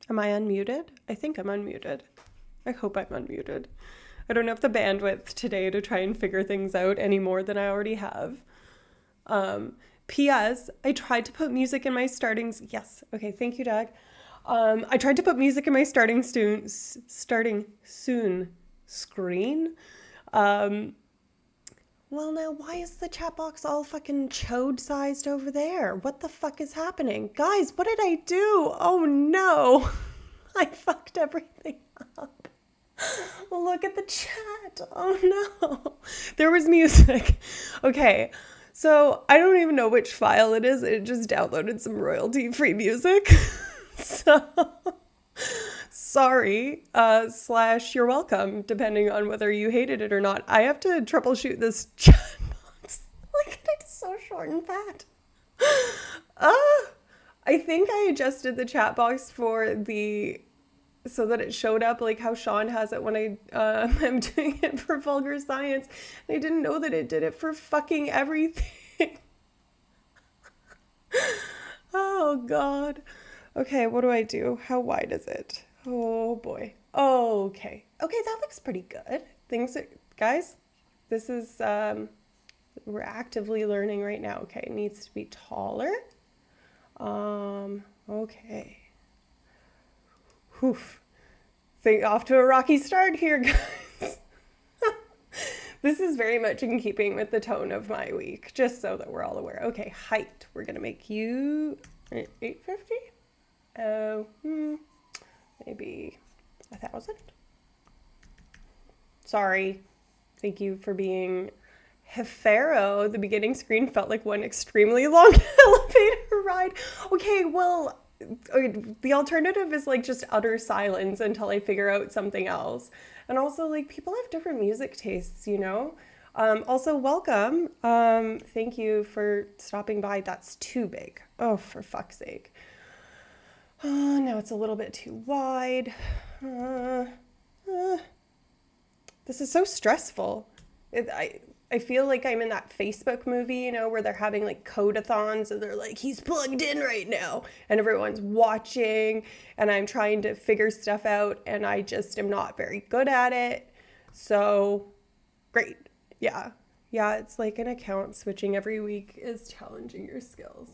Am I unmuted? I think I'm unmuted. I hope I'm unmuted. I don't have the bandwidth today to try and figure things out any more than I already have. P.S. I tried to put music in my startings. Yes. Okay. Thank you, Doug. I tried to put music in my starting soon screen. Well, now, why is the chat box all fucking chode sized over there? What the fuck is happening? Guys, what did I do? Oh no. I fucked everything up. Look at the chat. Oh no. There was music. Okay. So I don't even know which file it is. It just downloaded some royalty-free music. So sorry, / you're welcome, depending on whether you hated it or not. I have to troubleshoot this chat box. Look at it, it's so short and fat. I think I adjusted the chat box so that it showed up like how Sean has it when I am doing it for vulgar science. And I didn't know that it did it for fucking everything. Oh God. Okay, what do I do? How wide is it? Oh boy. Okay. Okay, that looks pretty good. Guys, this is, we're actively learning right now. Okay, it needs to be taller. Okay. Oof. Off to a rocky start here, guys. This is very much in keeping with the tone of my week, just so that we're all aware. Okay, height. We're gonna make you 850. Oh, maybe 1,000. Sorry. Thank you for being Hefero. The beginning screen felt like one extremely long elevator ride. Okay, well, the alternative is like just utter silence until I figure out something else. And also, like, people have different music tastes, you know? Also, welcome. Thank you for stopping by. That's too big. Oh, for fuck's sake. Now it's a little bit too wide. This is so stressful. I feel like I'm in that Facebook movie, you know, where they're having like code-a-thons and they're like, he's plugged in right now. And everyone's watching and I'm trying to figure stuff out and I just am not very good at it. So great. Yeah. Yeah, it's like an account switching every week is challenging your skills.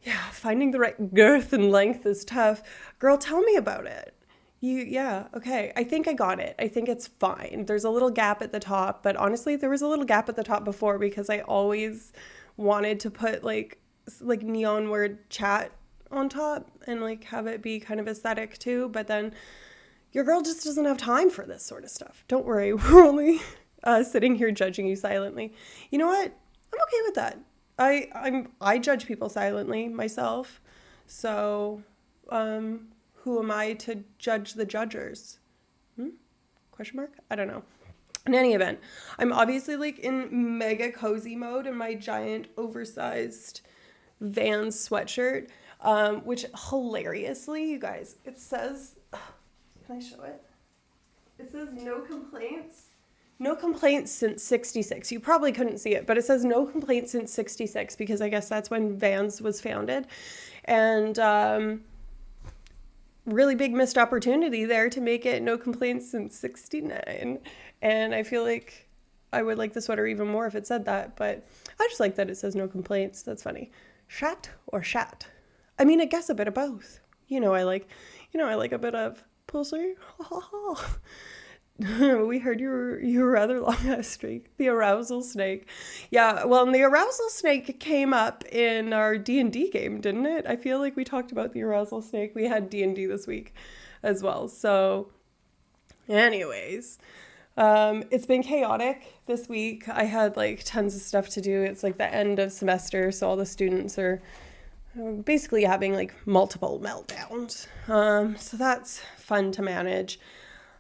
Yeah, finding the right girth and length is tough. Girl, tell me about it. Yeah, okay. I think I got it. I think it's fine. There's a little gap at the top, but honestly, there was a little gap at the top before because I always wanted to put like neon word chat on top and like have it be kind of aesthetic too. But then your girl just doesn't have time for this sort of stuff. Don't worry. We're only sitting here judging you silently. You know what? I'm okay with that. I judge people silently myself. So, who am I to judge the judgers? Question mark? I don't know. In any event, I'm obviously like in mega cozy mode in my giant oversized Vans sweatshirt, which hilariously, you guys, it says, can I show it? It says no complaints. No complaints since 66. You probably couldn't see it, but it says no complaints since 66 because I guess that's when Vans was founded. And, really big missed opportunity there to make it no complaints since 69. And I feel like I would like the sweater even more if it said that, but I just like that it says no complaints. That's funny. Shat or shat? I mean, I guess a bit of both. I like a bit of pussy. We heard you were rather long last streak. The arousal snake. Yeah, well, and the arousal snake came up in our D&D game, didn't it? I feel like we talked about the arousal snake. We had D&D this week as well. So anyways, it's been chaotic this week. I had like tons of stuff to do. It's like the end of semester, so all the students are basically having like multiple meltdowns. So that's fun to manage.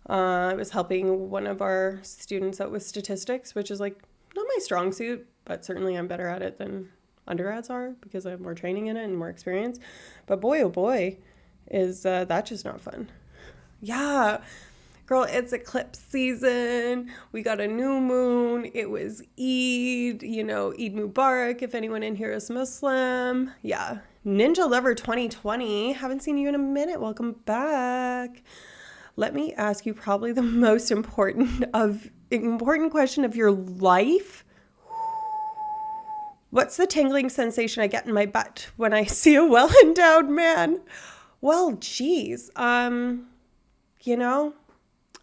I was helping one of our students out with statistics, which is like not my strong suit, but certainly I'm better at it than undergrads are because I have more training in it and more experience. But boy, oh boy, is that just not fun. Yeah, girl, it's eclipse season. We got a new moon. It was Eid, Eid Mubarak if anyone in here is Muslim. Yeah, Ninja Lover 2020. Haven't seen you in a minute. Welcome back. Let me ask you probably the most important question of your life. What's the tingling sensation I get in my butt when I see a well-endowed man? Well, geez. You know,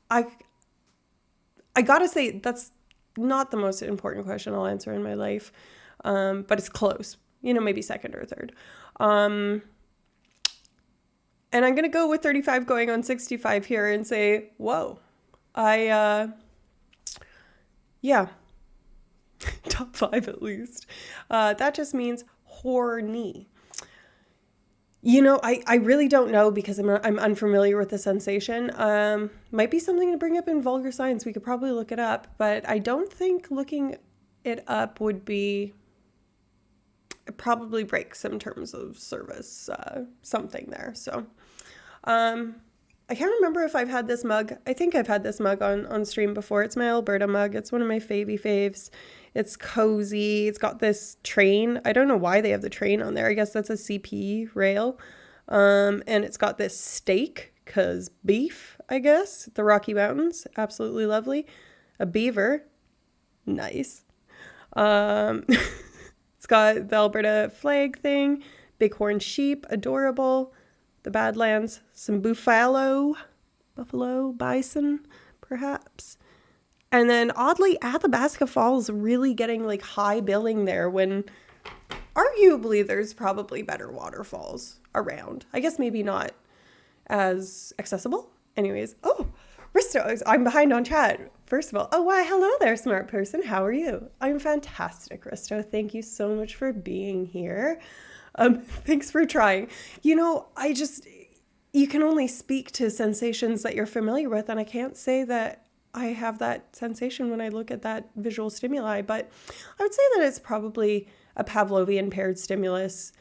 I gotta say that's not the most important question I'll answer in my life. But it's close. You know, maybe second or third. And I'm gonna go with 35 going on 65 here and say, whoa. Yeah. Top 5 at least. That just means horny. You know, I really don't know because I'm unfamiliar with the sensation. Might be something to bring up in vulgar science. We could probably look it up, but I don't think looking it up would be probably break some terms of service, something there. So, I can't remember if I've had this mug. I think I've had this mug on stream before. It's my Alberta mug. It's one of my faves. It's cozy. It's got this train. I don't know why they have the train on there. I guess that's a CP rail. And it's got this steak, cause beef, I guess. The Rocky Mountains. Absolutely lovely. A beaver. Nice. It's got the Alberta flag thing. Bighorn sheep. Adorable. The Badlands, some buffalo, bison, perhaps. And then oddly, Athabasca Falls really getting like high billing there when arguably there's probably better waterfalls around. I guess maybe not as accessible. Anyways, oh, Risto, I'm behind on chat. First of all, oh, why, hello there, smart person. How are you? I'm fantastic, Risto. Thank you so much for being here. Thanks for trying. You know, you can only speak to sensations that you're familiar with, and I can't say that I have that sensation when I look at that visual stimuli, but I would say that it's probably a Pavlovian paired stimulus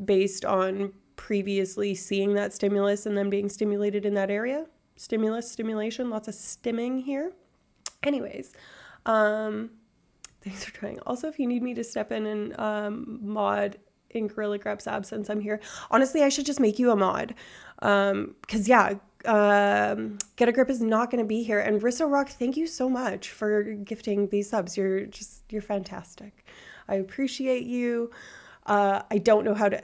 based on previously seeing that stimulus and then being stimulated in that area. Stimulation, lots of stimming here. Anyways, thanks for trying. Also, if you need me to step in and mod in Gorilla Grab's absence, I'm here. Honestly, I should just make you a mod. Because Get a Grip is not going to be here. And Risso Rock, thank you so much for gifting these subs. You're fantastic. I appreciate you. I don't know how to,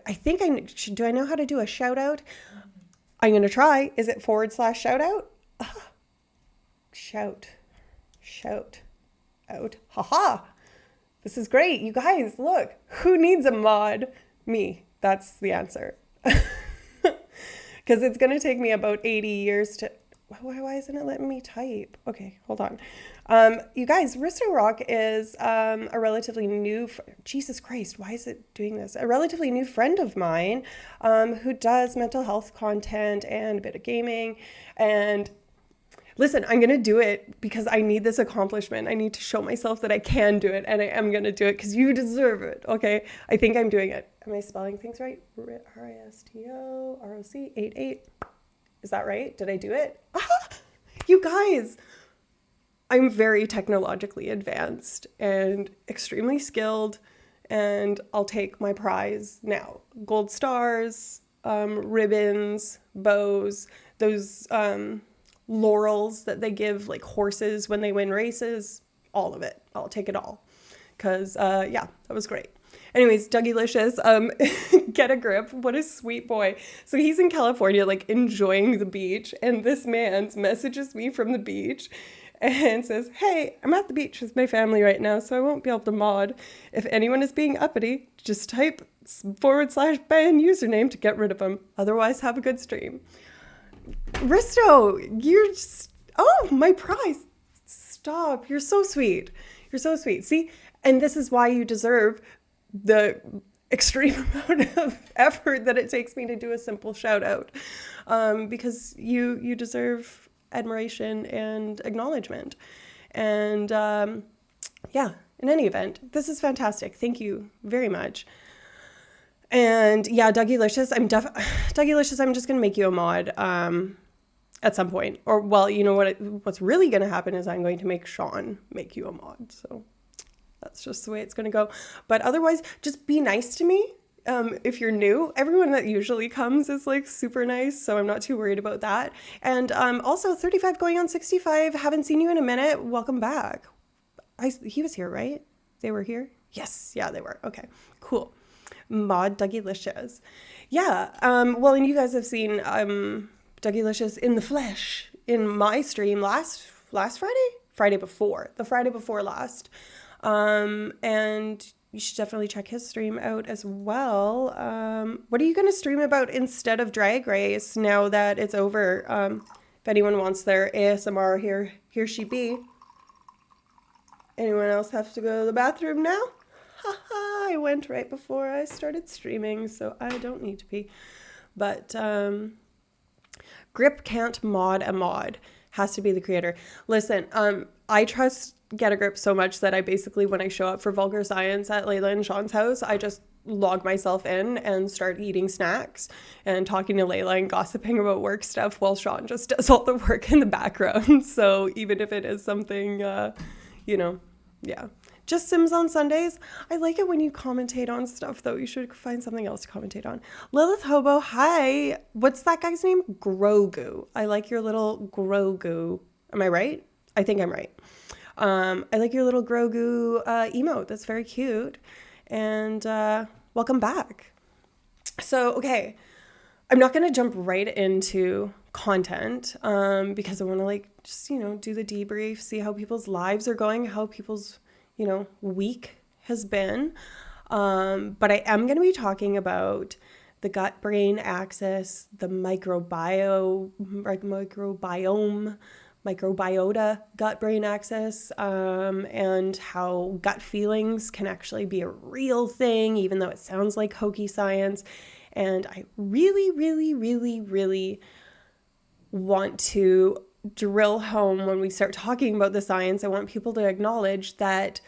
do I know how to do a shout out? I'm going to try. Is it /shout out? Shout out. Haha. This is great. You guys, look, who needs a mod? Me. That's the answer. Because it's going to take me about 80 years to... Why isn't it letting me type? Okay, hold on. You guys, Risto Rock is a relatively new... Jesus Christ, why is it doing this? A relatively new friend of mine who does mental health content and a bit of gaming. And listen, I'm going to do it because I need this accomplishment. I need to show myself that I can do it, and I am going to do it because you deserve it, okay? I think I'm doing it. Am I spelling things right? RISTOROC88. Is that right? Did I do it? You guys, I'm very technologically advanced and extremely skilled, and I'll take my prize now. Gold stars, ribbons, bows, those... laurels that they give like horses when they win races, all of it. I'll take it all. Cause that was great. Anyways, Dougylicious, Get a Grip. What a sweet boy. So he's in California, like enjoying the beach, and this man messages me from the beach and says, hey, I'm at the beach with my family right now, so I won't be able to mod. If anyone is being uppity, just type /ban username to get rid of them. Otherwise, have a good stream. Risto, you're just, oh, my prize. Stop. You're so sweet. You're so sweet. See, and this is why you deserve the extreme amount of effort that it takes me to do a simple shout out. Because you deserve admiration and acknowledgement. And in any event, this is fantastic. Thank you very much. And yeah, Dougylicious, I'm just going to make you a mod at some point. Or, well, you know what's really going to happen is I'm going to make Sean make you a mod. So that's just the way it's going to go. But otherwise, just be nice to me. if you're new, everyone that usually comes is like super nice, so I'm not too worried about that. And also 35 going on 65, haven't seen you in a minute. Welcome back. He was here, right? They were here? Yes, yeah, they were. Okay, cool. Mod Dougylicious. Yeah, well, and you guys have seen Dougylicious in the flesh in my stream last Friday? The Friday before last. And you should definitely check his stream out as well. What are you going to stream about instead of Drag Race now that it's over? If anyone wants their ASMR, here she be. Anyone else have to go to the bathroom now? Haha, I went right before I started streaming, so I don't need to pee. But Grip can't mod a mod. Has to be the creator. Listen, I trust Get a Grip so much that I basically, when I show up for Vulgar Science at Layla and Sean's house, I just log myself in and start eating snacks and talking to Layla and gossiping about work stuff while Sean just does all the work in the background. So even if it is something, yeah. Just Sims on Sundays. I like it when you commentate on stuff, though. You should find something else to commentate on. Lilith Hobo, hi. What's that guy's name? Grogu. I like your little Grogu. Am I right? I think I'm right. I like your little Grogu emote. That's very cute. And welcome back. So, okay. I'm not going to jump right into content because I want to just, do the debrief, see how people's lives are going, how people's, week has been. But I am going to be talking about the gut-brain axis, the microbiota gut-brain axis, and how gut feelings can actually be a real thing, even though it sounds like hokey science. And I really, really, really, really want to drill home when we start talking about the science. I want people to acknowledge that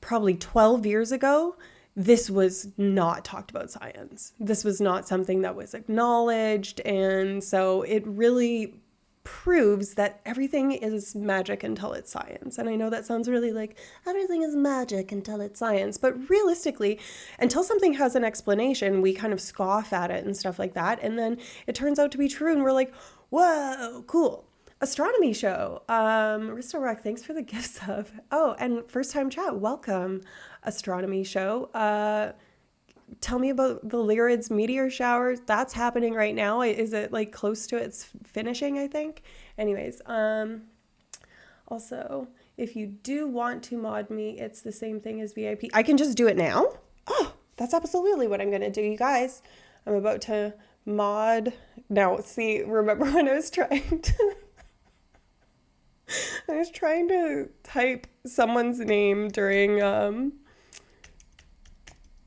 probably 12 years ago, this was not talked about science. This was not something that was acknowledged. And so it really proves that everything is magic until it's science. And I know that sounds really like everything is magic until it's science, but realistically, until something has an explanation, we kind of scoff at it and stuff like that. And then it turns out to be true and we're like, whoa, cool. Astronomy show. Risto Rock, thanks for the gift sub. Oh, and first time chat, welcome. Astronomy show. Tell me about the Lyrids meteor shower. That's happening right now. Is it close to its finishing, I think? Anyways, also, if you do want to mod me, it's the same thing as VIP. I can just do it now? Oh, that's absolutely what I'm going to do, you guys. I'm about to mod. Now, see, remember when I was trying to... I was trying to type someone's name during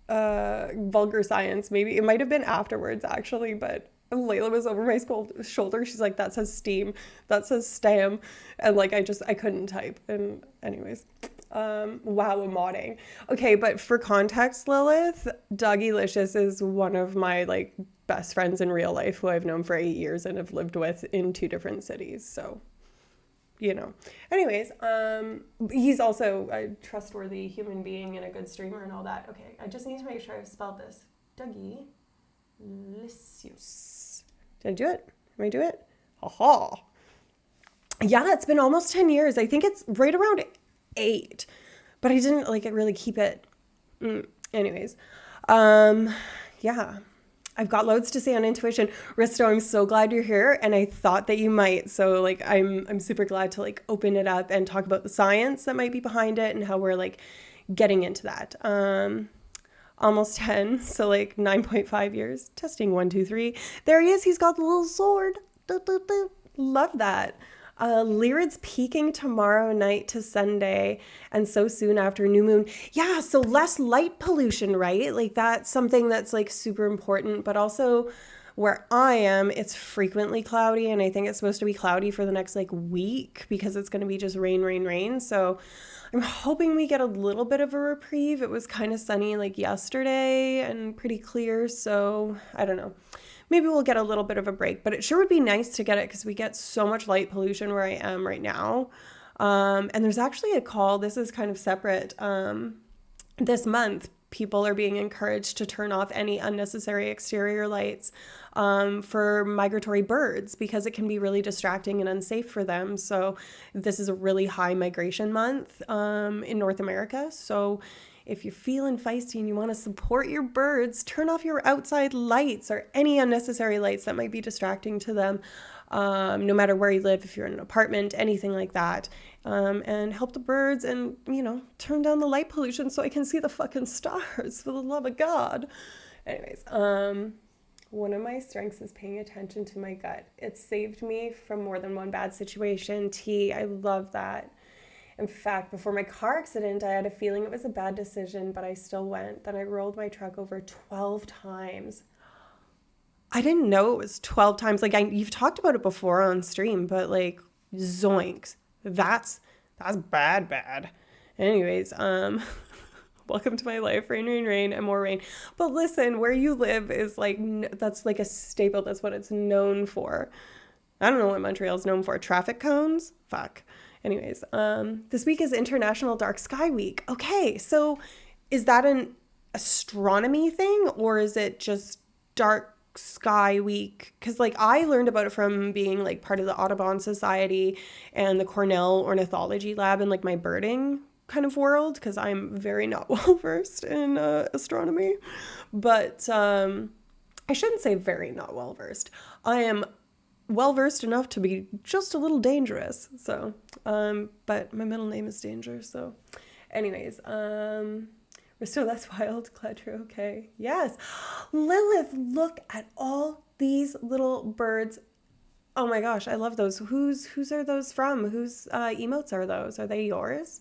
Vulgar Science. Maybe it might have been afterwards actually, but Layla was over my shoulder. She's like, that says steam, that says stam, and I couldn't type. And anyways, wow, I'm modding. Okay, but for context, Lilith, Dougylicious is one of my best friends in real life who I've known for 8 years and have lived with in 2 different cities. So anyways, he's also a trustworthy human being and a good streamer and all that. Okay, I just need to make sure I've spelled this. Dougylicious. Did I do it? Am I do it? Haha. Yeah, it's been almost 10 years. I think it's right around 8, but I didn't really keep it. Anyways, yeah. I've got loads to say on intuition. Risto, I'm so glad you're here, and I thought that you might. So I'm super glad to open it up and talk about the science that might be behind it and how we're getting into that. Almost 10, so 9.5 years. Testing 1, 2, 3. There he is. He's got the little sword. Love that. Lyrids peaking tomorrow night to Sunday, and so soon after new moon. Yeah, so less light pollution, right? That's something that's super important, but also where I am, it's frequently cloudy, and I think it's supposed to be cloudy for the next week because it's going to be just rain, rain, rain. So I'm hoping we get a little bit of a reprieve. It was kind of sunny yesterday and pretty clear, so I don't know. Maybe we'll get a little bit of a break, but it sure would be nice to get it because we get so much light pollution where I am right now. And there's actually a call, this is kind of separate, this month, people are being encouraged to turn off any unnecessary exterior lights for migratory birds because it can be really distracting and unsafe for them. So this is a really high migration month in North America. So if you're feeling feisty and you want to support your birds, turn off your outside lights or any unnecessary lights that might be distracting to them, no matter where you live, if you're in an apartment, anything like that. And help the birds and, turn down the light pollution so I can see the fucking stars, for the love of God. Anyways, one of my strengths is paying attention to my gut. It saved me from more than one bad situation. I love that. In fact, before my car accident, I had a feeling it was a bad decision, but I still went. Then I rolled my truck over 12 times. I didn't know it was 12 times. Like, you've talked about it before on stream, but like, zoinks. That's bad. Anyways, welcome to my life. Rain, rain, rain, and more rain. But listen, where you live is like, that's like a staple. That's what it's known for. I don't know what Montreal's known for. Traffic cones? Fuck. Anyways, this week is International Dark Sky Week. Okay, so is that an astronomy thing or is it just Dark Sky Week? Because like I learned about it from being like part of the Audubon Society and the Cornell Ornithology Lab and like my birding kind of world, because I'm very not well versed in astronomy. But I shouldn't say very not well versed. I am well versed enough to be just a little dangerous. So, but my middle name is Danger. So, anyways, so that's wild. Glad you're okay. Yes, Lilith, look at all these little birds. Oh my gosh, I love those. Whose are those from? Whose emotes are those? Are they yours?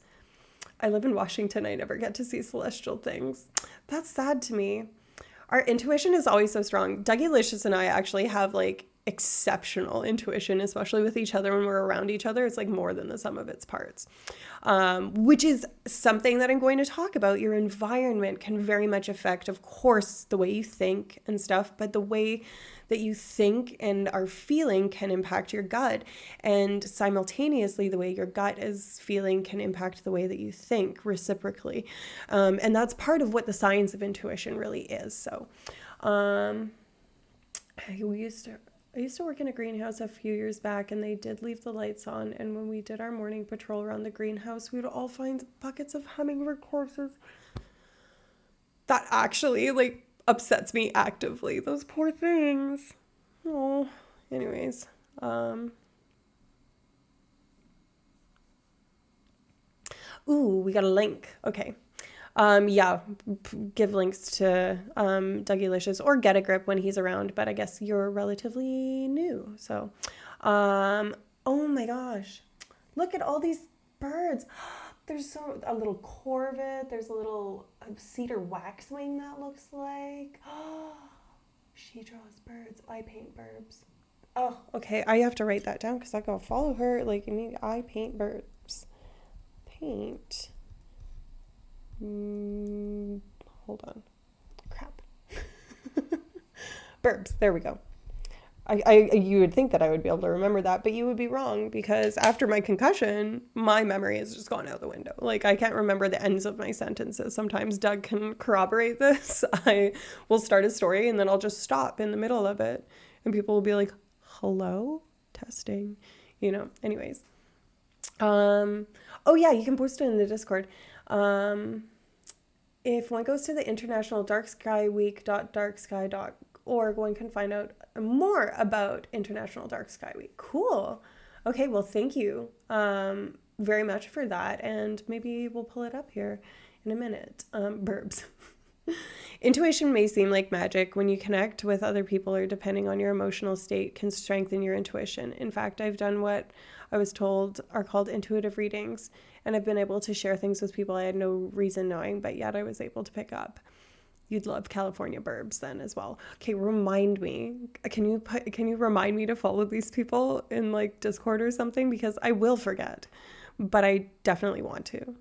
I live in Washington. I never get to see celestial things. That's sad to me. Our intuition is always so strong. Dougie Licious and I actually have like exceptional intuition, especially with each other when we're around each other. It's like more than the sum of its parts, which is something that I'm going to talk about. Your environment can very much affect, of course, the way you think and stuff, but the way that you think and are feeling can impact your gut, and simultaneously the way your gut is feeling can impact the way that you think reciprocally, and that's part of what the science of intuition really is. So I used to work in a greenhouse a few years back, and they did leave the lights on, and when we did our morning patrol around the greenhouse, we would all find buckets of hummingbird corpses. That actually like upsets me actively. Those poor things. Oh, anyways. Ooh, we got a link. Okay. Give links to Dougie Licious or Get a Grip when he's around, but I guess you're relatively new. So, oh my gosh. Look at all these birds. There's a little corvid. There's a little cedar waxwing that looks like. Oh, she draws birds. I paint birds. Oh, okay. I have to write that down because I gotta follow her. Like, I paint birds. Paint. Hold on. Crap. Burbs. There we go. You would think that I would be able to remember that, but you would be wrong, because after my concussion, my memory has just gone out the window. Like, I can't remember the ends of my sentences. Sometimes Doug can corroborate this. I will start a story and then I'll just stop in the middle of it and people will be like, hello? Testing. Anyways. Oh yeah, you can post it in the Discord. If one goes to the International Dark Sky Week.darksky.org, one can find out more about International Dark Sky Week. Cool. Okay, well, thank you very much for that, and maybe we'll pull it up here in a minute. Burbs. Intuition may seem like magic. When you connect with other people or depending on your emotional state can strengthen your intuition. In fact, I've done what I was told are called intuitive readings, and I've been able to share things with people I had no reason knowing, but yet I was able to pick up. You'd love California Burbs then as well. Okay, remind me. Can you remind me to follow these people in like Discord or something? Because I will forget, but I definitely want to.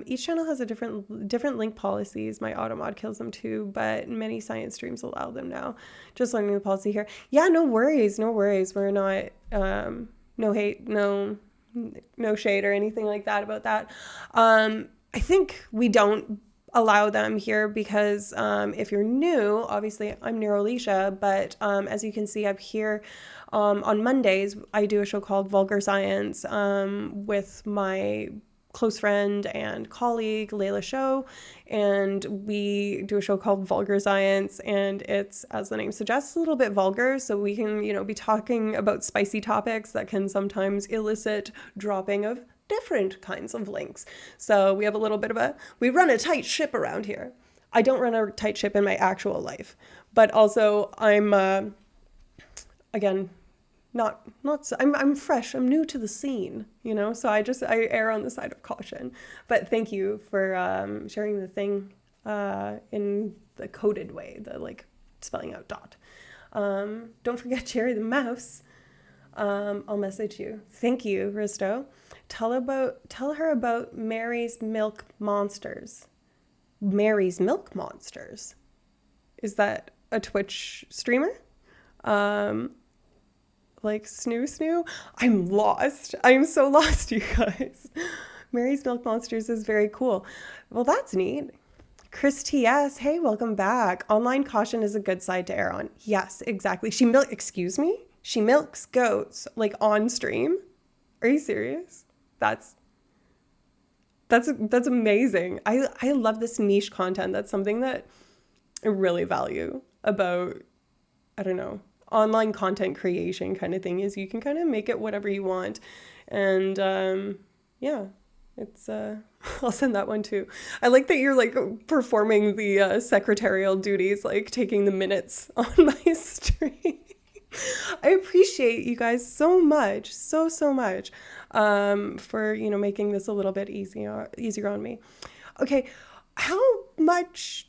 Each channel has a different link policies. My automod kills them too, but many science streams allow them now. Just learning the policy here. Yeah, no worries. We're not, no hate, no shade or anything like that about that. I think we don't allow them here because if you're new, obviously I'm Neurolicia, but as you can see up here, on Mondays, I do a show called Vulgar Science with my close friend and colleague, Layla Show, and we do a show called Vulgar Science, and it's, as the name suggests, a little bit vulgar, so we can, be talking about spicy topics that can sometimes elicit dropping of different kinds of links. So we have a little bit of we run a tight ship around here. I don't run a tight ship in my actual life, but also I'm, again, I'm fresh. I'm new to the scene, so I err on the side of caution. But thank you for sharing the thing in the coded way, the like spelling out dot. Don't forget Cherry the mouse. I'll message you. Thank you, Risto. Tell her about Mary's Milk Monsters. Mary's Milk Monsters. Is that a Twitch streamer? Like Snoo? I'm lost. I'm so lost, you guys. Mary's Milk Monsters is very cool. Well, that's neat. Chris TS, hey, welcome back. Online caution is a good side to err on. Yes, exactly. Excuse me? She milks goats, like on stream? Are you serious? That's amazing. I love this niche content. That's something that I really value about, I don't know, online content creation kind of thing, is you can kind of make it whatever you want. And yeah, it's I'll send that one too. I like that you're like performing the secretarial duties, like taking the minutes on my stream. I appreciate you guys so much, so much, for making this a little bit easier on me. Okay, how much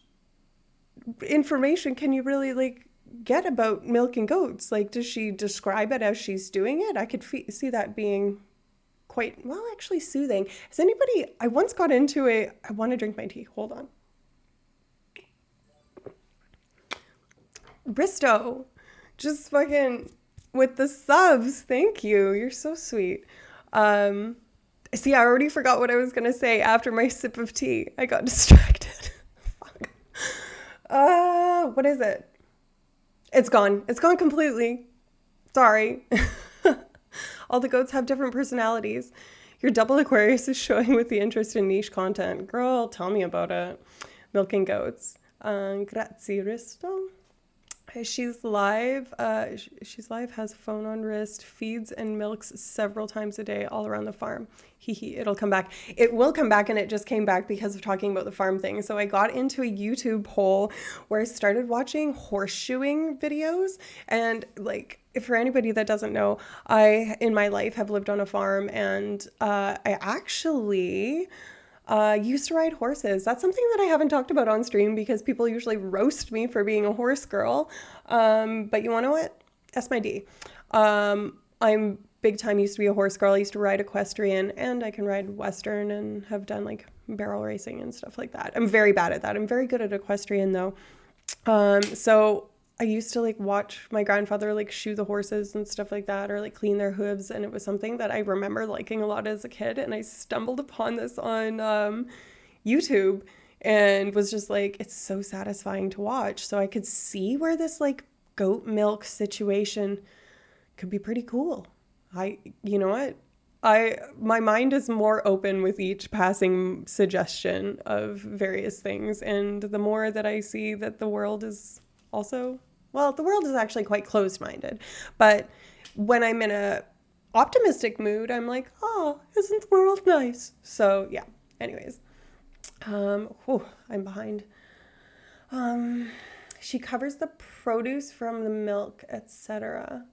information can you really like get about milking goats? Like, does she describe it as she's doing it? I could see that being quite, well, actually soothing. Has anybody, I once got into I want to drink my tea. Hold on. Bristow, just fucking with the subs. Thank you. You're so sweet. See, I already forgot what I was going to say after my sip of tea. I got distracted. Fuck. What is it? It's gone. It's gone completely. Sorry. All the goats have different personalities. Your double Aquarius is showing with the interest in niche content. Girl, tell me about it. Milking goats. Grazie, Risto. She's live. She's live, has a phone on wrist, feeds and milks several times a day all around the farm. It'll come back. It will come back, and it just came back because of talking about the farm thing. So I got into a YouTube hole where I started watching horseshoeing videos. And like, for anybody that doesn't know, I, in my life, have lived on a farm, and I actually used to ride horses. That's something that I haven't talked about on stream because people usually roast me for being a horse girl. But you want to know what? That's my D. I'm big time used to be a horse girl. I used to ride equestrian, and I can ride Western and have done like barrel racing and stuff like that. I'm very bad at that. I'm very good at equestrian though. So I used to like watch my grandfather like shoe the horses and stuff like that, or like clean their hooves, and it was something that I remember liking a lot as a kid. And I stumbled upon this on YouTube and was just like, it's so satisfying to watch. So I could see where this like goat milk situation could be pretty cool. You know what? My mind is more open with each passing suggestion of various things, and the more that I see that the world is also, well, the world is actually quite closed-minded, but when I'm in a optimistic mood, I'm like, oh, isn't the world nice? So yeah, anyways, I'm behind. She covers the produce from the milk, etc.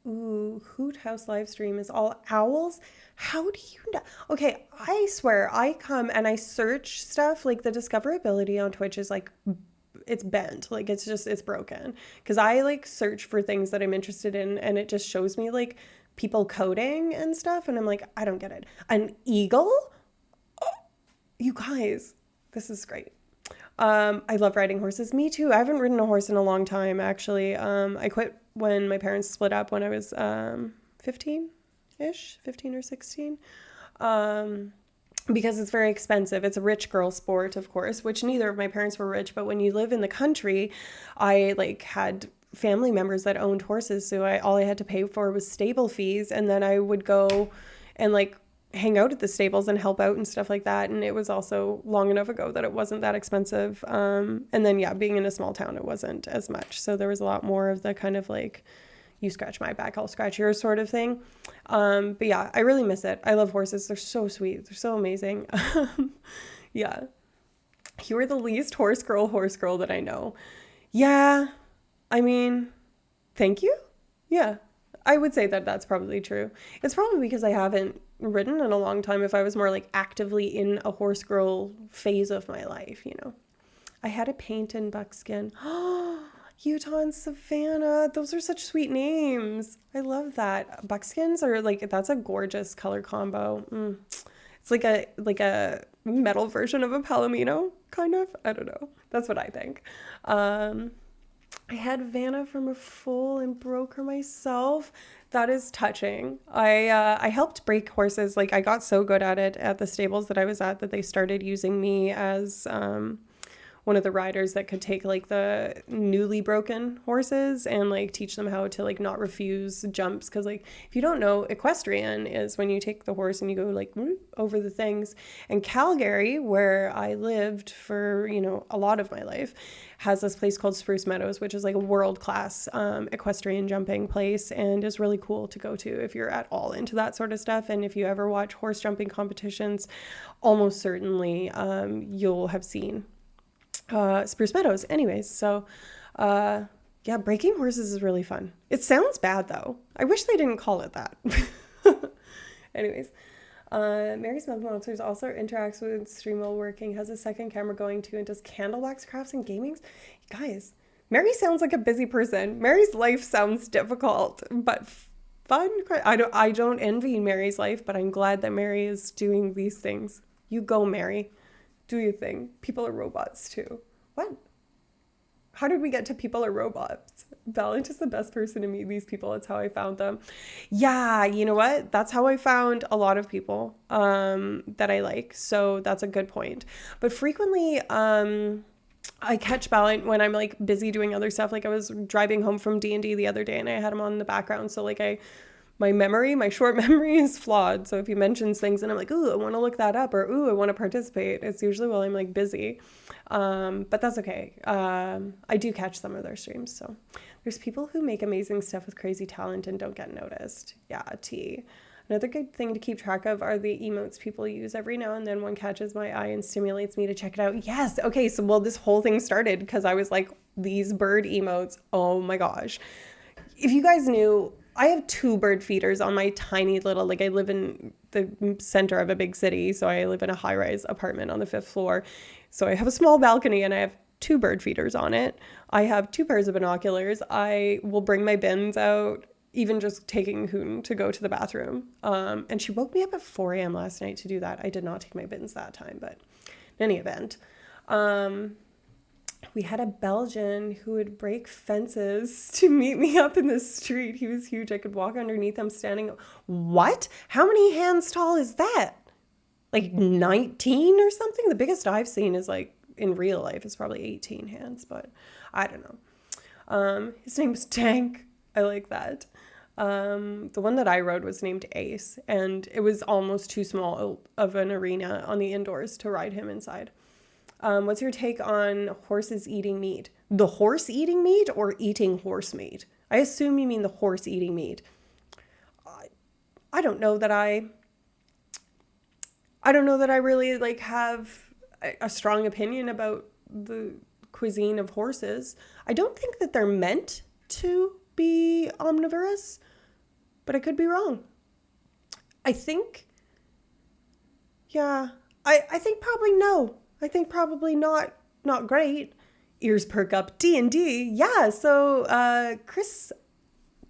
Ooh, Hoot House live stream is all owls. How do you know? Okay, I swear I come and I search stuff, like the discoverability on Twitch is like, it's bent, like it's broken, because I like search for things that I'm interested in and it just shows me like people coding and stuff, and I'm like, I don't get it. An eagle? Oh, you guys, this is great. I love riding horses. Me too. I haven't ridden a horse in a long time, actually. I quit when my parents split up when I was 15 or 16. because it's very expensive. It's a rich girl sport, of course, which neither of my parents were rich. But when you live in the country, I like had family members that owned horses. So all I had to pay for was stable fees. And then I would go and like hang out at the stables and help out and stuff like that. And it was also long enough ago that it wasn't that expensive. And then, yeah, being in a small town, it wasn't as much. So there was a lot more of the kind of like, you scratch my back, I'll scratch yours sort of thing. But yeah, I really miss it. I love horses. They're so sweet. They're so amazing. Yeah. You are the least horse girl that I know. Yeah. I mean, thank you. Yeah. I would say that that's probably true. It's probably because I haven't ridden in a long time. If I was more like actively in a horse girl phase of my life, you know. I had a paint in buckskin. Utah and Savannah. Those are such sweet names. I love that. Buckskins are like, that's a gorgeous color combo. It's like a metal version of a palomino, kind of. I don't know. That's what I think. I had Vanna from a foal and broke her myself. That is touching. I helped break horses. Like I got so good at it at the stables that I was at that they started using me as one of the riders that could take like the newly broken horses and like teach them how to like not refuse jumps. Cause like, if you don't know, equestrian is when you take the horse and you go like over the things. And Calgary, where I lived for, you know, a lot of my life, has this place called Spruce Meadows, which is like a world-class equestrian jumping place and is really cool to go to if you're at all into that sort of stuff. And if you ever watch horse jumping competitions, almost certainly you'll have seen Spruce Meadows. Anyways, so yeah, breaking horses is really fun. It sounds bad though. I wish they didn't call it that. Anyways, Mary's Milk Monsters also interacts with stream while working, has a second camera going too, and does candle wax crafts and gamings. Guys, Mary sounds like a busy person. Mary's life sounds difficult, but fun. I don't envy Mary's life, but I'm glad that Mary is doing these things. You go, Mary. Do your thing. People are robots too. What? How did we get to people are robots? Valiant is the best person to meet these people. It's how I found them. Yeah, you know what? That's how I found a lot of people that I like. So that's a good point. But frequently, I catch Valiant when I'm like busy doing other stuff. Like I was driving home from D&D the other day and I had him on in the background. So like my short memory is flawed. So if he mentions things and I'm like, ooh, I want to look that up, or ooh, I want to participate, it's usually while I'm like busy. But that's okay. I do catch some of their streams. So there's people who make amazing stuff with crazy talent and don't get noticed. Yeah, T. Another good thing to keep track of are the emotes people use. Every now and then one catches my eye and stimulates me to check it out. Yes. Okay. So, well, this whole thing started because I was like, these bird emotes. Oh my gosh. If you guys knew, I have 2 bird feeders on my tiny little, like I live in the center of a big city. So I live in a high-rise apartment on the 5th floor. So I have a small balcony and I have 2 bird feeders on it. I have 2 pairs of binoculars. I will bring my bins out, even just taking Hoon to go to the bathroom. And she woke me up at 4 a.m. last night to do that. I did not take my bins that time, but in any event, we had a Belgian who would break fences to meet me up in the street. He was huge. I could walk underneath him standing. What? How many hands tall is that? Like 19 or something? The biggest I've seen is like in real life is probably 18 hands, but I don't know. His name was Tank. I like that. The one that I rode was named Ace, and it was almost too small of an arena on the indoors to ride him inside. What's your take on horses eating meat? The horse eating meat or eating horse meat? I assume you mean the horse eating meat. I don't know that I really like have a strong opinion about the cuisine of horses. I don't think that they're meant to be omnivorous, but I could be wrong. I think probably no. I think probably not great. Ears perk up. D&D. Yeah. So Chris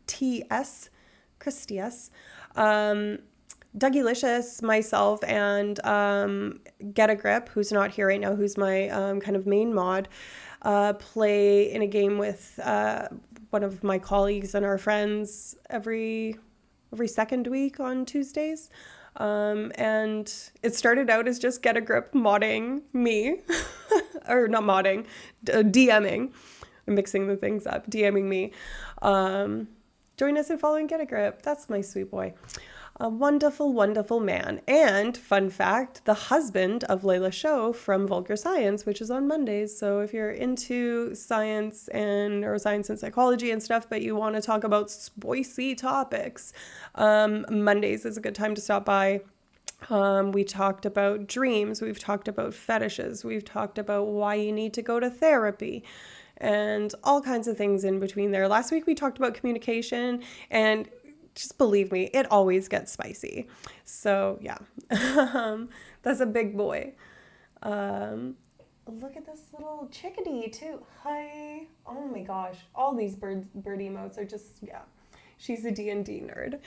T.S., Dougie Licious, myself, and Get a Grip, who's not here right now, who's my kind of main mod, play in a game with one of my colleagues and our friends every second week on Tuesdays. And it started out as just Get a Grip modding me, or not modding, DMing. I'm mixing the things up, DMing me. Join us in following Get a Grip. That's my sweet boy. A wonderful, wonderful man. And fun fact, the husband of Layla Show from Vulgar Science, which is on Mondays. So if you're into science and neuroscience and psychology and stuff, but you want to talk about spicy topics, Mondays is a good time to stop by. We talked about dreams. We've talked about fetishes. We've talked about why you need to go to therapy and all kinds of things in between there. Last week we talked about communication, and just believe me, it always gets spicy. So yeah, that's a big boy. Look at this little chickadee too. Hi. Oh my gosh. All these bird emotes are just, yeah. She's a D&D nerd.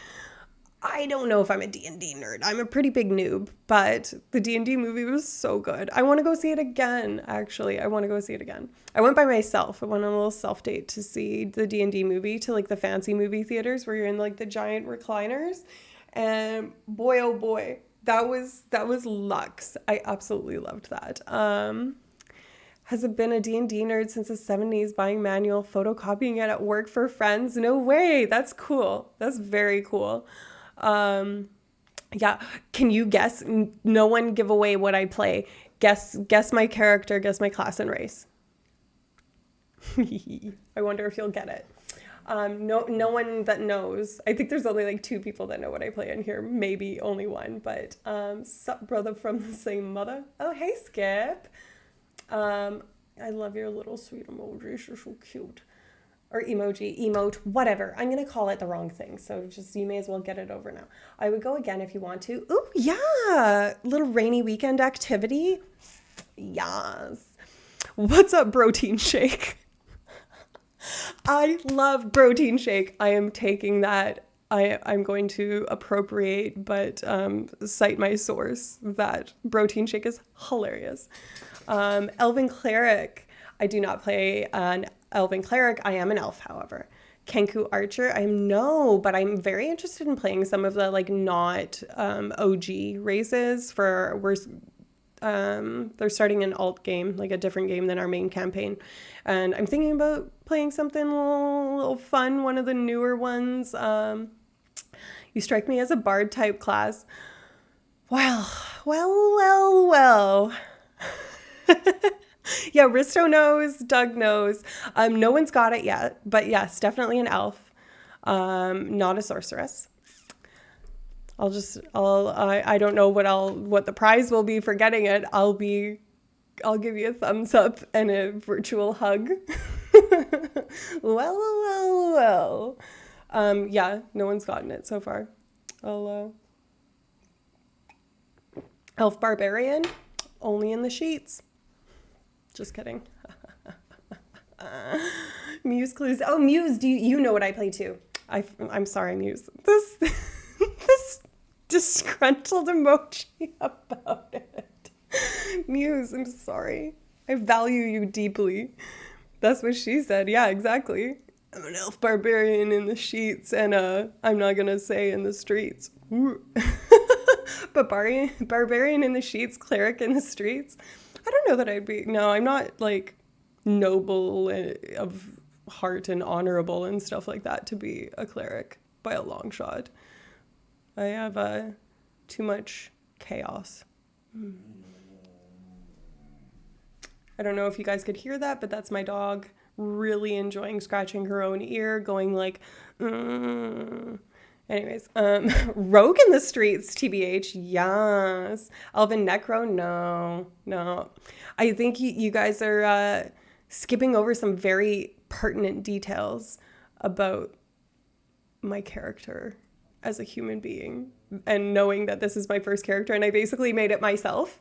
I don't know if I'm a D&D nerd. I'm a pretty big noob, but the D&D movie was so good. I want to go see it again, actually. I want to go see it again. I went by myself. I went on a little self-date to see the D&D movie, to like the fancy movie theaters where you're in like the giant recliners. And boy, oh boy, that was luxe. I absolutely loved that. Hasn't been a D&D nerd since the 70s, buying manual, photocopying it at work for friends. No way. That's cool. That's very cool. Yeah. Can you guess? No one give away what I play. Guess my character, guess my class and race. I wonder if you'll get it. No one that knows. I think there's only like 2 people that know what I play in here. Maybe only one, but, sup brother from the same mother. Oh, hey, Skip. I love your little sweet emojis. You're so cute. Or emote, whatever. I'm going to call it the wrong thing. So just, you may as well get it over now. I would go again if you want to. Ooh, yeah. Little rainy weekend activity. Yes. What's up, protein shake? I love protein shake. I am taking that. I'm going to appropriate, but cite my source that protein shake is hilarious. Elven Cleric. I do not play an Elven Cleric. I am an elf, however. Kenku Archer. but I'm very interested in playing some of the like not OG races they're starting an alt game, like a different game than our main campaign. And I'm thinking about playing something a little fun, one of the newer ones. You strike me as a bard type class. Well. Yeah, Risto knows, Doug knows. No one's got it yet, but yes, definitely an elf. Not a sorceress. I don't know what the prize will be for getting it. I'll give you a thumbs up and a virtual hug. Well. Yeah, no one's gotten it so far. Elf Barbarian, only in the sheets. Just kidding. Muse clues. Oh, Muse, do you know what I play too? I'm sorry, Muse. This disgruntled emoji about it. Muse, I'm sorry. I value you deeply. That's what she said. Yeah, exactly. I'm an elf barbarian in the sheets, and I'm not gonna say in the streets. But barbarian in the sheets, cleric in the streets. I don't know that I'd be. No, I'm not like noble of heart and honorable and stuff like that to be a cleric by a long shot. I have too much chaos. I don't know if you guys could hear that, but that's my dog really enjoying scratching her own ear, going like, Anyways, Rogue in the Streets, TBH, yes. Elven Necro, no. I think you guys are skipping over some very pertinent details about my character as a human being, and knowing that this is my first character and I basically made it myself.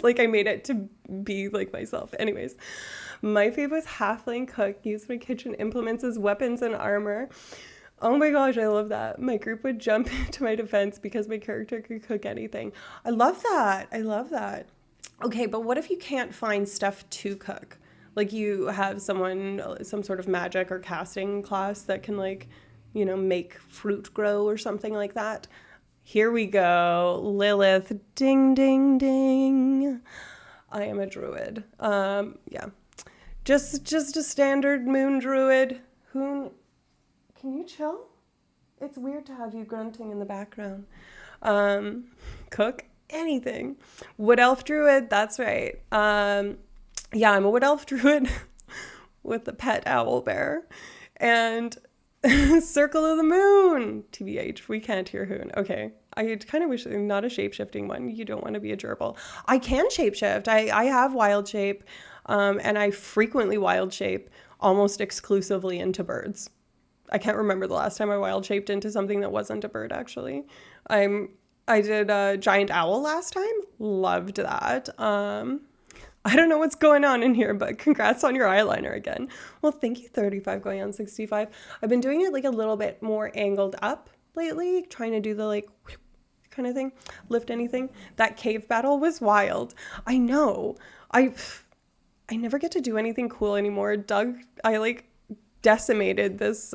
Like I made it to be like myself. Anyways, my favorite halfling cook used my kitchen implements as weapons and armor. Oh my gosh, I love that. My group would jump into my defense because my character could cook anything. I love that. Okay, but what if you can't find stuff to cook? Like you have some sort of magic or casting class that can like, make fruit grow or something like that. Here we go. Lilith. Ding, ding, ding. I am a druid. Yeah. Just a standard moon druid. Can you chill? It's weird to have you grunting in the background. Cook anything. Wood elf druid, that's right. Yeah, I'm a wood elf druid with a pet owl bear. And Circle of the Moon. TBH, we can't hear Hoon. Okay. I kind of wish I'm not a shape-shifting one. You don't want to be a gerbil. I can shape-shift. I have wild shape, and I frequently wild shape almost exclusively into birds. I can't remember the last time I wild shaped into something that wasn't a bird, actually. I did a giant owl last time. Loved that. I don't know what's going on in here, but congrats on your eyeliner again. Well, thank you, 35 going on 65. I've been doing it like a little bit more angled up lately, trying to do the like kind of thing, lift anything. That cave battle was wild. I know. I never get to do anything cool anymore. I like decimated this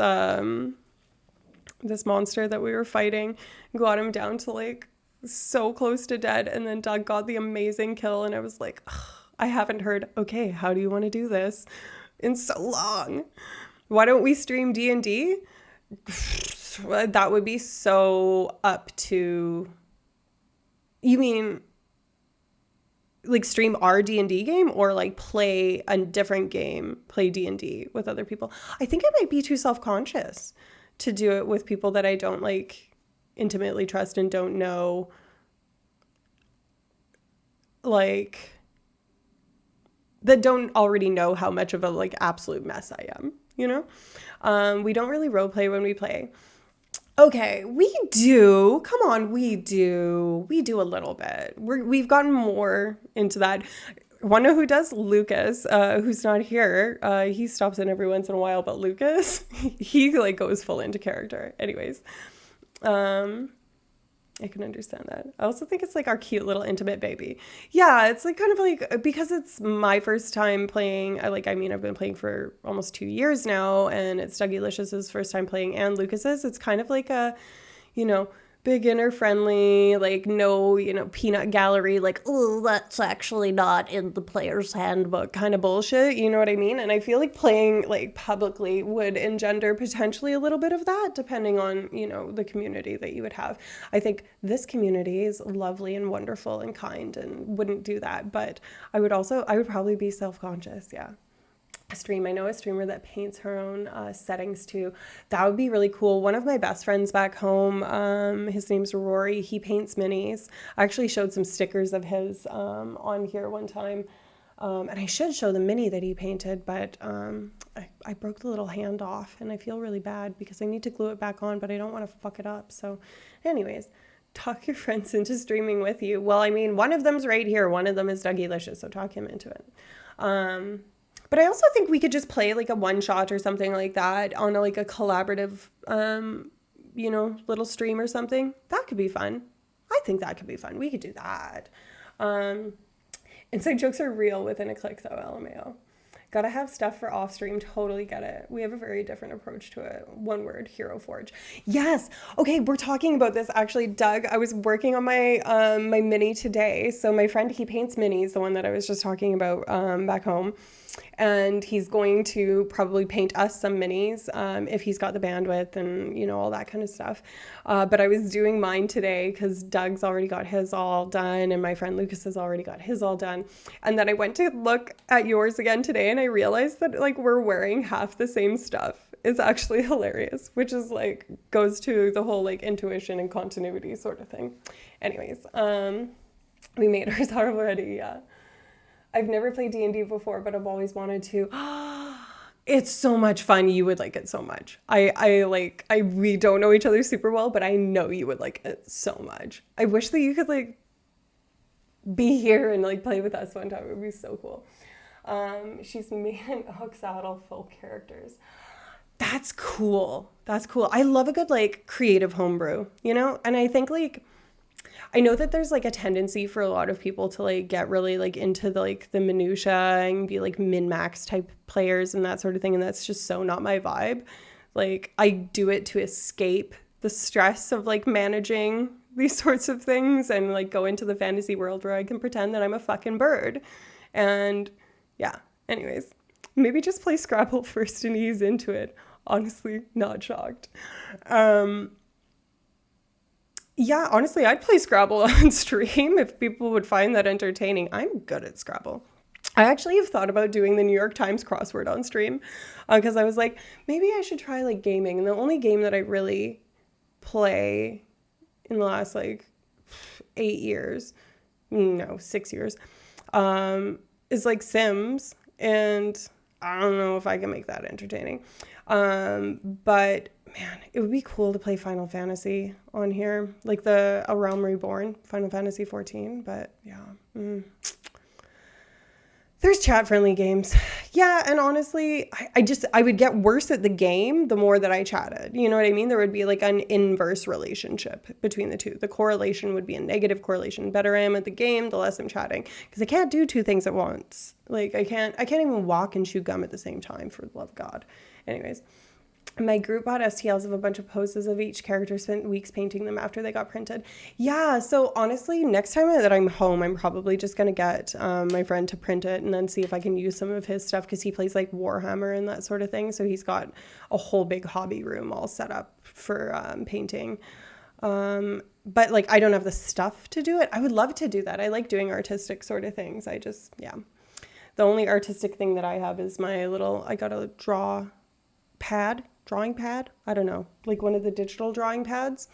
this monster that we were fighting, got him down to like so close to dead, and then Doug got the amazing kill, and I was like, ugh, I haven't heard, okay, how do you want to do this in so long? Why don't we stream D&D? That would be so up to, you mean like stream our D&D game, or like play a different game, play D&D with other people? I think I might be too self-conscious to do it with people that I don't like intimately trust and don't know, like, that don't already know how much of a like absolute mess I am, you know? We don't really role play when we play. Okay, we do. Come on, we do. We do a little bit. We've gotten more into that. Want to know who does? Lucas, who's not here. He stops in every once in a while, but Lucas, he like goes full into character. Anyways, I can understand that. I also think it's like our cute little intimate baby. Yeah, it's like kind of like, because it's my first time playing. I've been playing for almost 2 years now, and it's Dougie-Licious' first time playing and Lucas's. It's kind of like a, beginner friendly, like no, peanut gallery, like, oh, that's actually not in the player's handbook kind of bullshit. You know what I mean? And I feel like playing like publicly would engender potentially a little bit of that, depending on, the community that you would have. I think this community is lovely and wonderful and kind and wouldn't do that. But I would probably be self-conscious. Yeah. I know a streamer that paints her own settings too. That would be really cool. One of my best friends back home, his name's Rory. He paints minis. I actually showed some stickers of his on here one time. And I should show the mini that he painted, but I broke the little hand off, and I feel really bad because I need to glue it back on, but I don't want to fuck it up. So anyways, talk your friends into streaming with you. Well, I mean, one of them's right here. One of them is Dougie-Licious, so talk him into it. But I also think we could just play like a one shot or something like that on a collaborative, little stream or something. That could be fun. I think that could be fun. We could do that. Inside jokes are real within a click though, LMAO. Gotta have stuff for off stream. Totally get it. We have a very different approach to it. One word, Hero Forge. Yes. Okay, we're talking about this actually, Doug. I was working on my my mini today. So my friend, he paints minis, the one that I was just talking about back home. And he's going to probably paint us some minis if he's got the bandwidth and, all that kind of stuff. But I was doing mine today because Doug's already got his all done and my friend Lucas has already got his all done. And then I went to look at yours again today and I realized that we're wearing half the same stuff. It's actually hilarious, which is goes to the whole intuition and continuity sort of thing. Anyways, we made ours already, yeah. I've never played D&D before, but I've always wanted to. It's so much fun. You would like it so much. We don't know each other super well, but I know you would like it so much. I wish that you could be here and play with us one time. It would be so cool. She's made an Hook Saddle full characters. That's cool. That's cool. I love a good creative homebrew, And I think I know that there's a tendency for a lot of people to get really into the minutia and be min-max type players and that sort of thing. And that's just so not my vibe. I do it to escape the stress of managing these sorts of things and like go into the fantasy world where I can pretend that I'm a fucking bird. And yeah, anyways, maybe just play Scrabble first and ease into it. Honestly, not shocked. Yeah, honestly, I'd play Scrabble on stream if people would find that entertaining. I'm good at Scrabble. I actually have thought about doing the New York Times crossword on stream because I was like, maybe I should try like gaming. And the only game that I really play in the last like 8 years, no, 6 years, is like Sims. And I don't know if I can make that entertaining. But man, it would be cool to play Final Fantasy on here, like the A Realm Reborn, Final Fantasy 14. But yeah, there's chat-friendly games. Yeah, and honestly, I would get worse at the game the more that I chatted. You know what I mean? There would be like an inverse relationship between the two. The correlation would be a negative correlation. The better I am at the game, the less I'm chatting. Because I can't do two things at once. Like I can't even walk and chew gum at the same time, for the love of God. Anyways. My group bought STLs of a bunch of poses of each character, spent weeks painting them after they got printed. Yeah, so honestly, next time that I'm home, I'm probably just going to get my friend to print it and then see if I can use some of his stuff because he plays like Warhammer and that sort of thing. So he's got a whole big hobby room all set up for painting. But like, I don't have the stuff to do it. I would love to do that. I like doing artistic sort of things. Yeah. The only artistic thing that I have is I got a drawing pad, I don't know, like one of the digital drawing pads,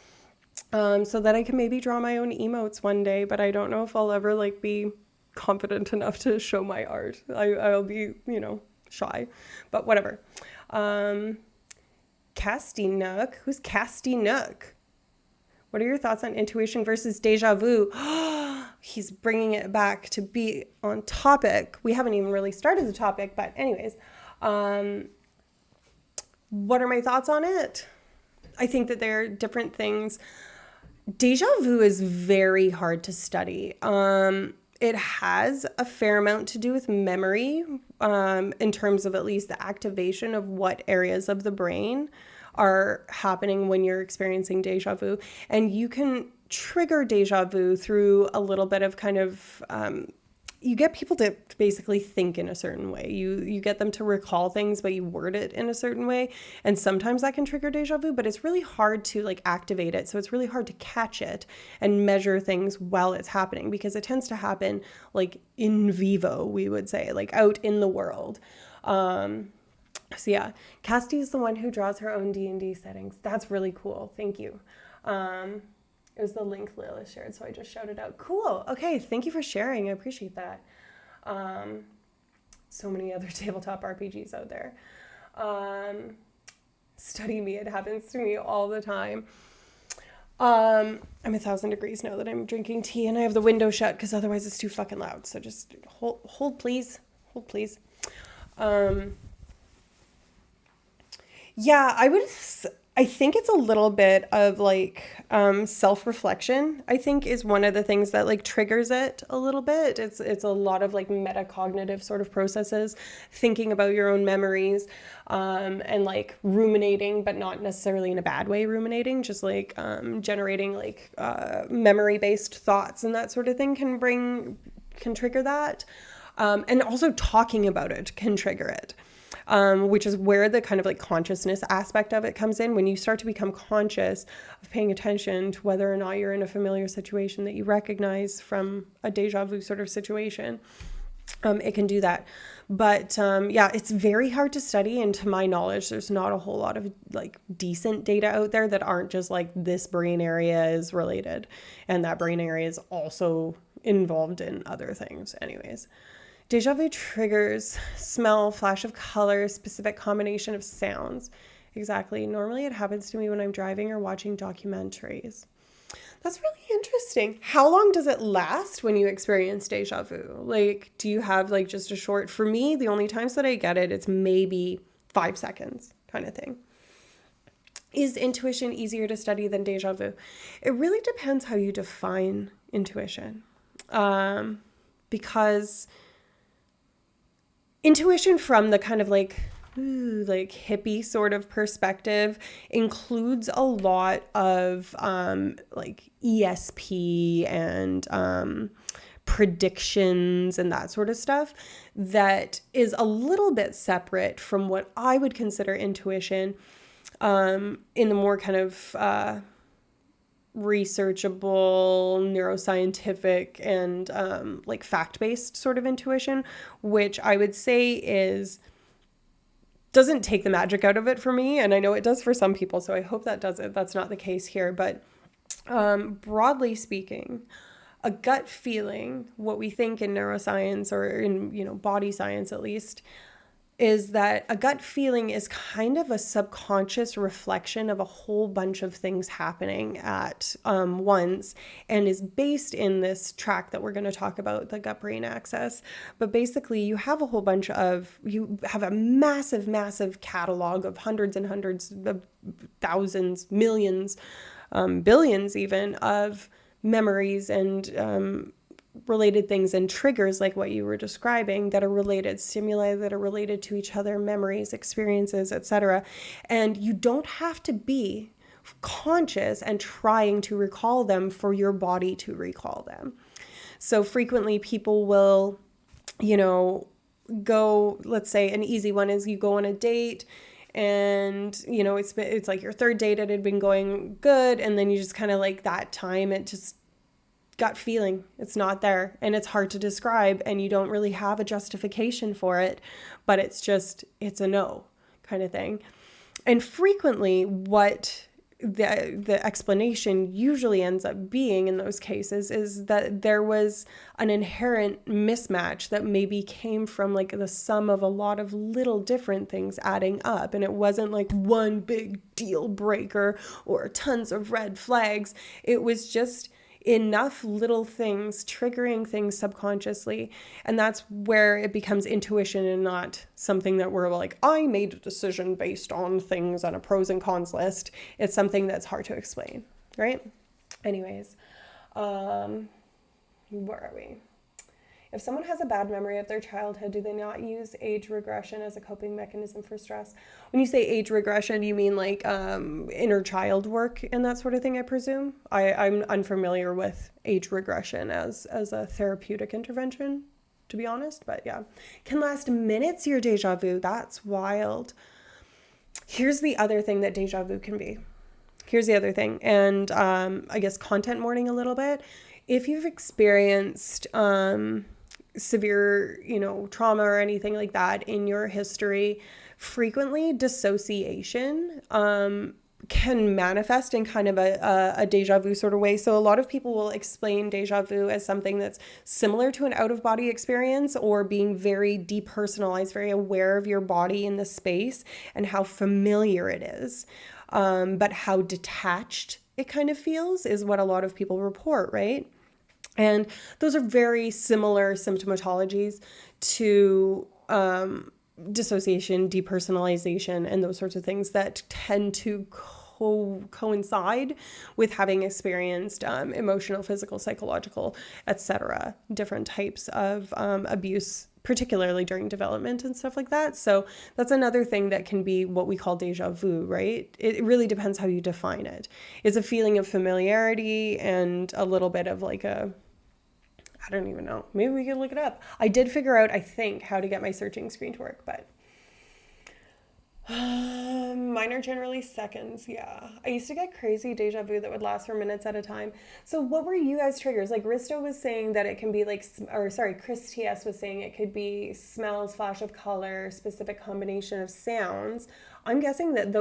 so that I can maybe draw my own emotes one day, but I don't know if I'll ever like be confident enough to show my art. I'll be, shy, but whatever. Casty Nook, who's Casty Nook? What are your thoughts on intuition versus deja vu? He's bringing it back to be on topic. We haven't even really started the topic, but anyways, what are my thoughts on it? I think that there are different things. Deja vu is very hard to study. It has a fair amount to do with memory, in terms of at least the activation of what areas of the brain are happening when you're experiencing deja vu. And you can trigger deja vu through a little bit of kind of... you get people to basically think in a certain way. You get them to recall things, but you word it in a certain way. And sometimes that can trigger deja vu, but it's really hard to like activate it. So it's really hard to catch it and measure things while it's happening because it tends to happen like in vivo, we would say, like out in the world. So yeah, Casty is the one who draws her own D&D settings. That's really cool. Thank you. It was the link Lila shared, so I just shouted out. Cool. Okay, thank you for sharing. I appreciate that. So many other tabletop RPGs out there. Study me. It happens to me all the time. I'm 1,000 degrees now that I'm drinking tea, and I have the window shut because otherwise it's too fucking loud. So just hold please. Hold, please. Yeah, I think it's a little bit of like self-reflection, I think is one of the things that like triggers it a little bit. It's a lot of like metacognitive sort of processes, thinking about your own memories, and like ruminating, but not necessarily in a bad way ruminating, just like generating like memory-based thoughts and that sort of thing can trigger that. And also talking about it can trigger it. Which is where the kind of like consciousness aspect of it comes in. When you start to become conscious of paying attention to whether or not you're in a familiar situation that you recognize from a deja vu sort of situation, it can do that. But yeah, it's very hard to study. And to my knowledge, there's not a whole lot of like decent data out there that aren't just like this brain area is related and that brain area is also involved in other things. Anyways. Deja vu triggers smell, flash of color, specific combination of sounds. Exactly. Normally it happens to me when I'm driving or watching documentaries. That's really interesting. How long does it last when you experience deja vu? Like, do you have like just a short... For me, the only times that I get it, it's maybe 5 seconds kind of thing. Is intuition easier to study than deja vu? It really depends how you define intuition. Because... intuition from the kind of like like hippie sort of perspective, includes a lot of like ESP and predictions and that sort of stuff that is a little bit separate from what I would consider intuition, in the more kind of researchable, neuroscientific, and like fact-based sort of intuition, which I would say doesn't take the magic out of it for me. And I know it does for some people, so I hope that's not the case here. But broadly speaking, a gut feeling, what we think in neuroscience or in, body science at least, is that a gut feeling is kind of a subconscious reflection of a whole bunch of things happening at once, and is based in this track that we're going to talk about, the gut-brain axis. But basically, you have a massive, massive catalog of hundreds and hundreds of thousands, millions, billions even, of memories and related things and triggers, like what you were describing, that are related, stimuli that are related to each other, memories, experiences, etc. And you don't have to be conscious and trying to recall them for your body to recall them. So frequently people will, go, let's say an easy one is you go on a date, and it's like your third date, it had been going good, and then you just kind of like that time, it just gut feeling, it's not there, and it's hard to describe, and you don't really have a justification for it, but it's a no kind of thing. And frequently what the explanation usually ends up being in those cases is that there was an inherent mismatch that maybe came from like the sum of a lot of little different things adding up, and it wasn't like one big deal breaker or tons of red flags. It was just enough little things triggering things subconsciously. And that's where it becomes intuition and not something that we're like, I made a decision based on things on a pros and cons list. It's something that's hard to explain, right? Anyways, where are we? If someone has a bad memory of their childhood, do they not use age regression as a coping mechanism for stress? When you say age regression, you mean like inner child work and that sort of thing, I presume? I'm unfamiliar with age regression as a therapeutic intervention, to be honest. But yeah, can last minutes, your deja vu. That's wild. Here's the other thing that deja vu can be. Here's the other thing. And I guess content warning a little bit. If you've experienced severe, trauma or anything like that in your history, frequently dissociation can manifest in kind of a deja vu sort of way. So a lot of people will explain deja vu as something that's similar to an out-of-body experience, or being very depersonalized, very aware of your body in the space and how familiar it is, but how detached it kind of feels is what a lot of people report, right? And those are very similar symptomatologies to dissociation, depersonalization, and those sorts of things that tend to coincide with having experienced emotional, physical, psychological, etc., different types of abuse, particularly during development and stuff like that. So that's another thing that can be what we call deja vu, right? It really depends how you define it. It's a feeling of familiarity and a little bit of like I don't even know. Maybe we could look it up. I did figure out, I think, how to get my searching screen to work, but mine are generally seconds. Yeah. I used to get crazy deja vu that would last for minutes at a time. So what were you guys' triggers? Like Risto was saying that it can be like, Chris TS was saying it could be smells, flash of color, specific combination of sounds. I'm guessing that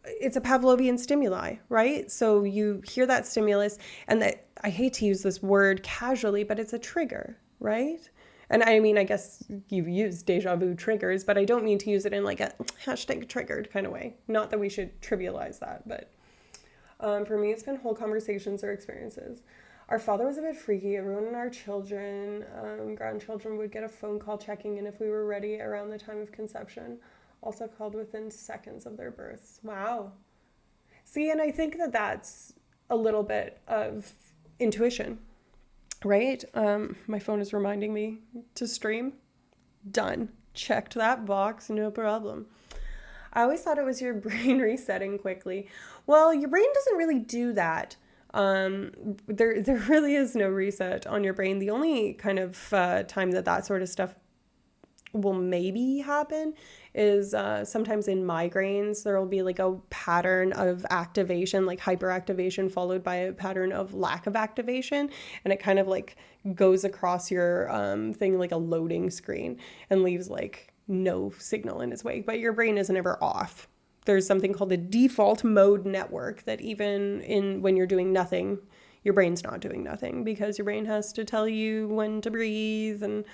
it's a Pavlovian stimuli, right? So you hear that stimulus, and that, I hate to use this word casually, but it's a trigger, right? And I mean, I guess you've used deja vu triggers, but I don't mean to use it in like a hashtag triggered kind of way. Not that we should trivialize that, but for me, it's been whole conversations or experiences. Our father was a bit freaky. Everyone in our grandchildren would get a phone call checking in if we were ready around the time of conception. Also called within seconds of their births. Wow. See, and I think that that's a little bit of intuition, right? My phone is reminding me to stream. Done. Checked that box, no problem. I always thought it was your brain resetting quickly. Well, your brain doesn't really do that. There really is no reset on your brain. The only kind of time that sort of stuff will maybe happen is sometimes in migraines. There will be like a pattern of activation, like hyperactivation, followed by a pattern of lack of activation, and it kind of like goes across your thing like a loading screen and leaves like no signal in its wake. But your brain is never off. There's something called the default mode network that even in when you're doing nothing, your brain's not doing nothing, because your brain has to tell you when to breathe and,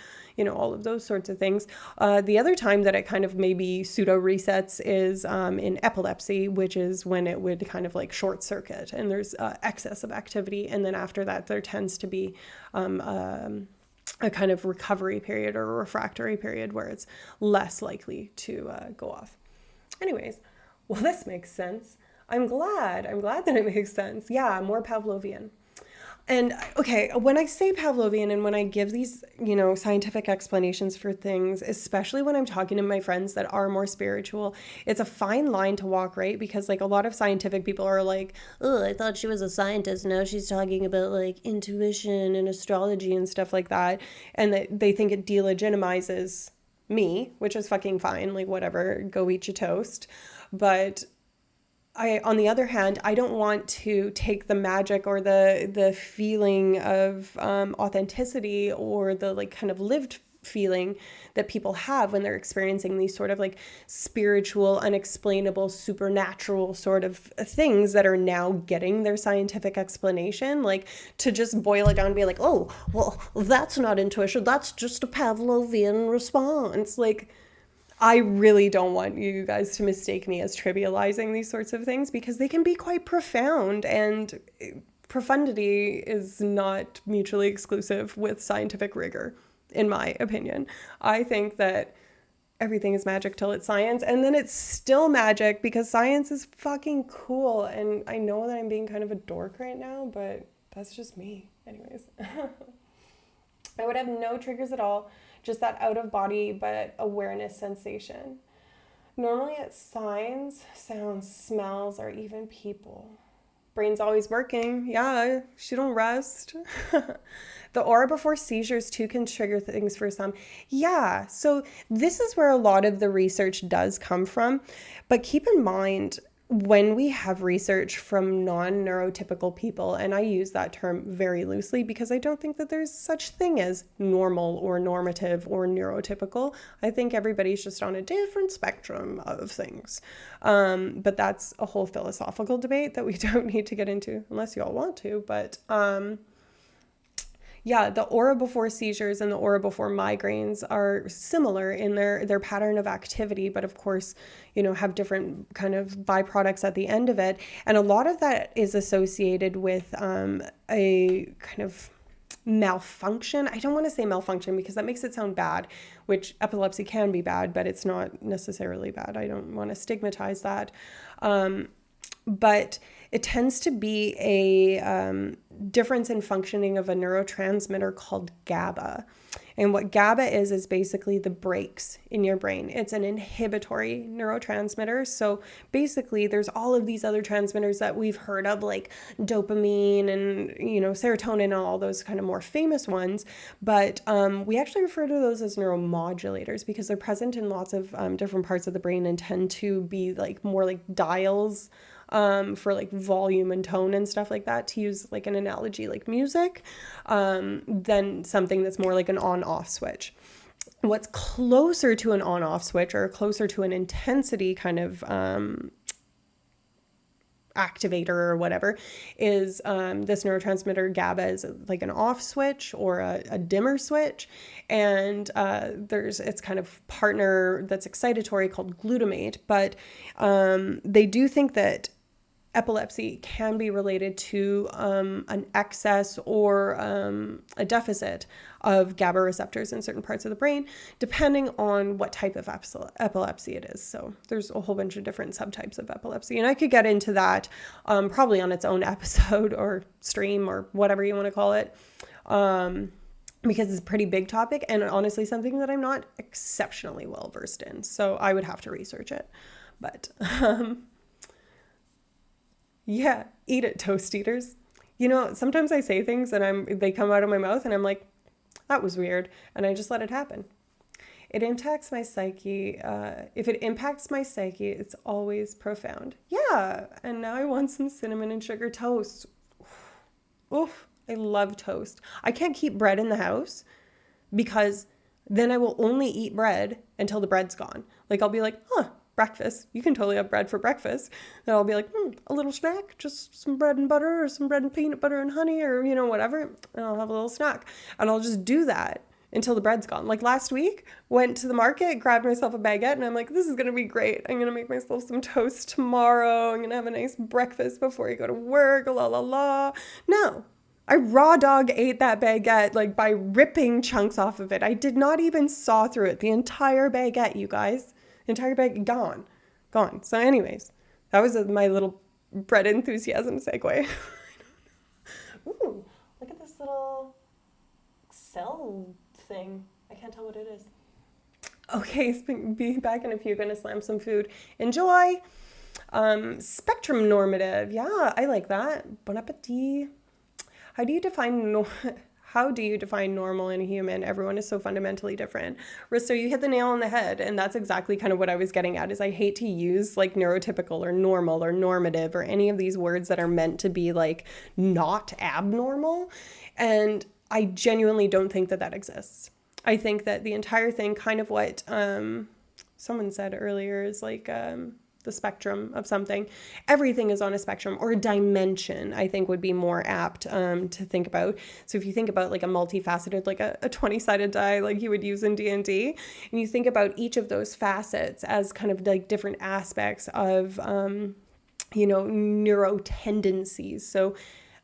all of those sorts of things. The other time that it kind of maybe pseudo resets is in epilepsy, which is when it would kind of like short circuit and there's excess of activity. And then after that, there tends to be a kind of recovery period or a refractory period where it's less likely to go off. Anyways, well, this makes sense. I'm glad that it makes sense. Yeah, more Pavlovian. And okay, when I say Pavlovian and when I give these, scientific explanations for things, especially when I'm talking to my friends that are more spiritual, it's a fine line to walk, right? Because like a lot of scientific people are like, oh, I thought she was a scientist. Now she's talking about like intuition and astrology and stuff like that. And that they think it delegitimizes me, which is fucking fine. Like whatever, go eat your toast. But on the other hand, I don't want to take the magic or the feeling of authenticity or the like kind of lived feeling that people have when they're experiencing these sort of like spiritual, unexplainable, supernatural sort of things that are now getting their scientific explanation, like to just boil it down and be like, oh, well, that's not intuition, that's just a Pavlovian response. Like, I really don't want you guys to mistake me as trivializing these sorts of things, because they can be quite profound, and profundity is not mutually exclusive with scientific rigor, in my opinion. I think that everything is magic till it's science, and then it's still magic because science is fucking cool. And I know that I'm being kind of a dork right now, but that's just me. Anyways, I would have no triggers at all. Just that out of body but awareness sensation. Normally it's signs, sounds, smells, or even people. Brain's always working. Yeah, she don't rest. The aura before seizures too can trigger things for some. Yeah, so this is where a lot of the research does come from. But keep in mind, when we have research from non-neurotypical people, and I use that term very loosely because I don't think that there's such thing as normal or normative or neurotypical. I think everybody's just on a different spectrum of things. But that's a whole philosophical debate that we don't need to get into unless you all want to. But yeah, the aura before seizures and the aura before migraines are similar in their pattern of activity, but of course, have different kind of byproducts at the end of it. And a lot of that is associated with a kind of malfunction. I don't want to say malfunction because that makes it sound bad, which epilepsy can be bad, but it's not necessarily bad. I don't want to stigmatize that. But it tends to be a difference in functioning of a neurotransmitter called GABA. And what GABA is basically the brakes in your brain. It's an inhibitory neurotransmitter. So basically there's all of these other transmitters that we've heard of, like dopamine and, serotonin and all those kind of more famous ones. But we actually refer to those as neuromodulators because they're present in lots of different parts of the brain and tend to be like more like dials for like volume and tone and stuff like that, to use like an analogy like music, than something that's more like an on-off switch. What's closer to an on-off switch or closer to an intensity kind of activator or whatever is this neurotransmitter GABA is like an off switch or a dimmer switch, and it's kind of partner that's excitatory called glutamate. But they do think that epilepsy can be related to an excess or a deficit of GABA receptors in certain parts of the brain, depending on what type of epilepsy it is. So there's a whole bunch of different subtypes of epilepsy, and I could get into that probably on its own episode or stream or whatever you want to call it. because it's a pretty big topic and honestly something that I'm not exceptionally well versed in. So I would have to research it. But yeah, eat it, toast eaters. You know, sometimes I say things and they come out of my mouth and I'm like, that was weird. And I just let it happen. It impacts my psyche. If it impacts my psyche, it's always profound. Yeah. And now I want some cinnamon and sugar toast. Oof. I love toast. I can't keep bread in the house because then I will only eat bread until the bread's gone. Like I'll be like, breakfast. You can totally have bread for breakfast. And I'll be like, a little snack, just some bread and butter or some bread and peanut butter and honey or, whatever. And I'll have a little snack. And I'll just do that until the bread's gone. Like last week, went to the market, grabbed myself a baguette, and I'm like, this is going to be great. I'm going to make myself some toast tomorrow. I'm going to have a nice breakfast before I go to work, la la la. No. I raw dog ate that baguette like by ripping chunks off of it. I did not even saw through it. The entire baguette, you guys. The entire baguette gone. So anyways, that was my little bread enthusiasm segue. Ooh, look at this little cell thing. I can't tell what it is. Okay, be back in a few. Gonna slam some food. Enjoy. Spectrum normative. Yeah, I like that. Bon appetit. How do you define normal in a human? Everyone is so fundamentally different. Risto, you hit the nail on the head, and that's exactly kind of what I was getting at. Is I hate to use like neurotypical or normal or normative or any of these words that are meant to be like not abnormal, and I genuinely don't think that exists. I think that the entire thing, kind of what someone said earlier, is like the spectrum of something. Everything is on a spectrum or a dimension, I think would be more apt to think about. So if you think about like a multifaceted, like a 20-sided die like you would use in D&D, and you think about each of those facets as kind of like different aspects of, neurotendencies. So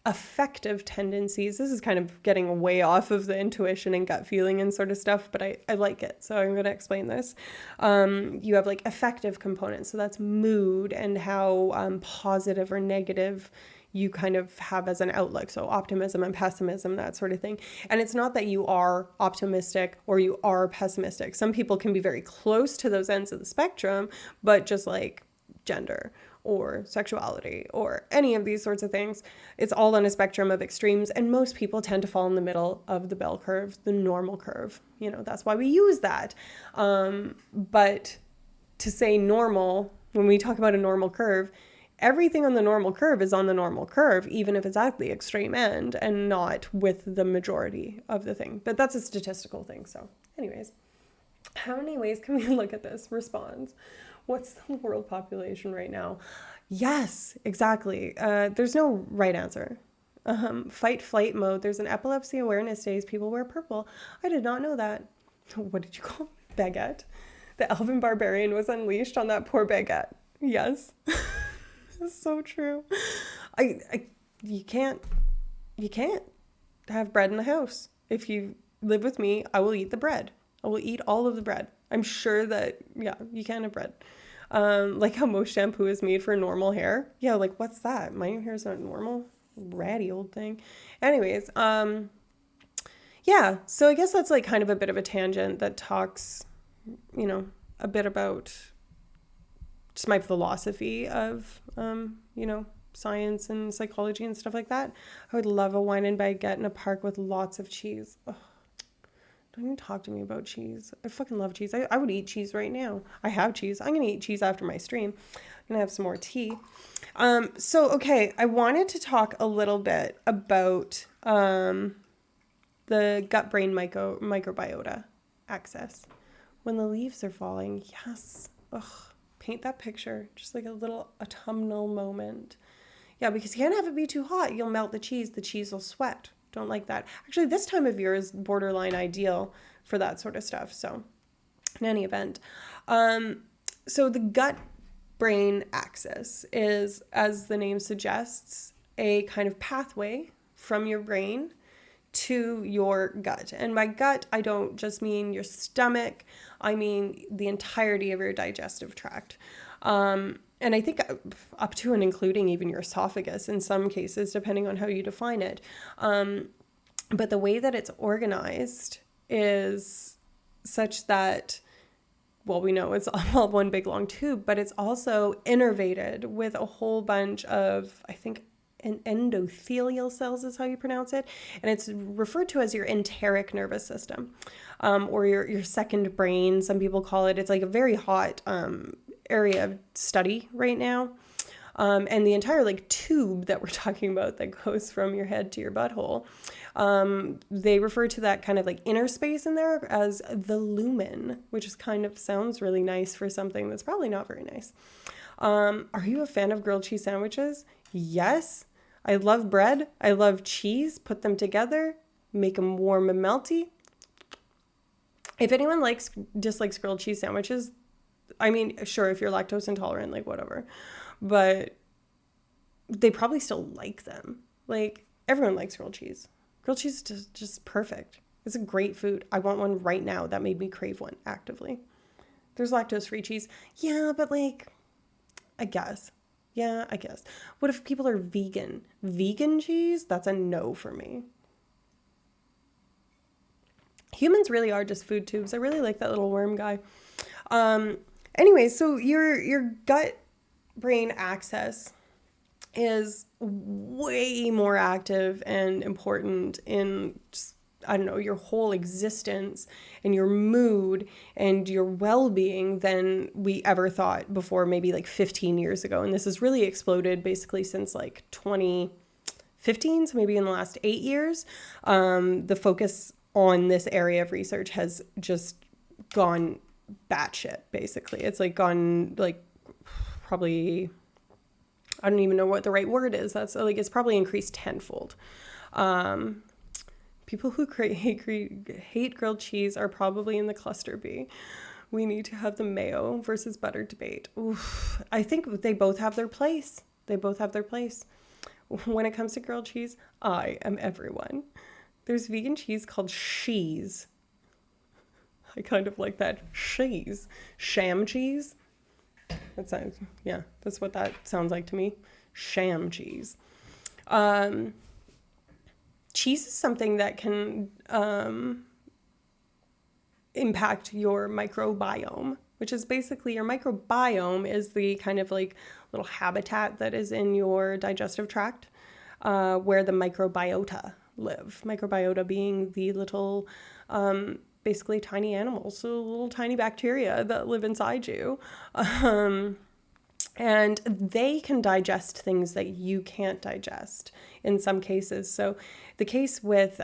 affective tendencies. This is kind of getting way off of the intuition and gut feeling and sort of stuff, but I like it. So I'm going to explain this. You have like affective components. So that's mood and how positive or negative you kind of have as an outlook. So optimism and pessimism, that sort of thing. And it's not that you are optimistic or you are pessimistic. Some people can be very close to those ends of the spectrum, but just like gender or sexuality or any of these sorts of things, it's all on a spectrum of extremes, and most people tend to fall in the middle of the bell curve, the normal curve. That's why we use that. But to say normal, when we talk about a normal curve, everything on the normal curve is on the normal curve, even if it's at the extreme end and not with the majority of the thing. But that's a statistical thing. So anyways, how many ways can we look at this? Response. What's the world population right now? Yes, exactly. There's no right answer. Fight flight mode. There's an epilepsy awareness days. People wear purple. I did not know that. What did you call it? Baguette? The elven barbarian was unleashed on that poor baguette. Yes. It's so true. You can't have bread in the house. If you live with me, I will eat the bread. I will eat all of the bread. I'm sure that, you can't have bread. Like how most shampoo is made for normal hair. Yeah, like what's that? My hair is not normal. Ratty old thing. Anyways, yeah, so I guess that's like kind of a bit of a tangent that talks, a bit about just my philosophy of, science and psychology and stuff like that. I would love a wine and baguette in a park with lots of cheese. Ugh. Don't even talk to me about cheese. I fucking love cheese. I would eat cheese right now. I have cheese. I'm going to eat cheese after my stream. I'm going to have some more tea. Okay, I wanted to talk a little bit about the gut-brain microbiota access. When the leaves are falling, yes. Ugh, paint that picture. Just like a little autumnal moment. Yeah, because you can't have it be too hot. You'll melt the cheese. The cheese will sweat. Don't like that. Actually, this time of year is borderline ideal for that sort of stuff. So in any event, so the gut-brain axis is, as the name suggests, a kind of pathway from your brain to your gut. And by gut, I don't just mean your stomach. I mean the entirety of your digestive tract. And I think up to and including even your esophagus in some cases, depending on how you define it. But the way that it's organized is such that, well, we know it's all one big long tube, but it's also innervated with a whole bunch of, I think, endothelial cells is how you pronounce it. And it's referred to as your enteric nervous system, or your second brain, some people call it. It's like a very hot area of study right now. And the entire like tube that we're talking about that goes from your head to your butthole, they refer to that kind of like inner space in there as the lumen, which is kind of sounds really nice for something that's probably not very nice. Are you a fan of grilled cheese sandwiches? Yes. I love bread. I love cheese. Put them together, make them warm and melty. If anyone dislikes grilled cheese sandwiches, I mean, sure, if you're lactose intolerant, like whatever, but they probably still like them. Like everyone likes grilled cheese. Grilled cheese is just perfect. It's a great food. I want one right now. That made me crave one actively. There's lactose-free cheese. Yeah, but like, I guess. Yeah, I guess. What if people are vegan? Vegan cheese? That's a no for me. Humans really are just food tubes. I really like that little worm guy. Anyway, so your gut brain axis is way more active and important in just, I don't know, your whole existence and your mood and your well-being than we ever thought before, maybe like 15 years ago. And this has really exploded basically since like 2015, so maybe in the last 8 years. The focus on this area of research has just gone batshit, basically. It's like gone like probably, I don't even know what the right word is. That's like, it's probably increased tenfold. People who hate grilled cheese are probably in the cluster B. We need to have the mayo versus butter debate. Oof. I think they both have their place. They both have their place. When it comes to grilled cheese, I am everyone. There's vegan cheese called cheese. I kind of like that. Cheese. Sham cheese. That sounds, yeah, that's what that sounds like to me. Sham cheese. Cheese is something that can impact your microbiome, which is basically your microbiome is the kind of like little habitat that is in your digestive tract, where the microbiota live. Microbiota being the little, basically tiny animals, so little tiny bacteria that live inside you. And they can digest things that you can't digest in some cases. So the case with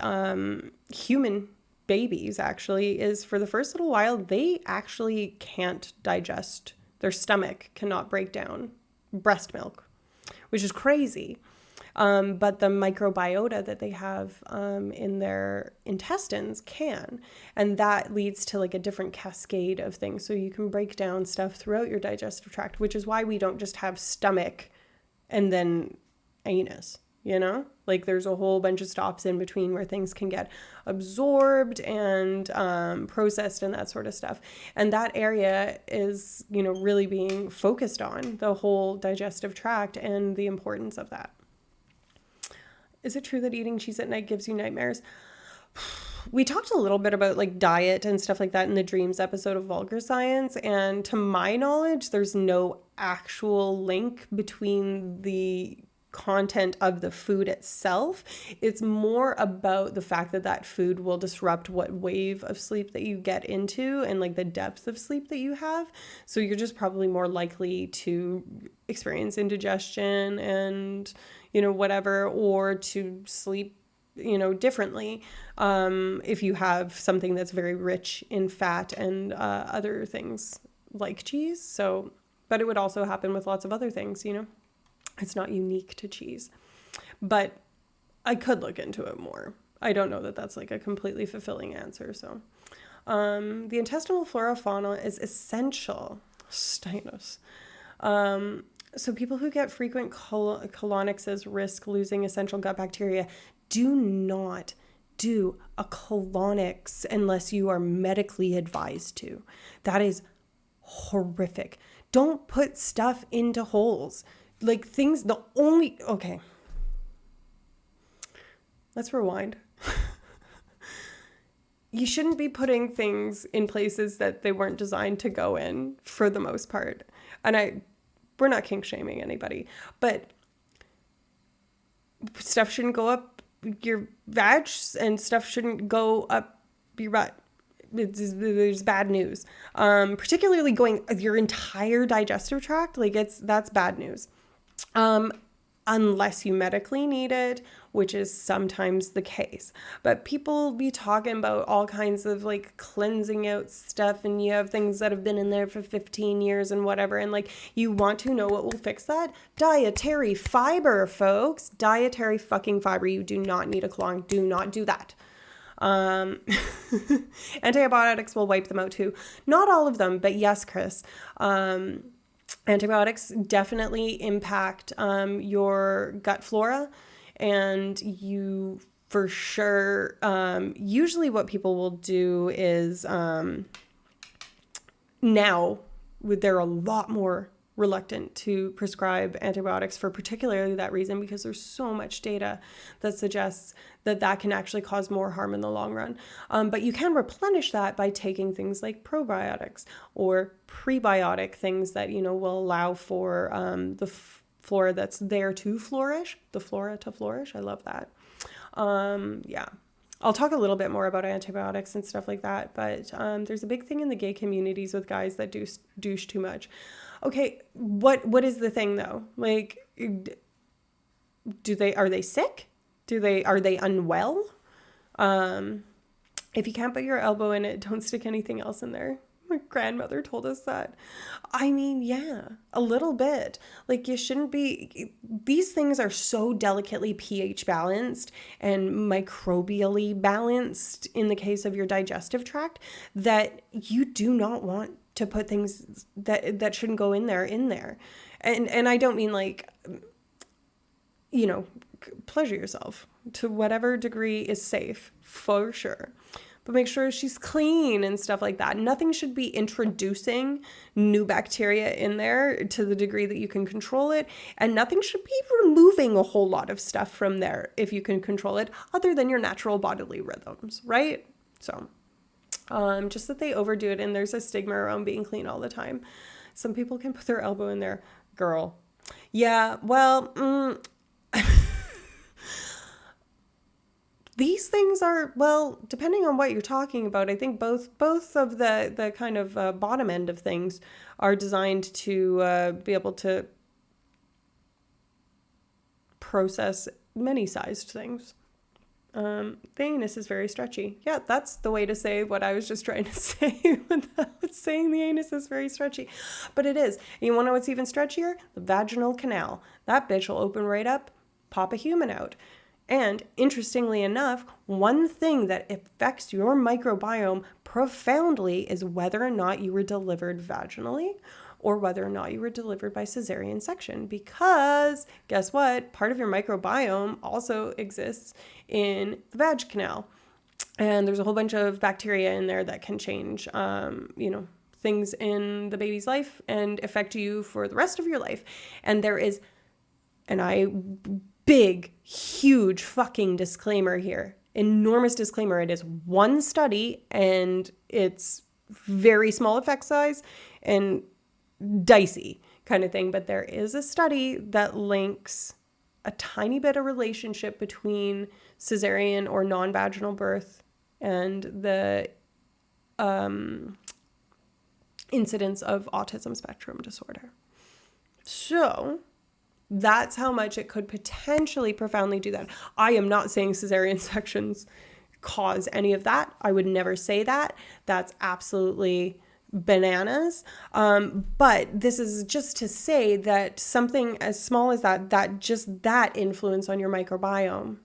human babies actually is for the first little while, they actually can't digest. Their stomach cannot break down breast milk, which is crazy. But the microbiota that they have in their intestines can. And that leads to like a different cascade of things. So you can break down stuff throughout your digestive tract, which is why we don't just have stomach and then anus, you know? Like there's a whole bunch of stops in between where things can get absorbed and processed and that sort of stuff. And that area is, you know, really being focused on, the whole digestive tract and the importance of that. Is it true that eating cheese at night gives you nightmares? We talked a little bit about like diet and stuff like that in the dreams episode of Vulgar Science. And to my knowledge, there's no actual link between the content of the food itself. It's more about the fact that that food will disrupt what wave of sleep that you get into and like the depth of sleep that you have. So you're just probably more likely to experience indigestion and, you know, whatever, or to sleep, you know, differently if you have something that's very rich in fat and other things like cheese. So, but it would also happen with lots of other things, you know. It's not unique to cheese, but I could look into it more. I don't know that that's like a completely fulfilling answer. So the intestinal flora fauna is essential. Steinos. So people who get frequent colonics risk losing essential gut bacteria. Do not do a colonics unless you are medically advised to. That is horrific. Don't put stuff into holes. Like things, okay. Let's rewind. you shouldn't be putting things in places that they weren't designed to go in for the most part. And we're not kink shaming anybody, but stuff shouldn't go up your vag and stuff shouldn't go up your butt. There's bad news. Particularly going your entire digestive tract, like that's bad news. Unless you medically need it, which is sometimes the case. But people be talking about all kinds of like cleansing out stuff, and you have things that have been in there for 15 years and whatever. And like, you want to know what will fix that? Dietary fiber, folks. Dietary fucking fiber. You do not need a clone. Do not do that. Antibiotics will wipe them out too. Not all of them, but yes, Chris. Antibiotics definitely impact your gut flora, and you for sure, usually what people will do is now they're a lot more reluctant to prescribe antibiotics for particularly that reason, because there's so much data that suggests that that can actually cause more harm in the long run. But you can replenish that by taking things like probiotics or prebiotic things that, will allow for the flora that's there to flourish, the flora to flourish. I love that. Yeah. I'll talk a little bit more about antibiotics and stuff like that, but there's a big thing in the gay communities with guys that douche too much. Okay, what is the thing though? Like, are they sick? Are they unwell? If you can't put your elbow in it, don't stick anything else in there. My grandmother told us that. I mean, yeah, a little bit. Like, you shouldn't be, these things are so delicately pH balanced and microbially balanced in the case of your digestive tract that you do not want to put things that shouldn't go in there. And I don't mean like, pleasure yourself to whatever degree is safe, for sure. But make sure she's clean and stuff like that. Nothing should be introducing new bacteria in there to the degree that you can control it. And nothing should be removing a whole lot of stuff from there if you can control it, other than your natural bodily rhythms, right? So just that they overdo it, and there's a stigma around being clean all the time. Some people can put their elbow in there. Girl. Yeah, well, these things are, well, depending on what you're talking about, I think both of the kind of bottom end of things are designed to be able to process many sized things. The anus is very stretchy. Yeah, that's the way to say what I was just trying to say without saying the anus is very stretchy. But it is. And you want to know what's even stretchier? The vaginal canal. That bitch will open right up, pop a human out. And interestingly enough, one thing that affects your microbiome profoundly is whether or not you were delivered vaginally or whether or not you were delivered by cesarean section. Because guess what? Part of your microbiome also exists in the vag canal. And there's a whole bunch of bacteria in there that can change, things in the baby's life and affect you for the rest of your life. And there is, big, huge fucking disclaimer here. Enormous disclaimer. It is one study and it's very small effect size and dicey kind of thing. But there is a study that links a tiny bit of relationship between cesarean or non-vaginal birth and the incidence of autism spectrum disorder. So that's how much it could potentially profoundly do that. I am not saying cesarean sections cause any of that. I would never say that. That's absolutely bananas. But this is just to say that something as small as that influence on your microbiome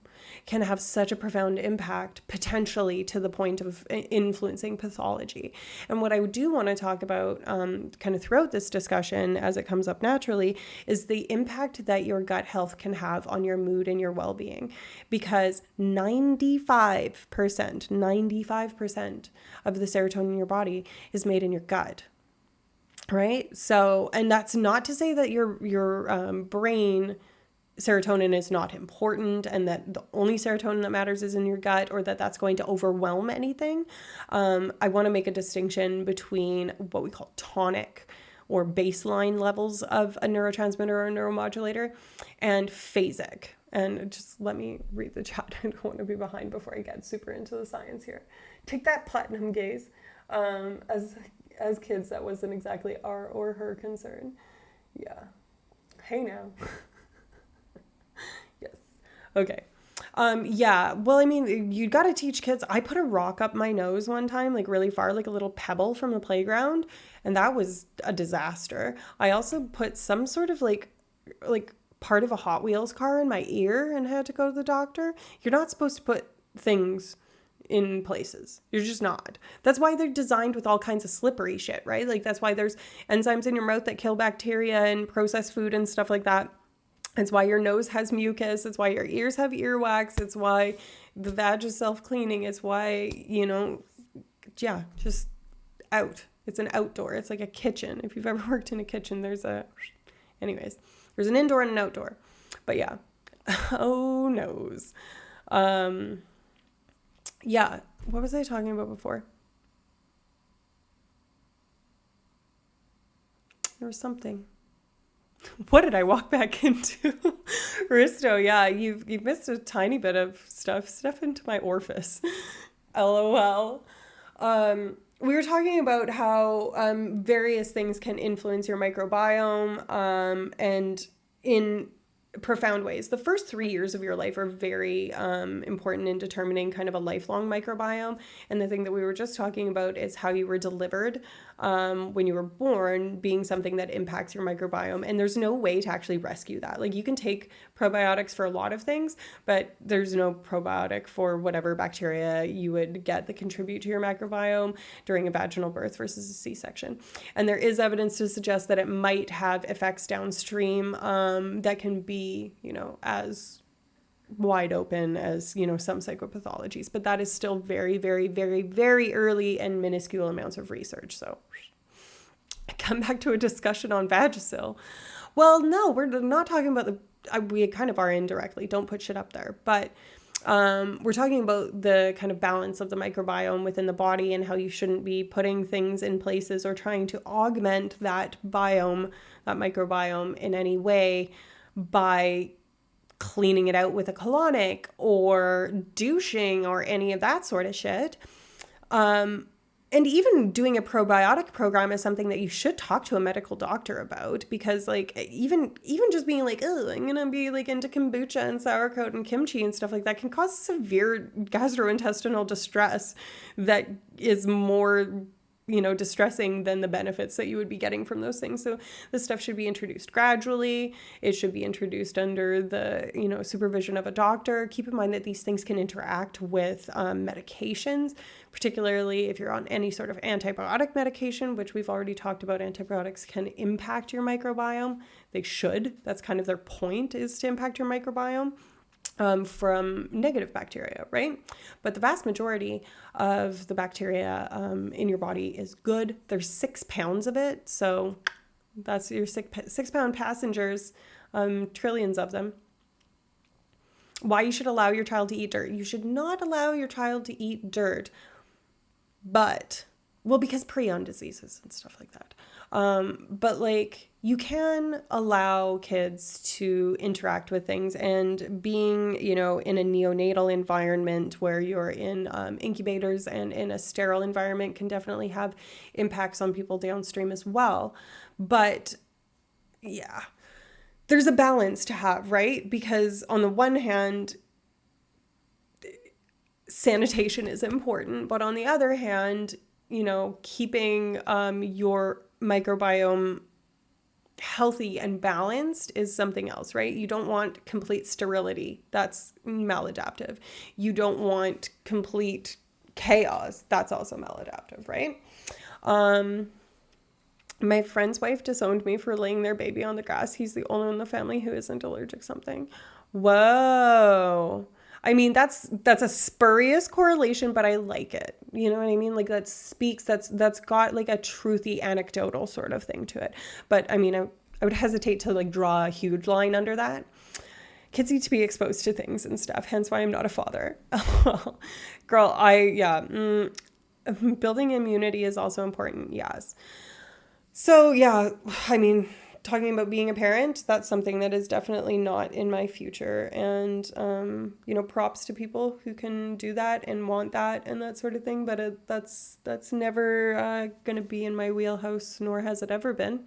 can have such a profound impact, potentially to the point of influencing pathology. And what I do want to talk about kind of throughout this discussion as it comes up naturally is the impact that your gut health can have on your mood and your well-being. Because 95% of the serotonin in your body is made in your gut. Right? So, and that's not to say that your brain serotonin is not important and that the only serotonin that matters is in your gut, or that that's going to overwhelm anything. I want to make a distinction between what we call tonic or baseline levels of a neurotransmitter or a neuromodulator and phasic. And just let me read the chat. I don't want to be behind before I get super into the science here. Take that, platinum gaze. As kids, that wasn't exactly our or her concern. Yeah. Hey now. Yes. Okay. Yeah. Well, I mean, you got to teach kids. I put a rock up my nose one time, like really far, like a little pebble from the playground, and that was a disaster. I also put some sort of like part of a Hot Wheels car in my ear and had to go to the doctor. You're not supposed to put things in places. You're just not. That's why they're designed with all kinds of slippery shit, right? Like that's why there's enzymes in your mouth that kill bacteria and processed food and stuff like that. It's why your nose has mucus. It's why your ears have earwax. It's why the vag is self-cleaning. It's why, yeah, just out. It's an outdoor. It's like a kitchen. If you've ever worked in a kitchen, there's an indoor and an outdoor. But yeah. Oh, nose. Yeah. What was I talking about before? There was something. What did I walk back into? Risto, yeah, you've missed a tiny bit of stuff into my orifice. LOL. We were talking about how various things can influence your microbiome and in profound ways. The first 3 years of your life are very important in determining kind of a lifelong microbiome. And the thing that we were just talking about is how you were delivered when you were born being something that impacts your microbiome. And there's no way to actually rescue that. Like you can take probiotics for a lot of things, but there's no probiotic for whatever bacteria you would get that contribute to your microbiome during a vaginal birth versus a C-section. And there is evidence to suggest that it might have effects downstream that can be, as wide open as, some psychopathologies, but that is still very, very, very, very early and minuscule amounts of research. So I come back to a discussion on Vagisil. Well, no, we're not talking about we kind of are indirectly, don't put shit up there, but we're talking about the kind of balance of the microbiome within the body and how you shouldn't be putting things in places or trying to augment that microbiome in any way by cleaning it out with a colonic or douching or any of that sort of shit. And even doing a probiotic program is something that you should talk to a medical doctor about, because like even just being like, oh, I'm gonna be like into kombucha and sauerkraut and kimchi and stuff like that can cause severe gastrointestinal distress that is more distressing than the benefits that you would be getting from those things. So this stuff should be introduced gradually. It should be introduced under the, supervision of a doctor. Keep in mind that these things can interact with medications, particularly if you're on any sort of antibiotic medication, which we've already talked about. Antibiotics can impact your microbiome. They should. That's kind of their point, is to impact your microbiome. From negative bacteria, right? But the vast majority of the bacteria in your body is good. There's 6 pounds of it. So that's your 6 pound passengers, trillions of them. Why you should allow your child to eat dirt. You should not allow your child to eat dirt, because prion diseases and stuff like that. But like you can allow kids to interact with things, and being, in a neonatal environment where you're in incubators and in a sterile environment can definitely have impacts on people downstream as well. But yeah, there's a balance to have, right? Because on the one hand, sanitation is important, but on the other hand, keeping your microbiome healthy and balanced is something else, right? You don't want complete sterility. That's maladaptive. You don't want complete chaos. That's also maladaptive, right? My friend's wife disowned me for laying their baby on the grass. He's the only one in the family who isn't allergic something. Whoa. I mean, that's a spurious correlation, but I like it. You know what I mean? Like that's got like a truthy anecdotal sort of thing to it. But I mean, I would hesitate to like draw a huge line under that. kids need to be exposed to things and stuff, hence why I'm not a father. Girl, building immunity is also important, yes. So yeah, I mean, talking about being a parent, that's something that is definitely not in my future. And, props to people who can do that and want that and that sort of thing. But that's never going to be in my wheelhouse, nor has it ever been.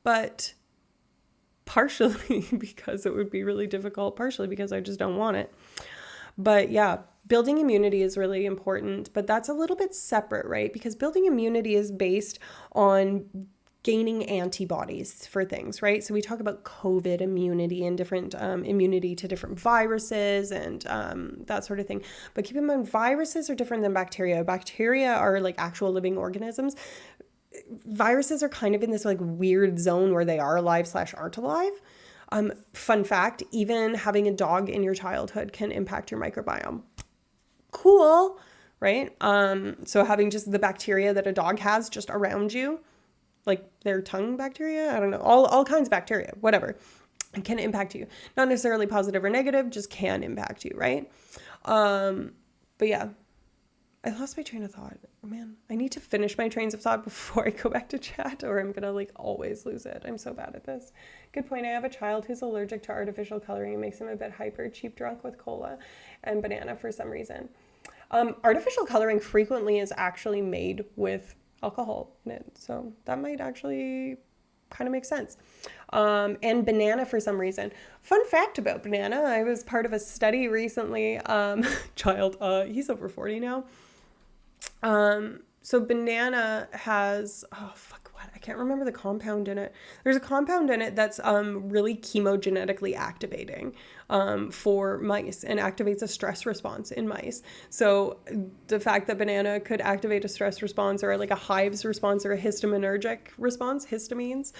But partially because it would be really difficult, partially because I just don't want it. But yeah, building immunity is really important, but that's a little bit separate, right? Because building immunity is based on gaining antibodies for things, right? So we talk about COVID immunity and different immunity to different viruses and that sort of thing. But keep in mind, viruses are different than bacteria. Bacteria are like actual living organisms. Viruses are kind of in this like weird zone where they are alive / aren't alive. Fun fact, even having a dog in your childhood can impact your microbiome. Cool, right? So having just the bacteria that a dog has just around you, like their tongue bacteria, I don't know, all kinds of bacteria, whatever, it can impact you. Not necessarily positive or negative, just can impact you, right? But yeah, I lost my train of thought. Man, I need to finish my trains of thought before I go back to chat, or I'm gonna like always lose it. I'm so bad at this. Good point. I have a child who's allergic to artificial coloring. It makes him a bit hyper, cheap drunk with cola and banana for some reason. Artificial coloring frequently is actually made with alcohol in it, so that might actually kind of make sense. And banana for some reason. Fun fact about banana, I was part of a study recently. He's over 40 now. So banana has, I can't remember the compound in it. There's a compound in it that's really chemogenetically activating for mice and activates a stress response in mice. So the fact that banana could activate a stress response or like a hives response or a histaminergic response, histamines,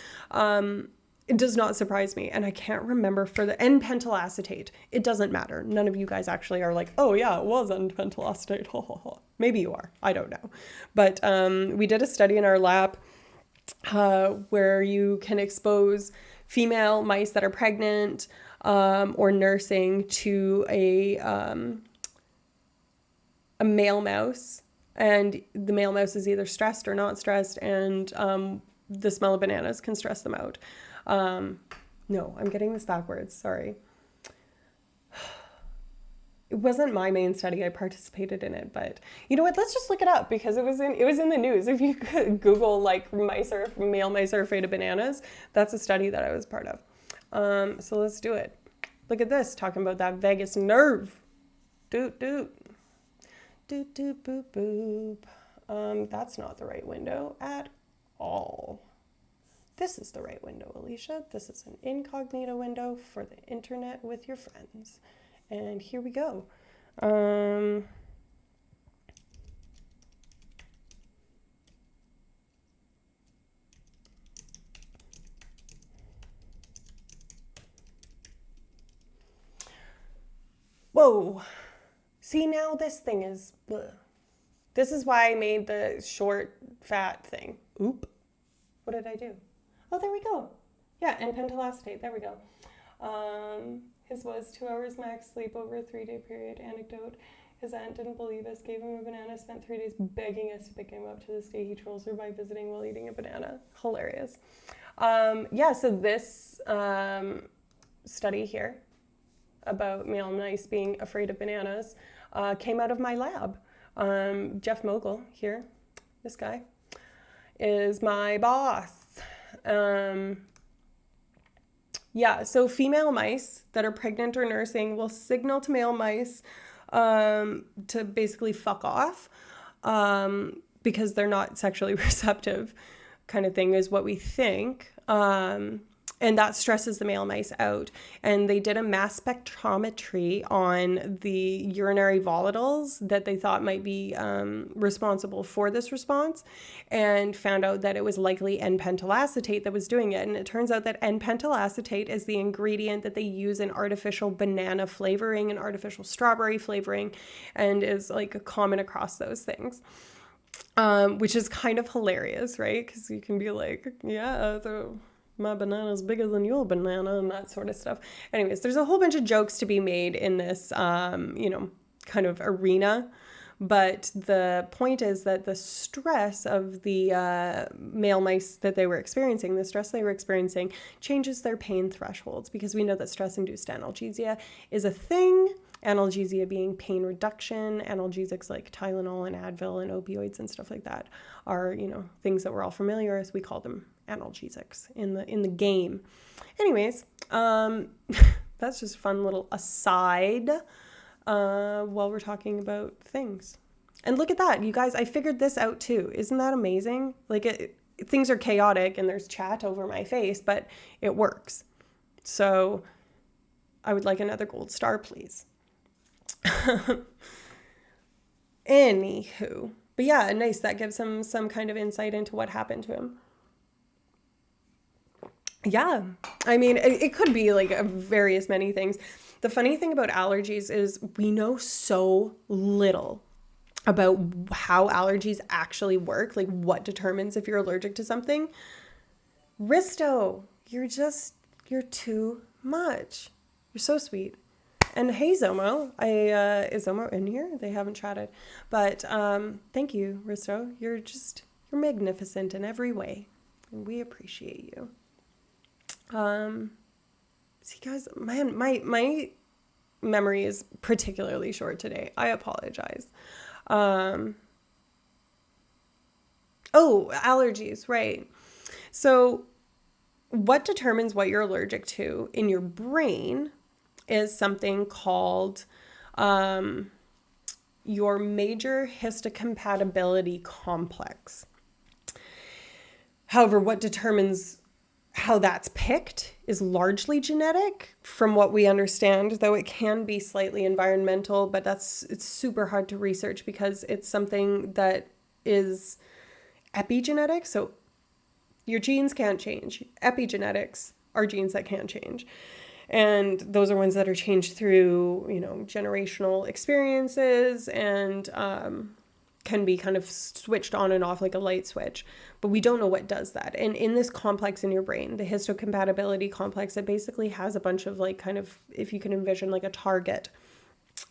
it does not surprise me. And I can't remember for the N-pentylacetate. It doesn't matter. None of you guys actually are like, oh yeah, it was N-pentylacetate. Maybe you are. I don't know. But we did a study in our lab where you can expose female mice that are pregnant or nursing to a male mouse. And the male mouse is either stressed or not stressed. And the smell of bananas can stress them out. No, I'm getting this backwards. Sorry. It wasn't my main study. I participated in it, but you know what? Let's just look it up because it was in the news. If you could Google like male mice are afraid of bananas, that's a study that I was part of. So let's do it. Look at this, talking about that vagus nerve. Doot doot. Doot doot boop boop. That's not the right window at all. This is the right window, Alicia. This is an incognito window for the internet with your friends. And here we go. Whoa. See, now this thing is... Bleh. This is why I made the short, fat thing. Oop. What did I do? Oh, there we go. Yeah, and pentylacetate. There we go. His was 2 hours max sleep over a 3-day period. Anecdote. His aunt didn't believe us, gave him a banana, spent 3 days begging us to pick him up. To this day, he trolls her by visiting while eating a banana. Hilarious. So this study here about male mice being afraid of bananas came out of my lab. Jeff Mogul here, this guy, is my boss. So female mice that are pregnant or nursing will signal to male mice to basically fuck off because they're not sexually receptive, kind of thing is what we think. And that stresses the male mice out. And they did a mass spectrometry on the urinary volatiles that they thought might be responsible for this response and found out that it was likely N-pentylacetate that was doing it. And it turns out that N-pentylacetate is the ingredient that they use in artificial banana flavoring and artificial strawberry flavoring and is like common across those things. Which is kind of hilarious, right? Because you can be like, yeah, so my banana's bigger than your banana and that sort of stuff. Anyways, there's a whole bunch of jokes to be made in this, kind of arena. But the point is that the stress of the male mice that they were experiencing, the stress they were experiencing, changes their pain thresholds, because we know that stress-induced analgesia is a thing. Analgesia being pain reduction. Analgesics like Tylenol and Advil and opioids and stuff like that are, things that we're all familiar with. We call them analgesics in the game. Anyways, that's just a fun little aside while we're talking about things. And look at that, you guys, I figured this out too. Isn't that amazing? Like things are chaotic and there's chat over my face, but it works. So I would like another gold star, please. Anywho, but yeah, nice. That gives him some kind of insight into what happened to him. Yeah, I mean, it could be like various many things. The funny thing about allergies is we know so little about how allergies actually work, like what determines if you're allergic to something. Risto, you're too much. You're so sweet. And hey, Zomo, is Zomo in here? They haven't chatted, but thank you, Risto. You're magnificent in every way, and we appreciate you. See, guys, man, my memory is particularly short today. I apologize. Oh, allergies, right? So, what determines what you're allergic to in your brain is something called your major histocompatibility complex. However, what determines how that's picked is largely genetic from what we understand, though it can be slightly environmental, but it's super hard to research because it's something that is epigenetic. So your genes can't change. Epigenetics are genes that can change. And those are ones that are changed through, generational experiences and can be kind of switched on and off like a light switch. But we don't know what does that. And in this complex in your brain, the histocompatibility complex, it basically has a bunch of like kind of, if you can envision like a target.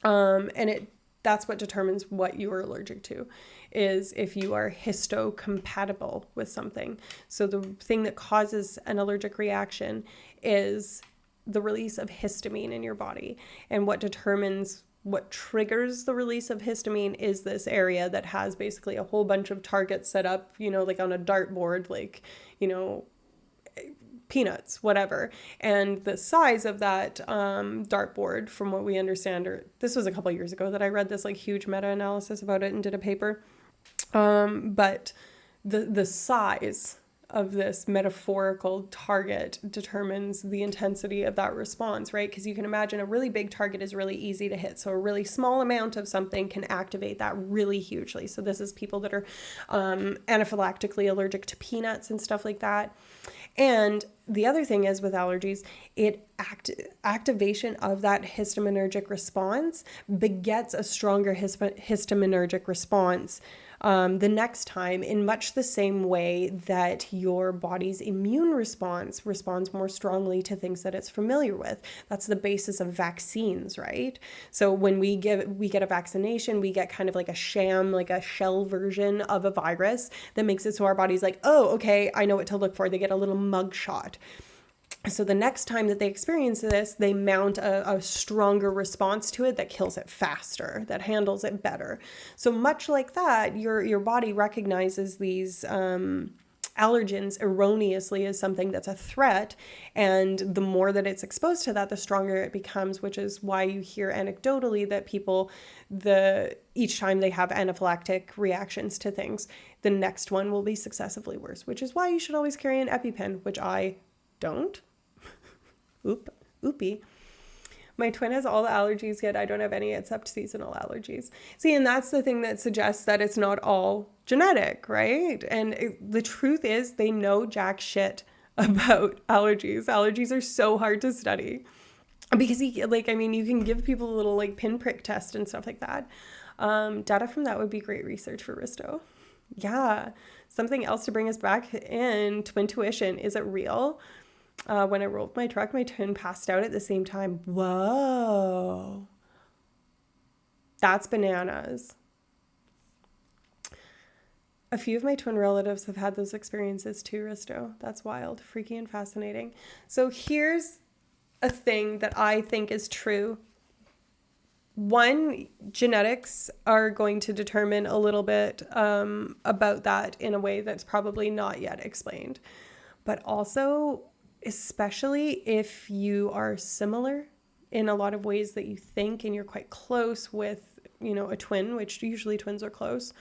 And that's what determines what you are allergic to, is if you are histocompatible with something. So the thing that causes an allergic reaction is the release of histamine in your body. And what triggers the release of histamine is this area that has basically a whole bunch of targets set up, like on a dartboard, like, peanuts, whatever. And the size of that dartboard, from what we understand, this was a couple of years ago that I read this like huge meta-analysis about it and did a paper. But the size of this metaphorical target determines the intensity of that response, right? Because you can imagine a really big target is really easy to hit. So a really small amount of something can activate that really hugely. So this is people that are anaphylactically allergic to peanuts and stuff like that. And the other thing is with allergies, activation of that histaminergic response begets a stronger histaminergic response the next time, in much the same way that your body's immune response responds more strongly to things that it's familiar with. That's the basis of vaccines, right? So when we get a vaccination, we get kind of like a sham, like a shell version of a virus that makes it so our body's like, oh, okay, I know what to look for. They get a little mug shot. So the next time that they experience this, they mount a stronger response to it that kills it faster, that handles it better. So much like that, your body recognizes these allergens erroneously as something that's a threat. And the more that it's exposed to that, the stronger it becomes, which is why you hear anecdotally that people, each time they have anaphylactic reactions to things, the next one will be successively worse, which is why you should always carry an EpiPen, which I don't. Oopie. My twin has all the allergies, yet I don't have any except seasonal allergies. See, and that's the thing that suggests that it's not all genetic, right? And the truth is they know jack shit about allergies. Allergies are so hard to study because you can give people a little like pinprick test and stuff like that. Data from that would be great research for Risto. Yeah. Something else to bring us back in, twin tuition. Is it real? When I rolled my truck, my twin passed out at the same time. Whoa. That's bananas. A few of my twin relatives have had those experiences too, Risto. That's wild, freaky, and fascinating. So here's a thing that I think is true. One, genetics are going to determine a little bit about that in a way that's probably not yet explained. But also, especially if you are similar in a lot of ways that you think and you're quite close with, a twin, which usually twins are close,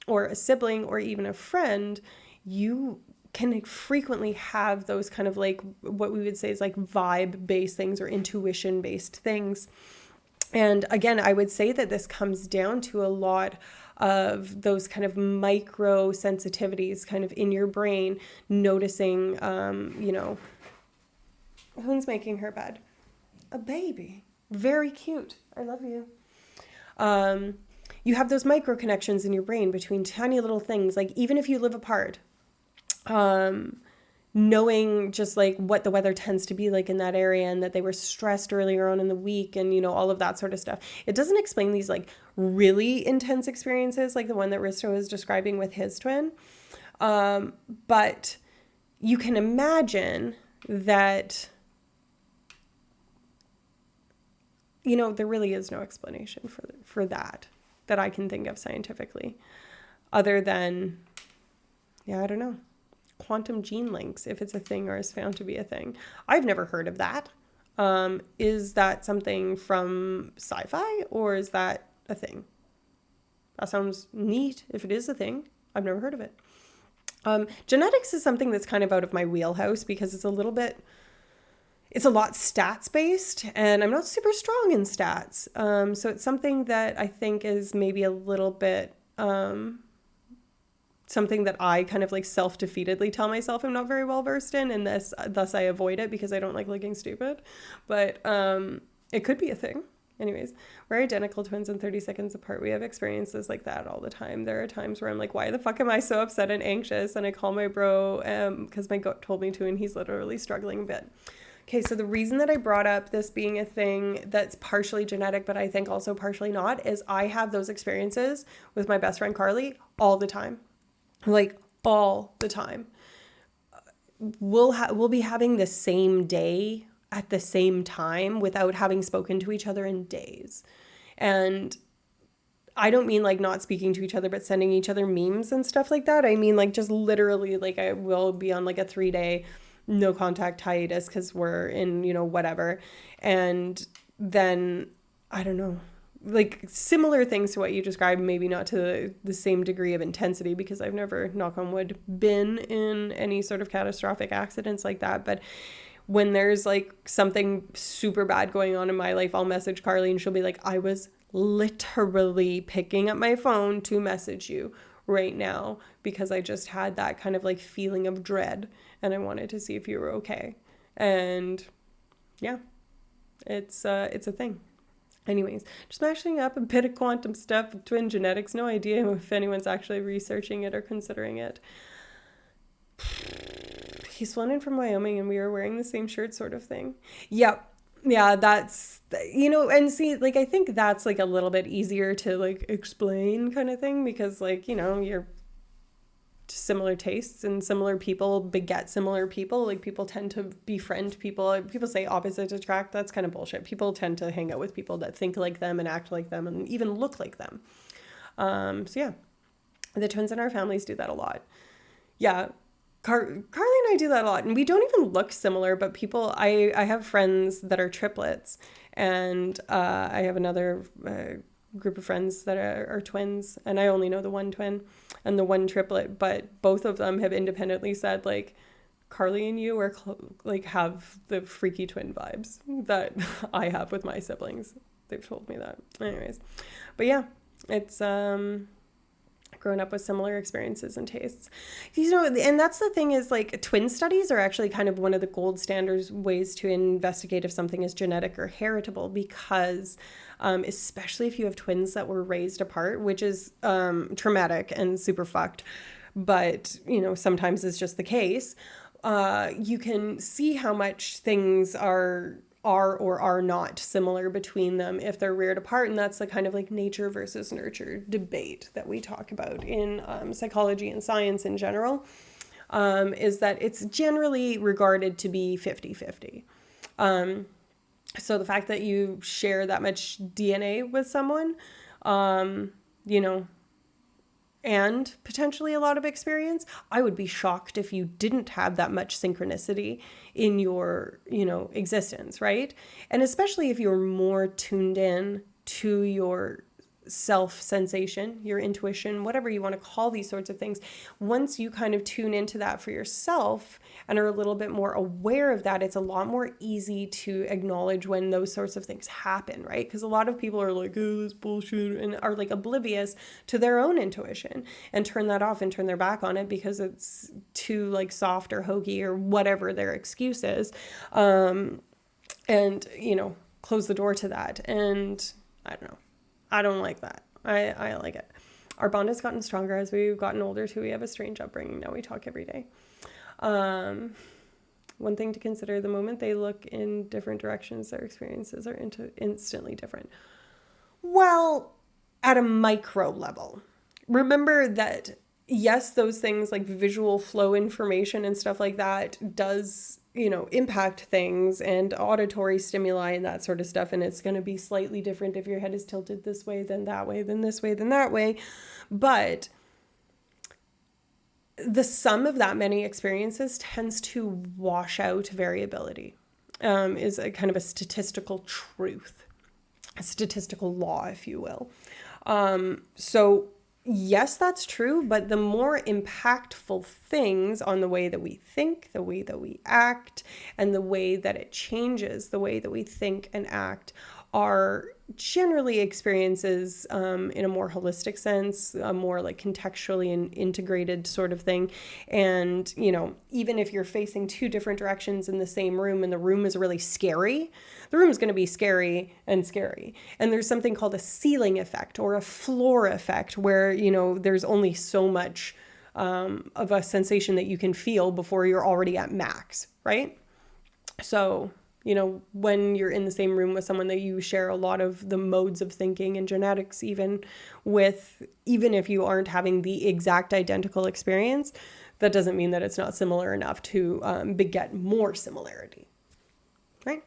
or a sibling or even a friend, you can frequently have those kind of like what we would say is like vibe based things or intuition based things. And again, I would say that this comes down to a lot of those kind of micro sensitivities kind of in your brain, noticing, who's making her bed? A baby. Very cute. I love you. You have those micro connections in your brain between tiny little things, like even if you live apart, knowing just like what the weather tends to be like in that area and that they were stressed earlier on in the week and, all of that sort of stuff. It doesn't explain these like really intense experiences like the one that Risto was describing with his twin. But you can imagine that, there really is no explanation for that I can think of scientifically, other than, I don't know, quantum gene links, if it's a thing or is found to be a thing. I've never heard of that. Is that something from sci-fi or is that a thing? That sounds neat if it is a thing. I've never heard of it. Genetics is something that's kind of out of my wheelhouse because it's a lot stats based and I'm not super strong in stats. So it's something that I think is maybe a little bit, something that I kind of like self-defeatedly tell myself I'm not very well versed in, and thus I avoid it because I don't like looking stupid. But it could be a thing. Anyways, we're identical twins and 30 seconds apart. We have experiences like that all the time. There are times where I'm like, why the fuck am I so upset and anxious? And I call my bro because my gut told me to, and he's literally struggling a bit. Okay, so the reason that I brought up this being a thing that's partially genetic, but I think also partially not, is I have those experiences with my best friend Carly all the time. Like all the time. We'll be having the same day at the same time without having spoken to each other in days. And I don't mean like not speaking to each other, but sending each other memes and stuff like that. I mean like just literally like I will be on like a 3-day no contact hiatus because we're in, whatever. And then, I don't know, like similar things to what you described, maybe not to the same degree of intensity because I've never, knock on wood, been in any sort of catastrophic accidents like that. But when there's like something super bad going on in my life, I'll message Carly and she'll be like, I was literally picking up my phone to message you right now because I just had that kind of like feeling of dread and I wanted to see if you were okay. And yeah, it's a thing. Anyways, just mashing up a bit of quantum stuff with twin genetics. No idea if anyone's actually researching it or considering it. He's flown in from Wyoming and we were wearing the same shirt sort of thing. Yep. Yeah, that's, and see, like, I think that's like a little bit easier to like explain kind of thing because like, you're similar tastes and similar people beget similar people. Like people tend to befriend people. People say opposites attract. That's kind of bullshit. People tend to hang out with people that think like them and act like them and even look like them. So yeah, the twins in our families do that a lot. Yeah. Carly and I do that a lot, and we don't even look similar, but I have friends that are triplets, and I have another group of friends that are twins, and I only know the one twin and the one triplet, but both of them have independently said, like, Carly and you are like have the freaky twin vibes that I have with my siblings. They've told me that. Anyways, but yeah, it's grown up with similar experiences and tastes. And that's the thing is like twin studies are actually kind of one of the gold standards ways to investigate if something is genetic or heritable, because especially if you have twins that were raised apart, which is traumatic and super fucked, but sometimes it's just the case. You can see how much things are or are not similar between them if they're reared apart. And that's the kind of like nature versus nurture debate that we talk about in psychology and science in general, is that it's generally regarded to be 50-50. So the fact that you share that much DNA with someone, and potentially a lot of experience, I would be shocked if you didn't have that much synchronicity in your, existence, right? And especially if you're more tuned in to your self-sensation, your intuition, whatever you want to call these sorts of things. Once you kind of tune into that for yourself and are a little bit more aware of that, it's a lot more easy to acknowledge when those sorts of things happen, right? Because a lot of people are like, oh, this bullshit, and are like oblivious to their own intuition and turn that off and turn their back on it because it's too like soft or hokey or whatever their excuse is. And, close the door to that. And I don't know. I don't like that. I like it. Our bond has gotten stronger as we've gotten older too. We have a strange upbringing. Now we talk every day. One thing to consider, the moment they look in different directions, their experiences are instantly different. Well, at a micro level, remember that, yes, those things like visual flow information and stuff like that does, impact things, and auditory stimuli and that sort of stuff. And it's going to be slightly different if your head is tilted this way, then that way, then this way, then that way. But the sum of that many experiences tends to wash out variability, is a kind of a statistical truth, a statistical law, if you will. So yes, that's true, but the more impactful things on the way that we think, the way that we act, and the way that it changes the way that we think and act are generally experiences in a more holistic sense, a more like contextually and integrated sort of thing. And, even if you're facing two different directions in the same room and the room is really scary, the room is going to be scary and scary. And there's something called a ceiling effect or a floor effect where, there's only so much of a sensation that you can feel before you're already at max, right? So when you're in the same room with someone that you share a lot of the modes of thinking and genetics, even if you aren't having the exact identical experience, that doesn't mean that it's not similar enough to beget more similarity, right?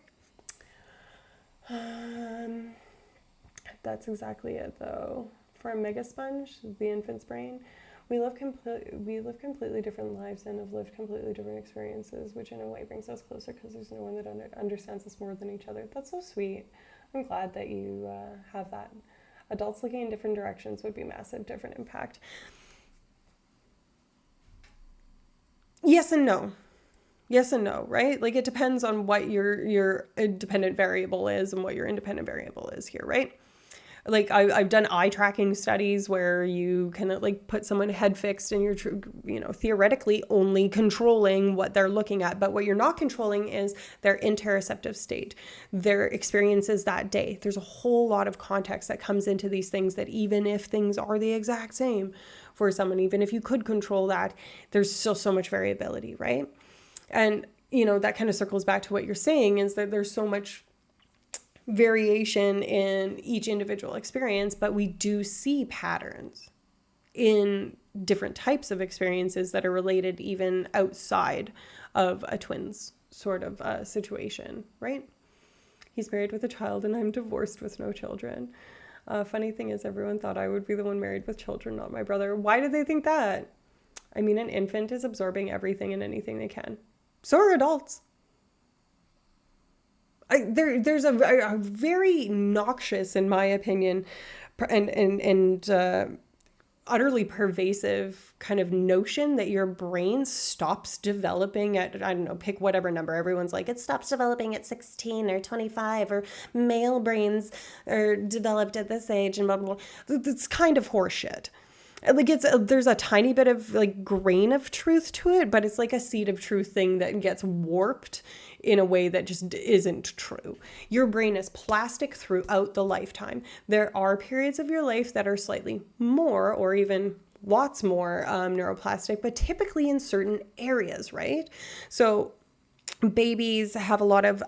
That's exactly it, though. For a megasponge, the infant's brain, we live completely different lives and have lived completely different experiences, which in a way brings us closer because there's no one that understands us more than each other. That's so sweet. I'm glad that you have that. Adults looking in different directions would be massive, different impact. Yes and no. Yes and no, right? Like it depends on what your dependent variable is and what your independent variable is here, right? Like I've done eye tracking studies where you can like put someone head fixed and you're, theoretically only controlling what they're looking at. But what you're not controlling is their interoceptive state, their experiences that day. There's a whole lot of context that comes into these things that even if things are the exact same for someone, even if you could control that, there's still so much variability, right? And, that kind of circles back to what you're saying is that there's so much variation in each individual experience, but we do see patterns in different types of experiences that are related even outside of a twins sort of situation, right? He's married with a child and I'm divorced with no children. Funny thing is everyone thought I would be the one married with children, not my brother. Why did they think that? I mean, an infant is absorbing everything and anything they can. So are adults. There's a very noxious, in my opinion, and utterly pervasive kind of notion that your brain stops developing at, I don't know, pick whatever number. Everyone's like, it stops developing at 16 or 25, or male brains are developed at this age and blah, blah, blah. It's kind of horseshit. like there's a tiny bit of like grain of truth to it, but it's like a seed of truth thing that gets warped in a way that just isn't true. Your brain is plastic throughout the lifetime. There are periods of your life that are slightly more or even lots more neuroplastic, but typically in certain areas, right? So babies have a lot of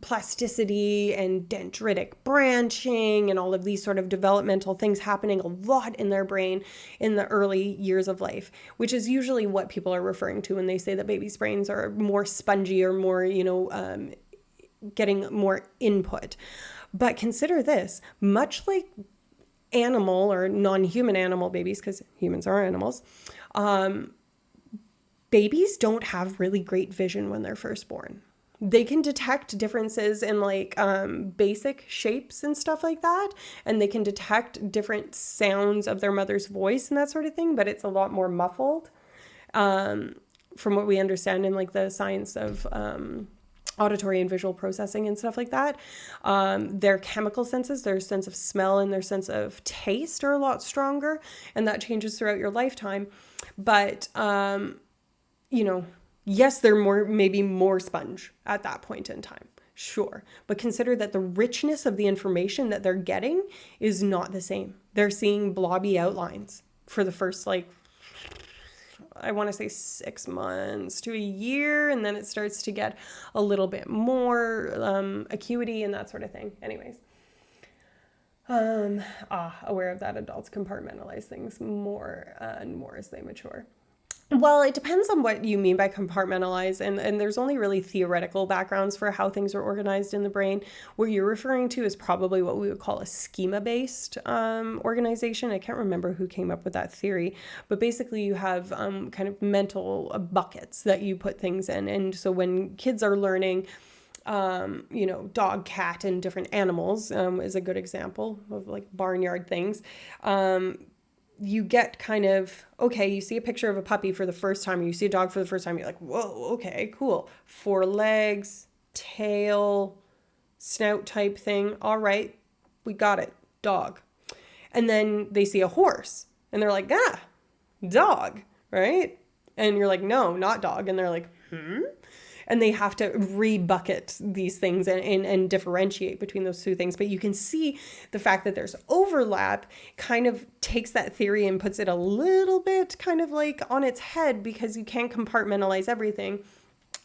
plasticity and dendritic branching and all of these sort of developmental things happening a lot in their brain in the early years of life, which is usually what people are referring to when they say that babies' brains are more spongy or more, getting more input. But consider this, much like animal or non-human animal babies, because humans are animals, babies don't have really great vision when they're first born. They can detect differences in like basic shapes and stuff like that. And they can detect different sounds of their mother's voice and that sort of thing, but it's a lot more muffled from what we understand in like the science of auditory and visual processing and stuff like that. Their chemical senses, their sense of smell and their sense of taste are a lot stronger, and that changes throughout your lifetime. But, yes, they're maybe more sponge at that point in time. Sure. But consider that the richness of the information that they're getting is not the same. They're seeing blobby outlines for the first, I want to say 6 months to a year, and then it starts to get a little bit more acuity and that sort of thing. Anyways, aware of that, adults compartmentalize things more and more as they mature. Well, it depends on what you mean by compartmentalize, and there's only really theoretical backgrounds for how things are organized in the brain. What you're referring to is probably what we would call a schema-based organization. I can't remember who came up with that theory, but basically you have kind of mental buckets that you put things in. And so when kids are learning, dog, cat, and different animals is a good example of like barnyard things. You get kind of, okay, you see a picture of a puppy for the first time, or you see a dog for the first time, you're like, whoa, okay, cool. 4 legs, tail, snout type thing. All right, we got it, dog. And then they see a horse, and they're like, dog, right? And you're like, no, not dog. And they're like, and they have to rebucket these things and differentiate between those two things. But you can see the fact that there's overlap kind of takes that theory and puts it a little bit kind of like on its head, because you can't compartmentalize everything.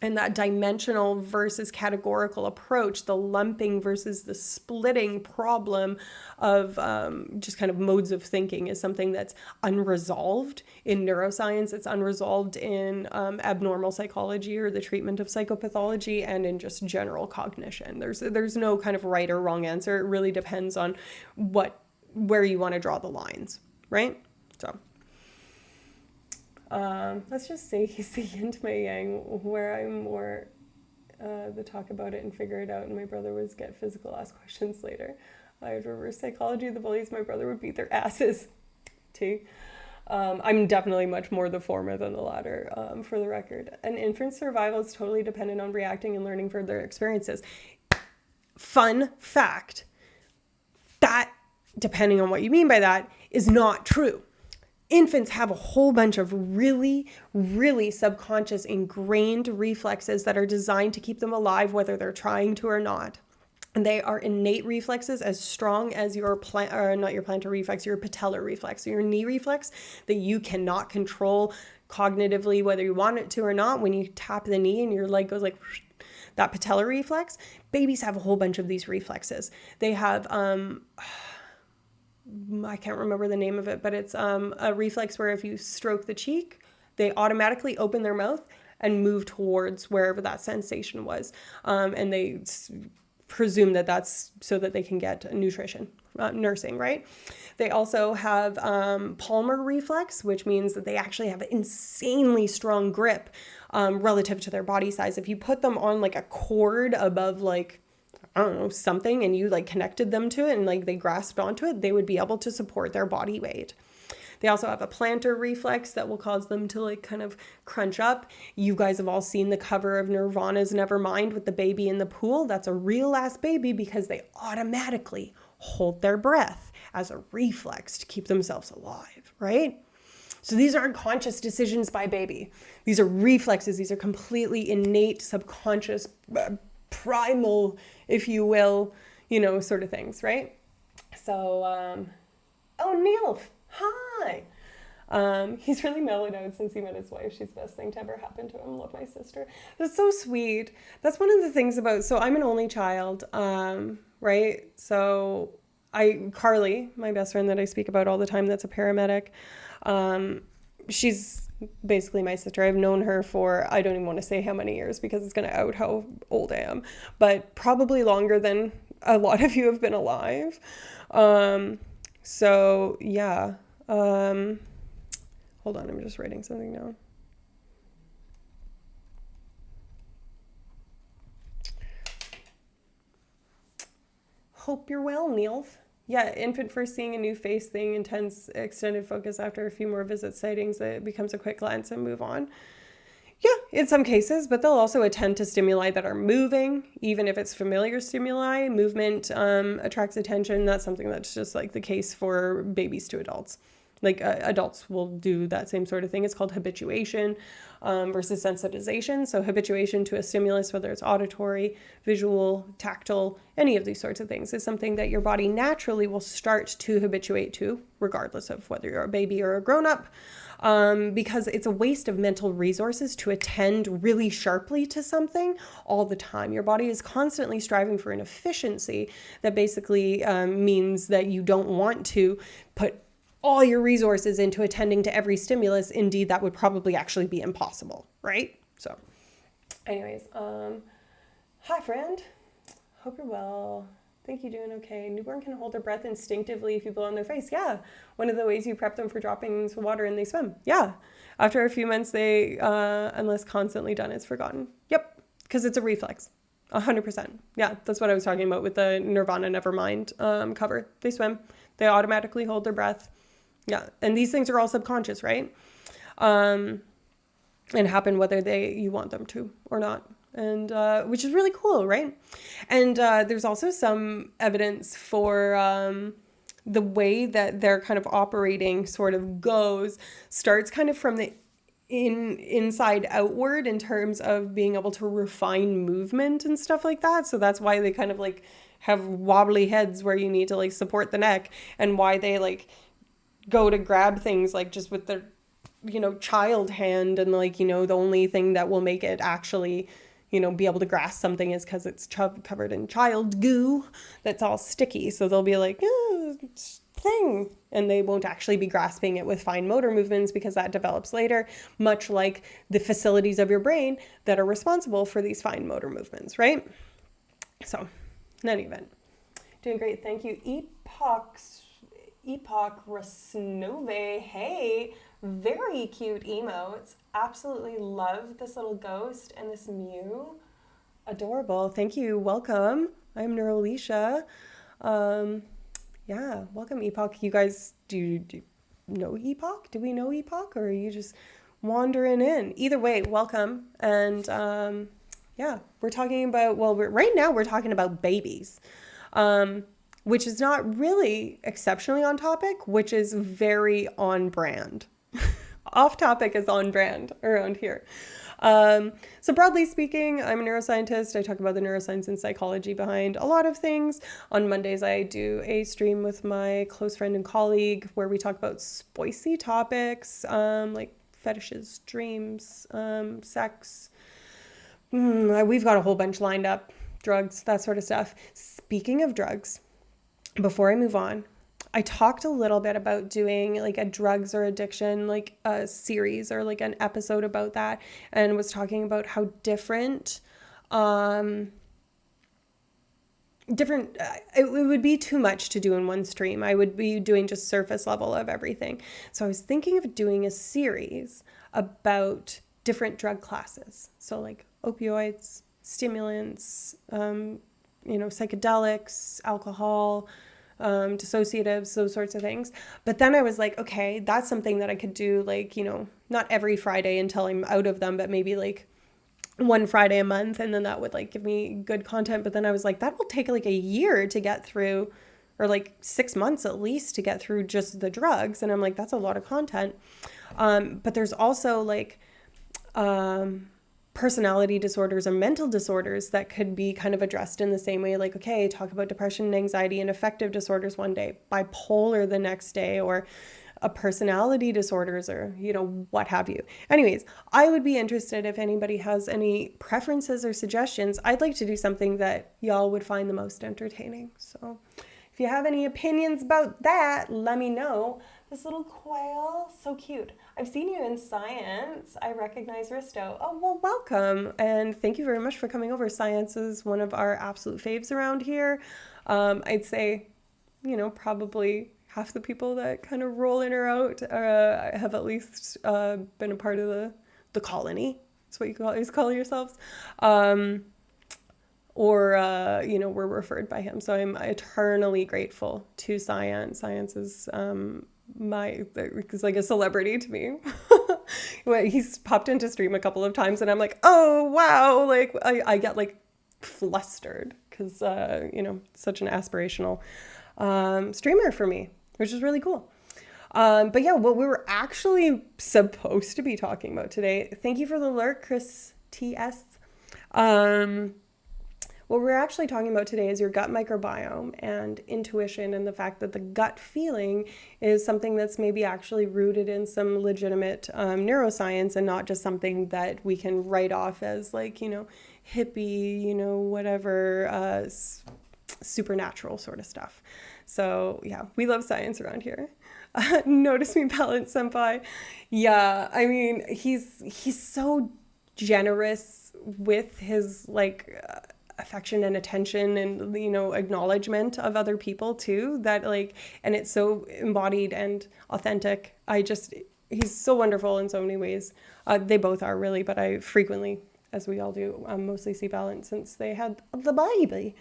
And that dimensional versus categorical approach, the lumping versus the splitting problem of just kind of modes of thinking, is something that's unresolved in neuroscience. It's unresolved in abnormal psychology or the treatment of psychopathology, and in just general cognition. There's no kind of right or wrong answer. It really depends on where you want to draw the lines, right? So. Let's just say he's the yin to my yang, where I'm more the talk about it and figure it out, and my brother was get physical, ask questions later. I would reverse psychology. The bullies, my brother would beat their asses. I'm definitely much more the former than the latter, for the record. An infant's survival is totally dependent on reacting and learning from their experiences. Fun fact, that, depending on what you mean by that, is not true. Infants have a whole bunch of really, really subconscious ingrained reflexes that are designed to keep them alive, whether they're trying to or not. And they are innate reflexes as strong as your not your plantar reflex, your patellar reflex, your knee reflex, that you cannot control cognitively, whether you want it to or not. When you tap the knee and your leg goes like that patellar reflex, babies have a whole bunch of these reflexes. They have I can't remember the name of it, but it's a reflex where if you stroke the cheek, they automatically open their mouth and move towards wherever that sensation was. And they presume that that's so that they can get nutrition, nursing, right? They also have palmar reflex, which means that they actually have an insanely strong grip relative to their body size. If you put them on like a cord above something, and you like connected them to it and like they grasped onto it, they would be able to support their body weight. They also have a plantar reflex that will cause them to like kind of crunch up. You guys have all seen the cover of Nirvana's Nevermind with the baby in the pool. That's a real ass baby, because they automatically hold their breath as a reflex to keep themselves alive, right? So these aren't conscious decisions by baby. These are reflexes. These are completely innate, subconscious, primal, if you will, sort of things, right? So, oh, Neil, hi. He's really mellowed out since he met his wife. She's the best thing to ever happen to him. Love my sister. That's so sweet. That's one of the things so I'm an only child, right? So Carly, my best friend that I speak about all the time, that's a paramedic. She's basically my sister. I've known her for, I don't even want to say how many years because it's going to out how old I am, but probably longer than a lot of you have been alive. So yeah. Hold on, I'm just writing something down. Hope you're well, Neil. Yeah, infant first seeing a new face thing, intense extended focus after a few more visit sightings, it becomes a quick glance and move on. Yeah, in some cases, but they'll also attend to stimuli that are moving, even if it's familiar stimuli. Movement attracts attention. That's something that's just like the case for babies to adults. Like adults will do that same sort of thing. It's called habituation versus sensitization. So habituation to a stimulus, whether it's auditory, visual, tactile, any of these sorts of things, is something that your body naturally will start to habituate to, regardless of whether you're a baby or a grown-up, because it's a waste of mental resources to attend really sharply to something all the time. Your body is constantly striving for an efficiency that basically means that you don't want to put all your resources into attending to every stimulus. Indeed, that would probably actually be impossible, right? So anyways, hi friend, hope you're well. Think you're doing okay. Newborn can hold their breath instinctively if you blow on their face. Yeah, one of the ways you prep them for dropping into water and they swim. Yeah, after a few months, they, unless constantly done, it's forgotten. Yep, because it's a reflex. 100%. Yeah, that's what I was talking about with the Nirvana Nevermind cover. They swim. They automatically hold their breath. Yeah, and these things are all subconscious, right? And happen whether you want them to or not, and which is really cool, right? And there's also some evidence for the way that their kind of operating sort of starts kind of from the inside outward in terms of being able to refine movement and stuff like that. So that's why they kind of like have wobbly heads where you need to like support the neck, and why they like go to grab things like just with their, child hand, and like, the only thing that will make it actually, be able to grasp something is because it's covered in child goo that's all sticky. So they'll be like, thing, and they won't actually be grasping it with fine motor movements because that develops later, much like the facilities of your brain that are responsible for these fine motor movements, right? So in any event, doing great. Thank you. Epoch Rasnove. Hey, very cute emotes. Absolutely love this little ghost and this Mew. Adorable. Thank you. Welcome. I'm Neurolisha. Yeah, welcome, Epoch. You guys, do you know Epoch? Do we know Epoch, or are you just wandering in? Either way, welcome. And yeah, we're talking about, right now we're talking about babies. Which is not really exceptionally on topic, which is very on brand. Off topic is on brand around here. So broadly speaking, I'm a neuroscientist. I talk about the neuroscience and psychology behind a lot of things. On Mondays, I do a stream with my close friend and colleague where we talk about spicy topics, like fetishes, dreams, sex. We've got a whole bunch lined up, drugs, that sort of stuff. Speaking of drugs, before I move on, I talked a little bit about doing like a drugs or addiction, like a series or like an episode about that, and was talking about how it would be too much to do in one stream. I would be doing just surface level of everything. So I was thinking of doing a series about different drug classes. So like opioids, stimulants, psychedelics, alcohol, dissociatives, those sorts of things. But then I was like, okay, that's something that I could do like, not every Friday until I'm out of them, but maybe like one Friday a month. And then that would like give me good content. But then I was like, that will take like a year to get through or like 6 months at least to get through just the drugs. And I'm like, that's a lot of content. But there's also like personality disorders or mental disorders that could be kind of addressed in the same way. Like, okay, talk about depression and anxiety and affective disorders one day, bipolar the next day, or a personality disorders, or, you know, what have you. Anyways, I would be interested if anybody has any preferences or suggestions. I'd like to do something that y'all would find the most entertaining. So if you have any opinions about that, let me know. This little quail, so cute. I've seen you in science. I recognize Risto. Oh, well, welcome. And thank you very much for coming over. Science is one of our absolute faves around here. I'd say, you know, probably half the people that kind of roll in or out have at least been a part of the colony. That's what you always call yourselves. Or, you know, we're referred by him. So I'm eternally grateful to Science. Science is he's like a celebrity to me. He's popped into stream a couple of times and I'm like, oh, wow. Like I get like flustered because, you know, such an aspirational streamer for me, which is really cool. But yeah, what we were actually supposed to be talking about today, thank you for the lurk, Chris TS. What we're actually talking about today is your gut microbiome and intuition, and the fact that the gut feeling is something that's maybe actually rooted in some legitimate neuroscience, and not just something that we can write off as like, you know, hippie, you know, whatever, supernatural sort of stuff. So yeah, we love science around here. Notice me, Balance Senpai. Yeah, I mean, he's so generous with his like affection and attention and, you know, acknowledgement of other people too, that like, and it's so embodied and authentic. He's so wonderful in so many ways. They both are really, but I frequently, as we all do, mostly see Balance since they had the baby.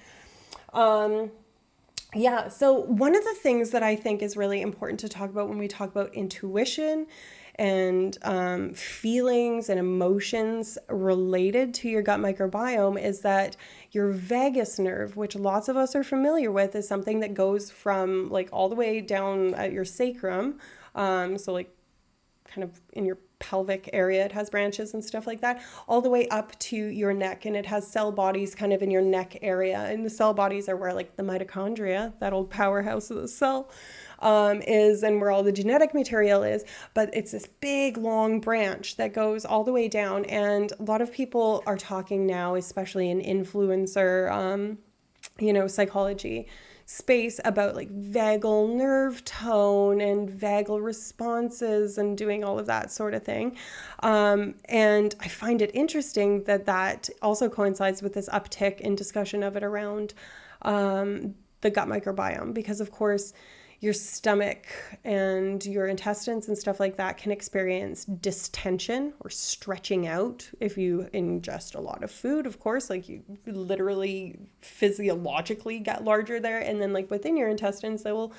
Yeah, so one of the things that I think is really important to talk about when we talk about intuition and feelings and emotions related to your gut microbiome is that your vagus nerve, which lots of us are familiar with, is something that goes from like all the way down at your sacrum. So like kind of in your pelvic area, it has branches and stuff like that, all the way up to your neck. And it has cell bodies kind of in your neck area. And the cell bodies are where like the mitochondria, that old powerhouse of the cell, is, and where all the genetic material is. But it's this big, long branch that goes all the way down. And a lot of people are talking now, especially in influencer, you know, psychology space, about like vagal nerve tone and vagal responses and doing all of that sort of thing. And I find it interesting that that also coincides with this uptick in discussion of it around the gut microbiome, because of course your stomach and your intestines and stuff like that can experience distension or stretching out if you ingest a lot of food, of course, like you literally physiologically get larger there. And then like within your intestines, they will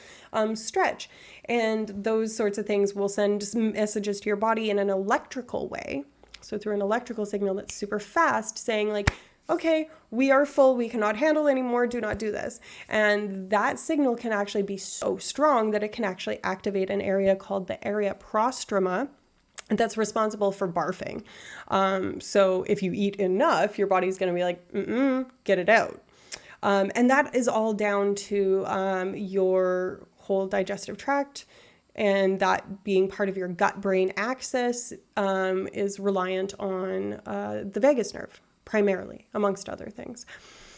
stretch. And those sorts of things will send messages to your body in an electrical way. So through an electrical signal that's super fast, saying like, okay, we are full, we cannot handle anymore, do not do this. And that signal can actually be so strong that it can actually activate an area called the area prostroma that's responsible for barfing. So if you eat enough, your body's going to be like, get it out. And that is all down to your whole digestive tract. And that being part of your gut-brain axis is reliant on the vagus nerve, primarily, amongst other things.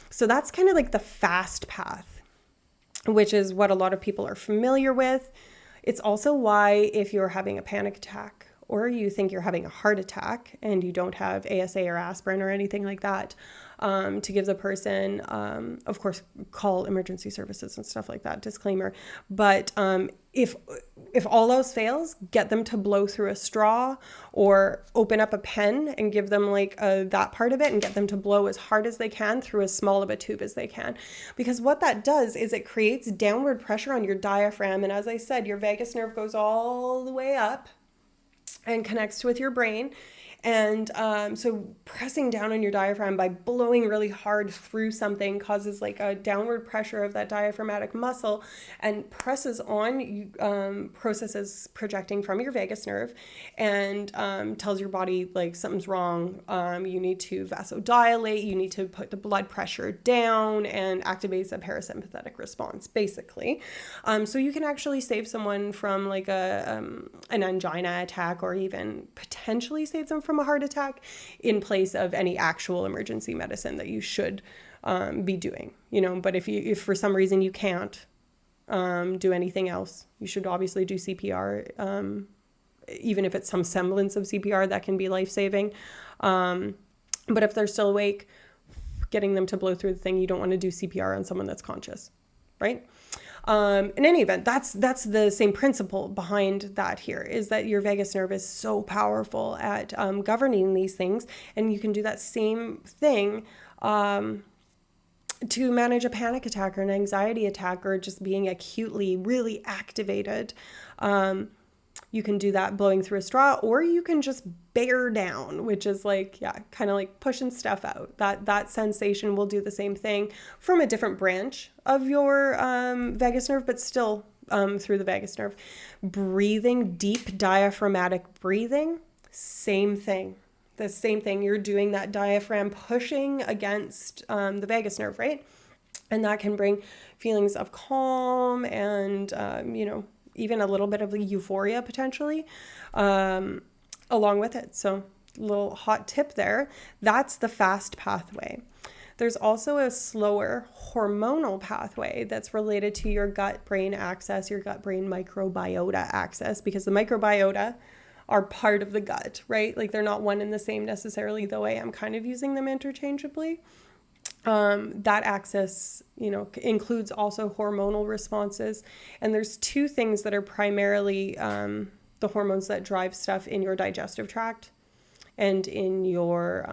So that's kind of like the fast path, which is what a lot of people are familiar with. It's also why if you're having a panic attack or you think you're having a heart attack and you don't have ASA or aspirin or anything like that, to give the person, of course, call emergency services and stuff like that, disclaimer. But if all else fails, get them to blow through a straw or open up a pen and give them like that part of it and get them to blow as hard as they can through as small of a tube as they can. Because what that does is it creates downward pressure on your diaphragm. And as I said, your vagus nerve goes all the way up and connects with your brain. And so pressing down on your diaphragm by blowing really hard through something causes like a downward pressure of that diaphragmatic muscle and presses on processes projecting from your vagus nerve and tells your body like something's wrong. You need to vasodilate, you need to put the blood pressure down, and activates a parasympathetic response, basically. So you can actually save someone from like an angina attack, or even potentially save them from a heart attack, in place of any actual emergency medicine that you should be doing, you know. But if for some reason you can't do anything else, you should obviously do CPR, even if it's some semblance of CPR that can be life-saving. But if they're still awake, getting them to blow through the thing, you don't want to do CPR on someone that's conscious, right? In any event, that's the same principle behind that here, is that your vagus nerve is so powerful at governing these things, and you can do that same thing to manage a panic attack or an anxiety attack, or just being acutely really activated. You can do that blowing through a straw, or you can just bear down, which is like, yeah, kind of like pushing stuff out. That sensation will do the same thing from a different branch of your vagus nerve, but still through the vagus nerve. Breathing, deep diaphragmatic breathing, same thing. The same thing. You're doing that diaphragm pushing against the vagus nerve, right? And that can bring feelings of calm and, even a little bit of euphoria potentially along with it. So little hot tip there. That's the fast pathway. There's also a slower hormonal pathway that's related to your gut-brain axis, your gut-brain microbiota axis, because the microbiota are part of the gut, right? Like they're not one and the same necessarily, though I am kind of using them interchangeably. That axis, includes also hormonal responses. And there's two things that are primarily the hormones that drive stuff in your digestive tract and in your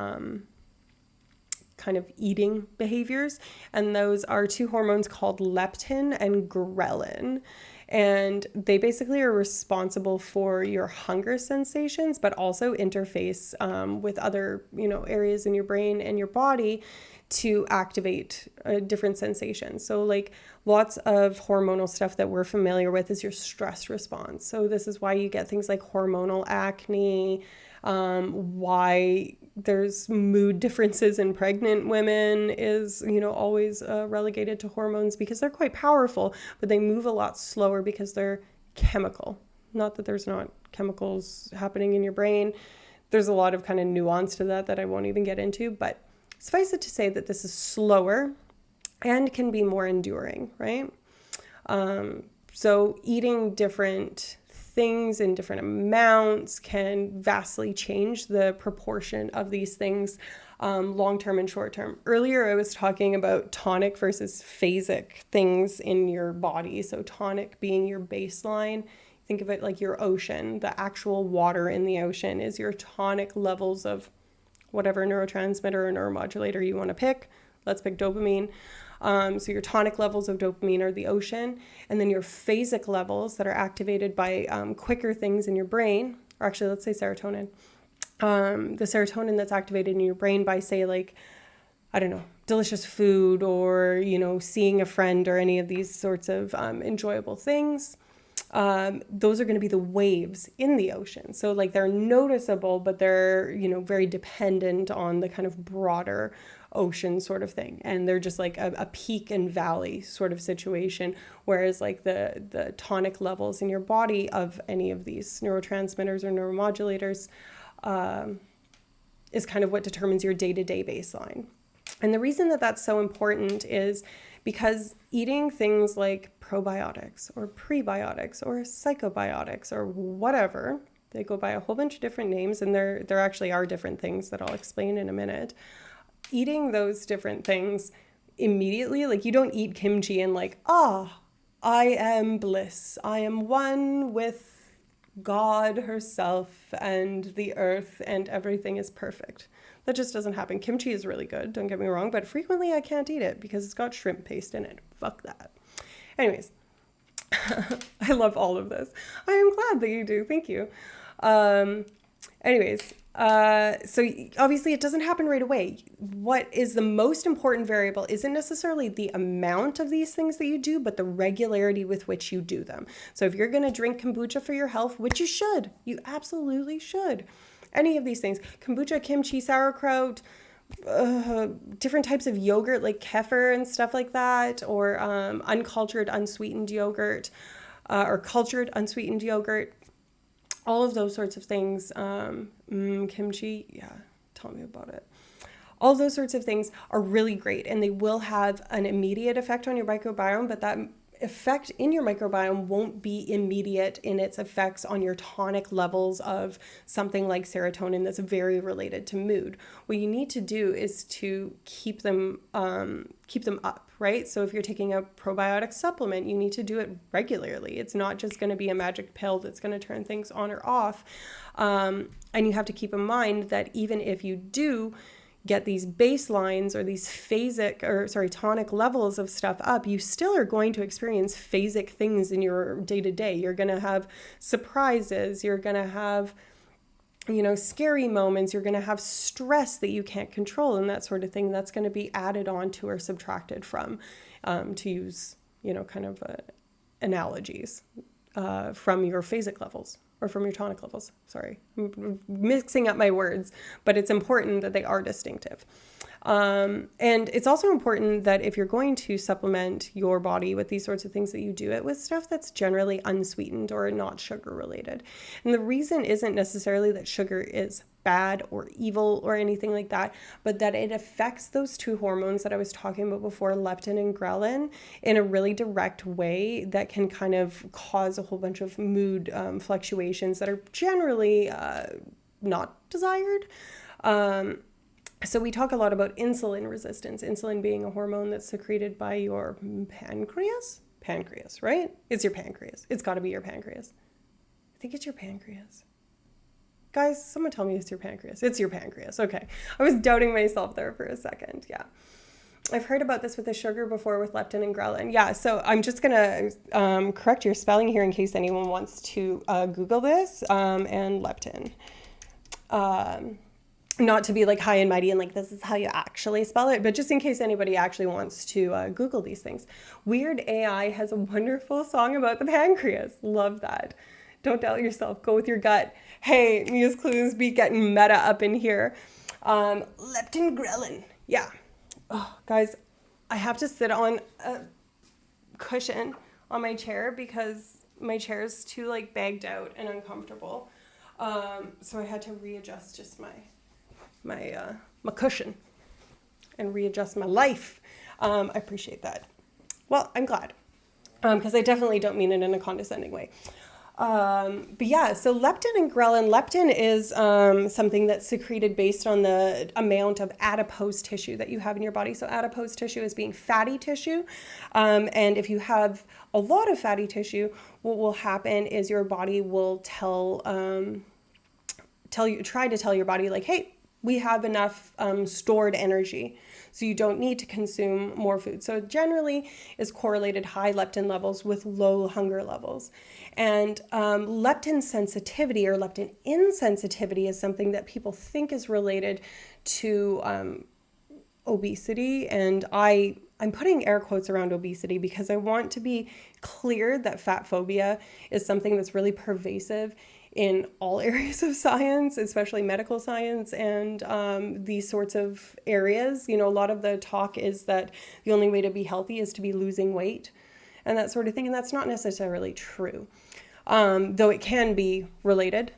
kind of eating behaviors. And those are two hormones called leptin and ghrelin. And they basically are responsible for your hunger sensations, but also interface with other, areas in your brain and your body to activate different sensations. So like lots of hormonal stuff that we're familiar with is your stress response. So this is why you get things like hormonal acne, why there's mood differences in pregnant women is, always relegated to hormones, because they're quite powerful, but they move a lot slower because they're chemical. Not that there's not chemicals happening in your brain. There's a lot of kind of nuance to that I won't even get into, but suffice it to say that this is slower and can be more enduring, right? So eating different things in different amounts can vastly change the proportion of these things, long-term and short-term. Earlier, I was talking about tonic versus phasic things in your body. So tonic being your baseline. Think of it like your ocean. The actual water in the ocean is your tonic levels of whatever neurotransmitter or neuromodulator you want to pick. Let's pick dopamine. So your tonic levels of dopamine are the ocean. And then your phasic levels that are activated by quicker things in your brain, or actually let's say serotonin. The serotonin that's activated in your brain by, say, like, I don't know, delicious food, or, seeing a friend, or any of these sorts of enjoyable things. Those are going to be the waves in the ocean. So like they're noticeable, but they're, very dependent on the kind of broader ocean sort of thing. And they're just like a peak and valley sort of situation. Whereas like the tonic levels in your body of any of these neurotransmitters or neuromodulators is kind of what determines your day-to-day baseline. And the reason that that's so important is because eating things like probiotics or prebiotics or psychobiotics or whatever, they go by a whole bunch of different names, and there actually are different things that I'll explain in a minute. Eating those different things immediately, like you don't eat kimchi and like, I am bliss. I am one with God herself and the earth, and everything is perfect. That just doesn't happen. Kimchi is really good, don't get me wrong, but frequently I can't eat it because it's got shrimp paste in it. Fuck that. Anyways, I love all of this. I am glad that you do. Thank you. Anyways, So obviously it doesn't happen right away. What is the most important variable isn't necessarily the amount of these things that you do, but the regularity with which you do them. So if you're going to drink kombucha for your health, which you absolutely should. Any of these things, kombucha, kimchi, sauerkraut, different types of yogurt like kefir and stuff like that, or uncultured, unsweetened yogurt, or cultured, unsweetened yogurt. All of those sorts of things, kimchi, yeah, tell me about it. All those sorts of things are really great, and they will have an immediate effect on your microbiome, but that effect in your microbiome won't be immediate in its effects on your tonic levels of something like serotonin that's very related to mood. What you need to do is to keep them up, right? So if you're taking a probiotic supplement, you need to do it regularly. It's not just going to be a magic pill that's going to turn things on or off. And you have to keep in mind that even if you do get these baselines or these tonic levels of stuff up, you still are going to experience phasic things in your day-to-day. You're going to have surprises. You're going to have, scary moments. You're going to have stress that you can't control and that sort of thing. That's going to be added on to or subtracted from, to use, analogies from your phasic levels. Or from your tonic levels. Sorry, I'm mixing up my words, but it's important that they are distinctive. And it's also important that if you're going to supplement your body with these sorts of things, that you do it with stuff that's generally unsweetened or not sugar related. And the reason isn't necessarily that sugar is bad or evil or anything like that, but that it affects those two hormones that I was talking about before, leptin and ghrelin, in a really direct way that can kind of cause a whole bunch of mood fluctuations that are generally not desired. So we talk a lot about insulin resistance, insulin being a hormone that's secreted by your pancreas, right? It's your pancreas. It's got to be your pancreas. I think it's your pancreas. Guys, someone tell me it's your pancreas. It's your pancreas. Okay. I was doubting myself there for a second. Yeah. I've heard about this with the sugar before with leptin and ghrelin. Yeah. So I'm just going to correct your spelling here in case anyone wants to Google this and leptin. Not to be like high and mighty and like this is how you actually spell it, but just in case anybody actually wants to Google these things. Weird AI has a wonderful song about the pancreas. Love that. Don't doubt yourself. Go with your gut. Hey, Muse Clues be getting meta up in here. Leptin, ghrelin. Yeah. Oh, guys, I have to sit on a cushion on my chair because my chair is too like bagged out and uncomfortable. So I had to readjust just my cushion and readjust my life. I appreciate that. Well, I'm glad because I definitely don't mean it in a condescending way. But yeah, so leptin and ghrelin. Leptin is something that's secreted based on the amount of adipose tissue that you have in your body. So adipose tissue is being fatty tissue. And if you have a lot of fatty tissue, what will happen is your body will try to tell your body like, hey, we have enough stored energy, so you don't need to consume more food. So it generally is correlated high leptin levels with low hunger levels. And leptin sensitivity or leptin insensitivity is something that people think is related to obesity. And I'm putting air quotes around obesity because I want to be clear that fat phobia is something that's really pervasive in all areas of science, especially medical science and these sorts of areas. A lot of the talk is that the only way to be healthy is to be losing weight and that sort of thing. And that's not necessarily true, though it can be related.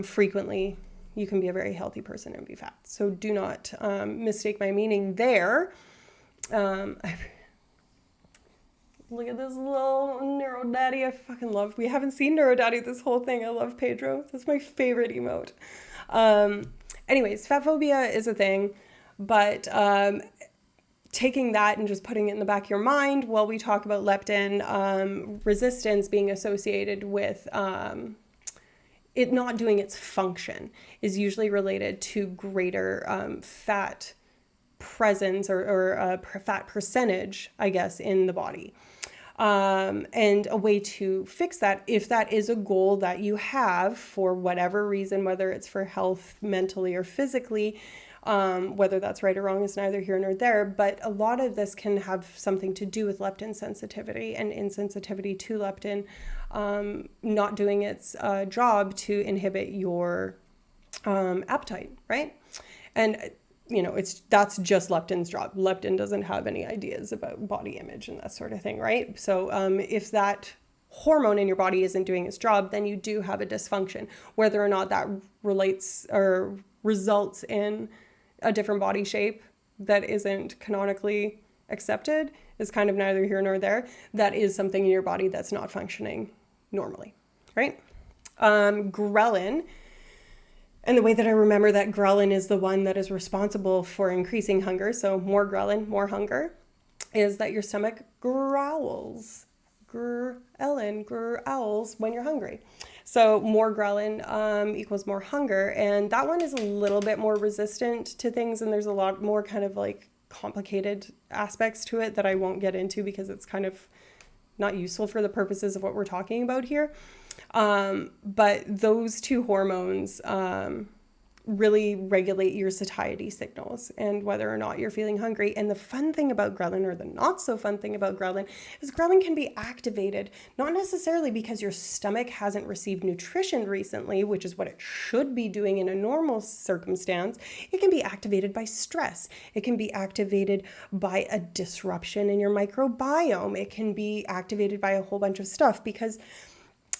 Frequently, you can be a very healthy person and be fat. So do not mistake my meaning there. Look at this little Neuro Daddy. I fucking love. We haven't seen Neuro Daddy this whole thing. I love Pedro. That's my favorite emote. Anyways, fat phobia is a thing, but taking that and just putting it in the back of your mind while we talk about leptin resistance being associated with it not doing its function is usually related to greater fat presence or fat percentage, I guess, in the body. And a way to fix that, if that is a goal that you have for whatever reason, whether it's for health, mentally or physically, whether that's right or wrong is neither here nor there, but a lot of this can have something to do with leptin sensitivity and insensitivity to leptin not doing its job to inhibit your appetite, right? And that's just leptin's job. Leptin doesn't have any ideas about body image and that sort of thing, right? So if that hormone in your body isn't doing its job, then you do have a dysfunction. Whether or not that relates or results in a different body shape that isn't canonically accepted is kind of neither here nor there. That is something in your body that's not functioning normally, right? Ghrelin. And the way that I remember that ghrelin is the one that is responsible for increasing hunger, so more ghrelin, more hunger, is that your stomach growls. Ghrelin growls when you're hungry. So more ghrelin equals more hunger. And that one is a little bit more resistant to things. And there's a lot more kind of like complicated aspects to it that I won't get into because it's kind of not useful for the purposes of what we're talking about here. But those two hormones really regulate your satiety signals and whether or not you're feeling hungry. And the fun thing about ghrelin, or the not so fun thing about ghrelin, is ghrelin can be activated, not necessarily because your stomach hasn't received nutrition recently, which is what it should be doing in a normal circumstance. It can be activated by stress. It can be activated by a disruption in your microbiome. It can be activated by a whole bunch of stuff, because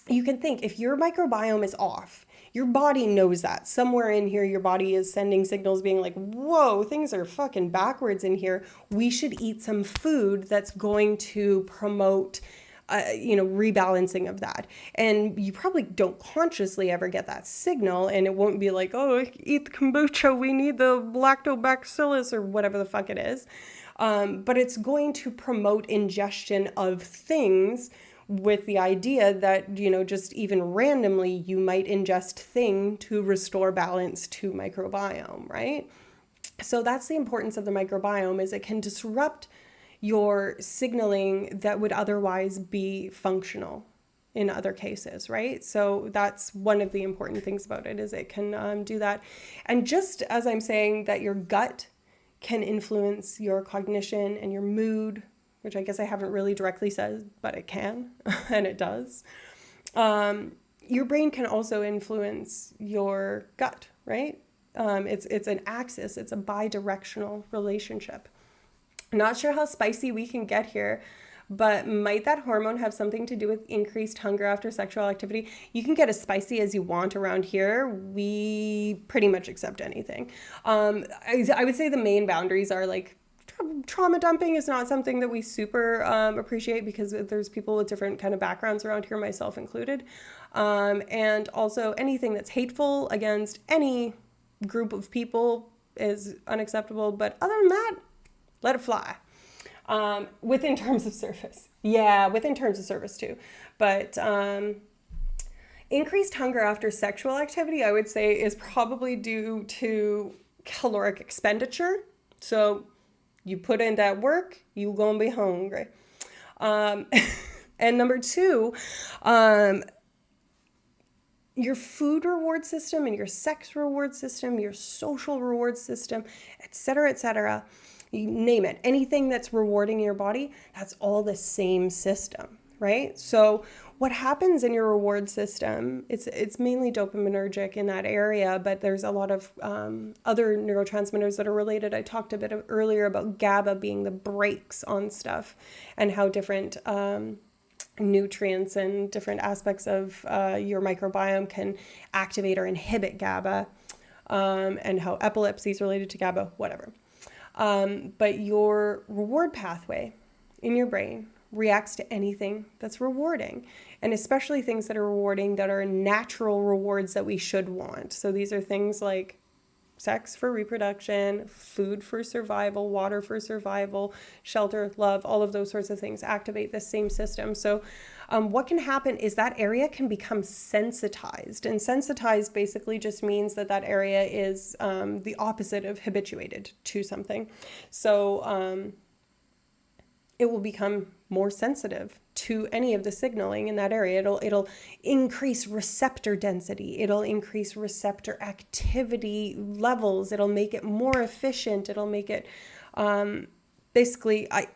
you can think, if your microbiome is off, your body knows that. Somewhere in here, your body is sending signals being like, whoa, things are fucking backwards in here. We should eat some food that's going to promote, rebalancing of that. And you probably don't consciously ever get that signal. And it won't be like, oh, eat the kombucha. We need the lactobacillus or whatever the fuck it is. But it's going to promote ingestion of things with the idea that, just even randomly, you might ingest thing to restore balance to microbiome, right? So that's the importance of the microbiome, is it can disrupt your signaling that would otherwise be functional in other cases, right? So that's one of the important things about it, is it can do that. And just as I'm saying that your gut can influence your cognition and your mood, which I guess I haven't really directly said, but it can, and it does. Your brain can also influence your gut, right? It's an axis, it's a bi-directional relationship. Not sure how spicy we can get here, but might that hormone have something to do with increased hunger after sexual activity? You can get as spicy as you want around here. We pretty much accept anything. I would say the main boundaries are like, trauma dumping is not something that we super appreciate, because there's people with different kind of backgrounds around here, myself included. And also anything that's hateful against any group of people is unacceptable. But other than that, let it fly. Within terms of service. Yeah, within terms of service too. But increased hunger after sexual activity, I would say, is probably due to caloric expenditure. So you put in that work, you gonna be hungry. And number two, your food reward system and your sex reward system, your social reward system, et cetera, you name it. Anything that's rewarding your body, that's all the same system, right? So what happens in your reward system, it's mainly dopaminergic in that area, but there's a lot of other neurotransmitters that are related. I talked a bit earlier about GABA being the brakes on stuff, and how different nutrients and different aspects of your microbiome can activate or inhibit GABA, and how epilepsy is related to GABA, whatever. But your reward pathway in your brain reacts to anything that's rewarding, and especially things that are rewarding, that are natural rewards that we should want. So these are things like sex for reproduction, food for survival, water for survival, shelter, love, all of those sorts of things activate the same system. So what can happen is that area can become sensitized. And sensitized basically just means that that area is the opposite of habituated to something. So it will become more sensitive to any of the signaling in that area. It'll increase receptor density. It'll increase receptor activity levels. It'll make it more efficient. It'll make it basically, I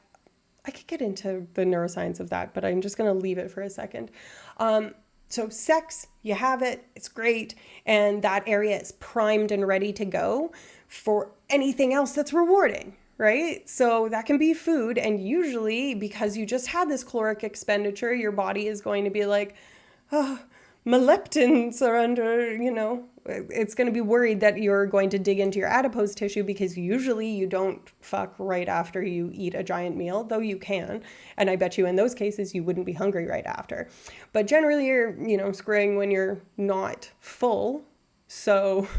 could get into the neuroscience of that, but I'm just going to leave it for a second. So sex, you have it, it's great, and that area is primed and ready to go for anything else that's rewarding, right? So that can be food, and usually because you just had this caloric expenditure, your body is going to be like, oh, my leptins are under, it's going to be worried that you're going to dig into your adipose tissue, because usually you don't fuck right after you eat a giant meal, though you can. And I bet you in those cases, you wouldn't be hungry right after. But generally you're, screwing when you're not full. So,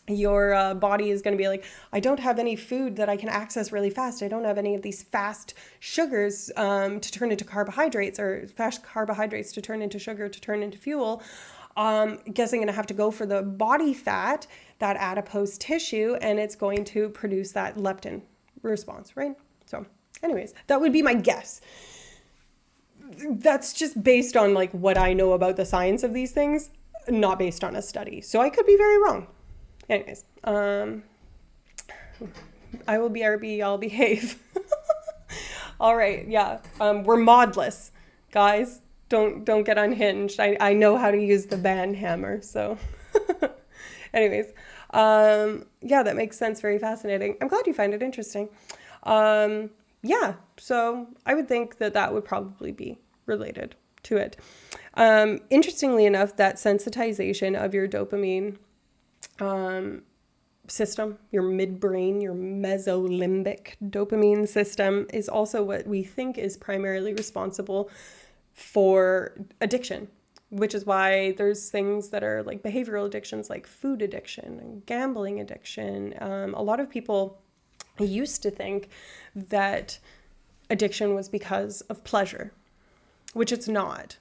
your body is going to be like, I don't have any food that I can access really fast. I don't have any of these fast sugars to turn into carbohydrates, or fast carbohydrates to turn into sugar, to turn into fuel. Guess I'm going to have to go for the body fat, that adipose tissue, and it's going to produce that leptin response, right? So anyways, that would be my guess. That's just based on like what I know about the science of these things, not based on a study. So I could be very wrong. Anyways, I will BRB, I'll behave. All right, yeah, we're modless, guys. Don't get unhinged. I know how to use the band hammer, so. Anyways, yeah, that makes sense. Very fascinating. I'm glad you find it interesting. Yeah, so I would think that would probably be related to it. Interestingly enough, that sensitization of your dopamine system, your midbrain, your mesolimbic dopamine system, is also what we think is primarily responsible for addiction, which is why there's things that are like behavioral addictions, like food addiction and gambling addiction. A lot of people used to think that addiction was because of pleasure, which it's not.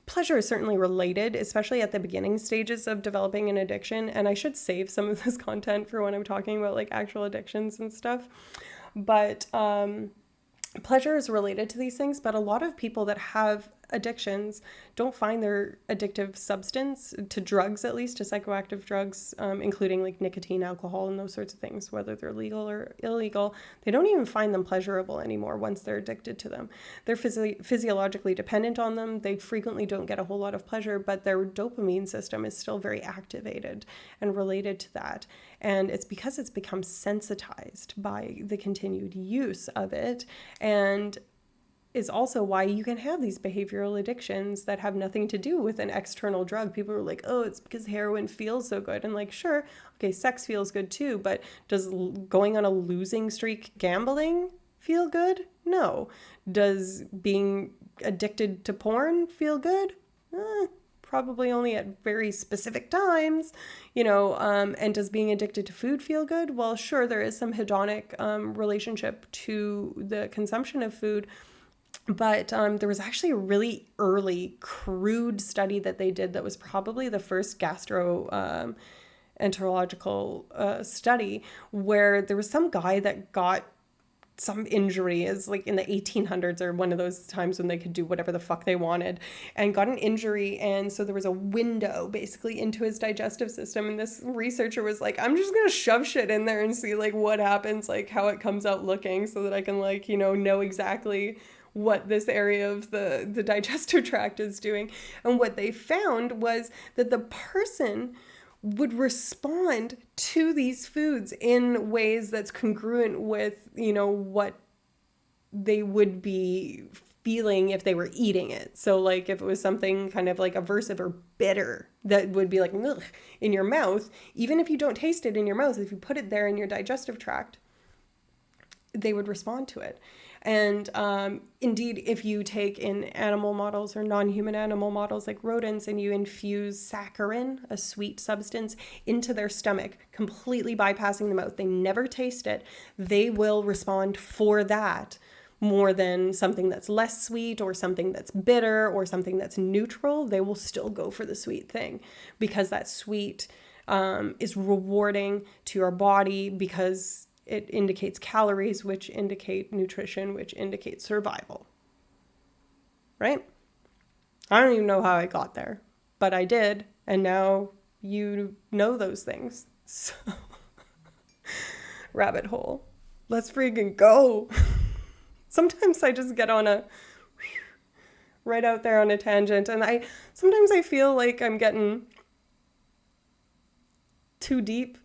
Pleasure is certainly related, especially at the beginning stages of developing an addiction. And I should save some of this content for when I'm talking about like actual addictions and stuff. But pleasure is related to these things, but a lot of people that have addictions don't find their addictive substance, to drugs at least, to psychoactive drugs, including like nicotine, alcohol, and those sorts of things, whether they're legal or illegal. They don't even find them pleasurable anymore once they're addicted to them. They're physiologically dependent on them. They frequently don't get a whole lot of pleasure, but their dopamine system is still very activated and related to that. And it's because it's become sensitized by the continued use of it, and is also why you can have these behavioral addictions that have nothing to do with an external drug. People are like, oh, it's because heroin feels so good. And like, sure, okay, sex feels good too, but does going on a losing streak gambling feel good? No. Does being addicted to porn feel good? Probably only at very specific times, and does being addicted to food feel good? Well, sure, there is some hedonic relationship to the consumption of food. But there was actually a really early, crude study that they did that was probably the first gastroenterological study, where there was some guy that got some injury, is like in the 1800s or one of those times when they could do whatever the fuck they wanted, and got an injury. And so there was a window basically into his digestive system. And this researcher was like, I'm just going to shove shit in there and see like what happens, like how it comes out looking, so that I can like, know exactly what this area of the digestive tract is doing. And what they found was that the person would respond to these foods in ways that's congruent with, what they would be feeling if they were eating it. So like if it was something kind of like aversive or bitter that would be like, ugh, in your mouth, even if you don't taste it in your mouth, if you put it there in your digestive tract, they would respond to it. And indeed, if you take in animal models or non-human animal models like rodents, and you infuse saccharin, a sweet substance, into their stomach, completely bypassing the mouth, they never taste it, they will respond for that more than something that's less sweet or something that's bitter or something that's neutral. They will still go for the sweet thing, because that sweet is rewarding to your body, because it indicates calories, which indicate nutrition, which indicates survival. Right? I don't even know how I got there, but I did. And now you know those things. So, rabbit hole. Let's freaking go. Sometimes I just get on right out there on a tangent, and sometimes I feel like I'm getting too deep,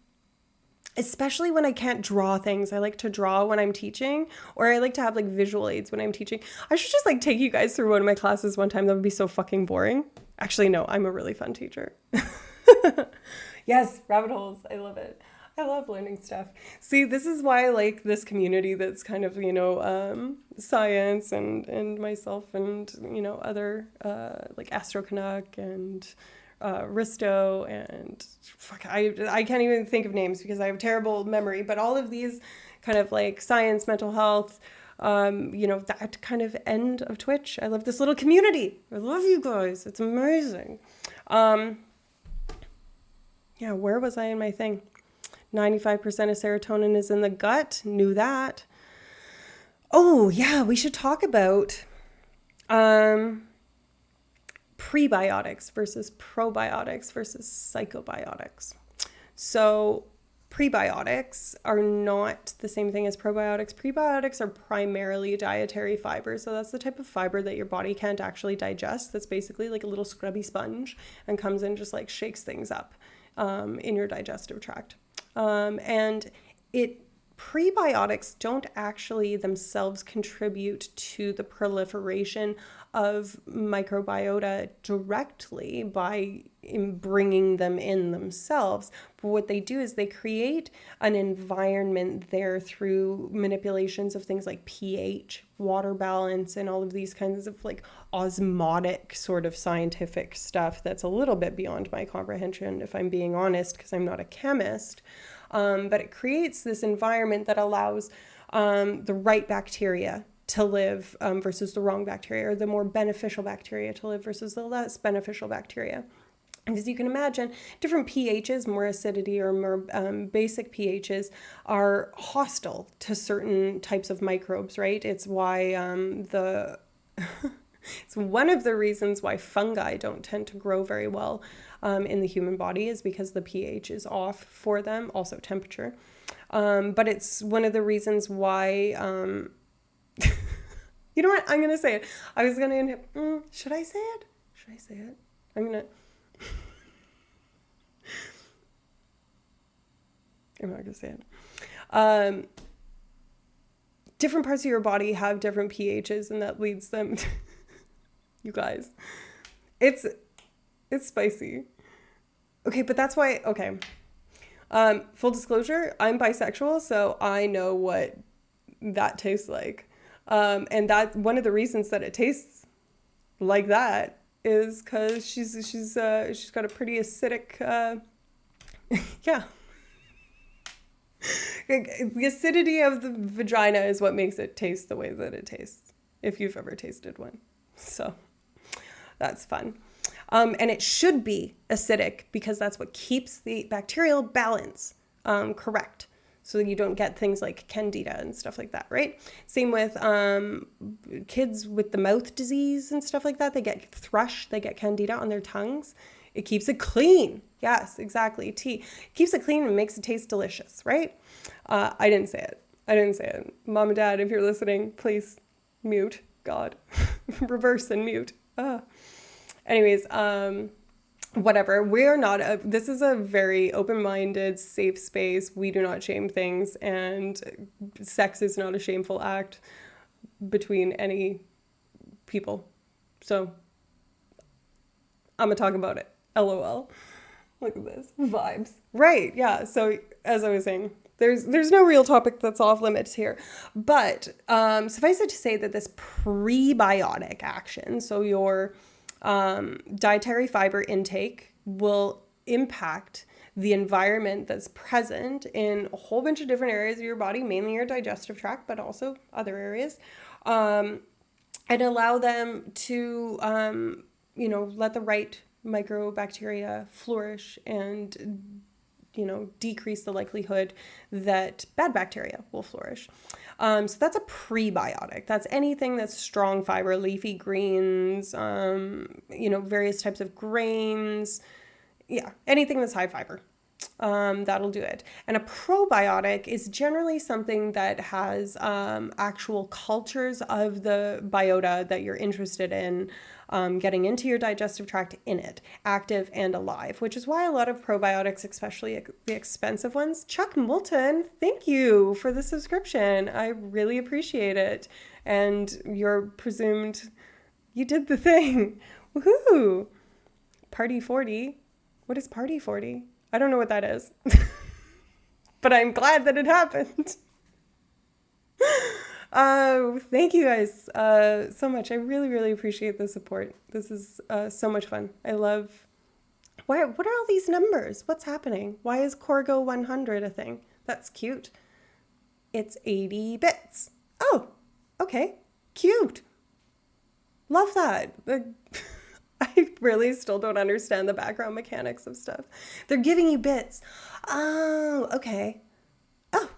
especially when I can't draw things. I like to draw when I'm teaching, or I like to have like visual aids when I'm teaching. I should just like take you guys through one of my classes one time. That would be so fucking boring. Actually, no, I'm a really fun teacher. Yes, rabbit holes. I love it. I love learning stuff. See, this is why I like this community that's kind of, science and myself and, other like Astro Canuck and Risto and fuck, I can't even think of names because I have terrible memory, but all of these kind of like science, mental health, that kind of end of Twitch. I love this little community. I love you guys. It's amazing. Yeah, where was I in my thing? 95% of serotonin is in the gut. Knew that. Oh, yeah, we should talk about prebiotics versus probiotics versus psychobiotics. So prebiotics are not the same thing as probiotics. Prebiotics are primarily dietary fiber. So that's the type of fiber that your body can't actually digest. That's basically like a little scrubby sponge and comes in, just like shakes things up in your digestive tract. And prebiotics don't actually themselves contribute to the proliferation of microbiota directly by bringing them in themselves. But what they do is they create an environment there through manipulations of things like pH, water balance, and all of these kinds of like osmotic sort of scientific stuff that's a little bit beyond my comprehension, if I'm being honest, because I'm not a chemist. But it creates this environment that allows the right bacteria to live versus the wrong bacteria, or the more beneficial bacteria to live versus the less beneficial bacteria. As you can imagine, different pHs, more acidity or more basic pHs, are hostile to certain types of microbes, right? It's why it's one of the reasons why fungi don't tend to grow very well in the human body, is because the pH is off for them, also temperature. But it's one of the reasons why, you know what, I'm going to say it. I was going to, should I say it? Should I say it? I'm not going to say it. Different parts of your body have different pHs, and that leads them to, you guys, it's spicy. Okay, but that's why, okay. Full disclosure, I'm bisexual, so I know what that tastes like. And that one of the reasons that it tastes like that is because she's got a pretty acidic, yeah. The acidity of the vagina is what makes it taste the way that it tastes, if you've ever tasted one. So that's fun. And it should be acidic because that's what keeps the bacterial balance correct. So you don't get things like candida and stuff like that, right? Same with kids with the mouth disease and stuff like that. They get thrush, they get candida on their tongues. It keeps it clean. Yes, exactly. Tea keeps it clean and makes it taste delicious, right? I didn't say it. Mom and Dad, if you're listening, please mute. God, reverse and mute. Anyways, whatever. We're not, this is a very open-minded, safe space. We do not shame things, and sex is not a shameful act between any people. So I'm gonna talk about it. LOL. Look at this. Vibes. Right. Yeah. So as I was saying, there's no real topic that's off limits here, but suffice it to say that this prebiotic action, so your dietary fiber intake, will impact the environment that's present in a whole bunch of different areas of your body, mainly your digestive tract, but also other areas, and allow them to, let the right microbacteria flourish and decrease the likelihood that bad bacteria will flourish. So that's a prebiotic. That's anything that's strong fiber, leafy greens, various types of grains. Yeah, anything that's high fiber. That'll do it. And a probiotic is generally something that has actual cultures of the biota that you're interested in getting into your digestive tract in it, active and alive, which is why a lot of probiotics, especially the expensive ones. Chuck Moulton, thank you for the subscription. I really appreciate it. And you're presumed you did the thing. Woohoo! Party 40. What is Party 40? I don't know what that is, but I'm glad that it happened. Thank you guys so much. I really, really appreciate the support. This is so much fun. I love... What are all these numbers? What's happening? Why is Corgo 100 a thing? That's cute. It's 80 bits. Oh, okay. Cute. Love that. I really still don't understand the background mechanics of stuff. They're giving you bits. Oh, okay. Oh,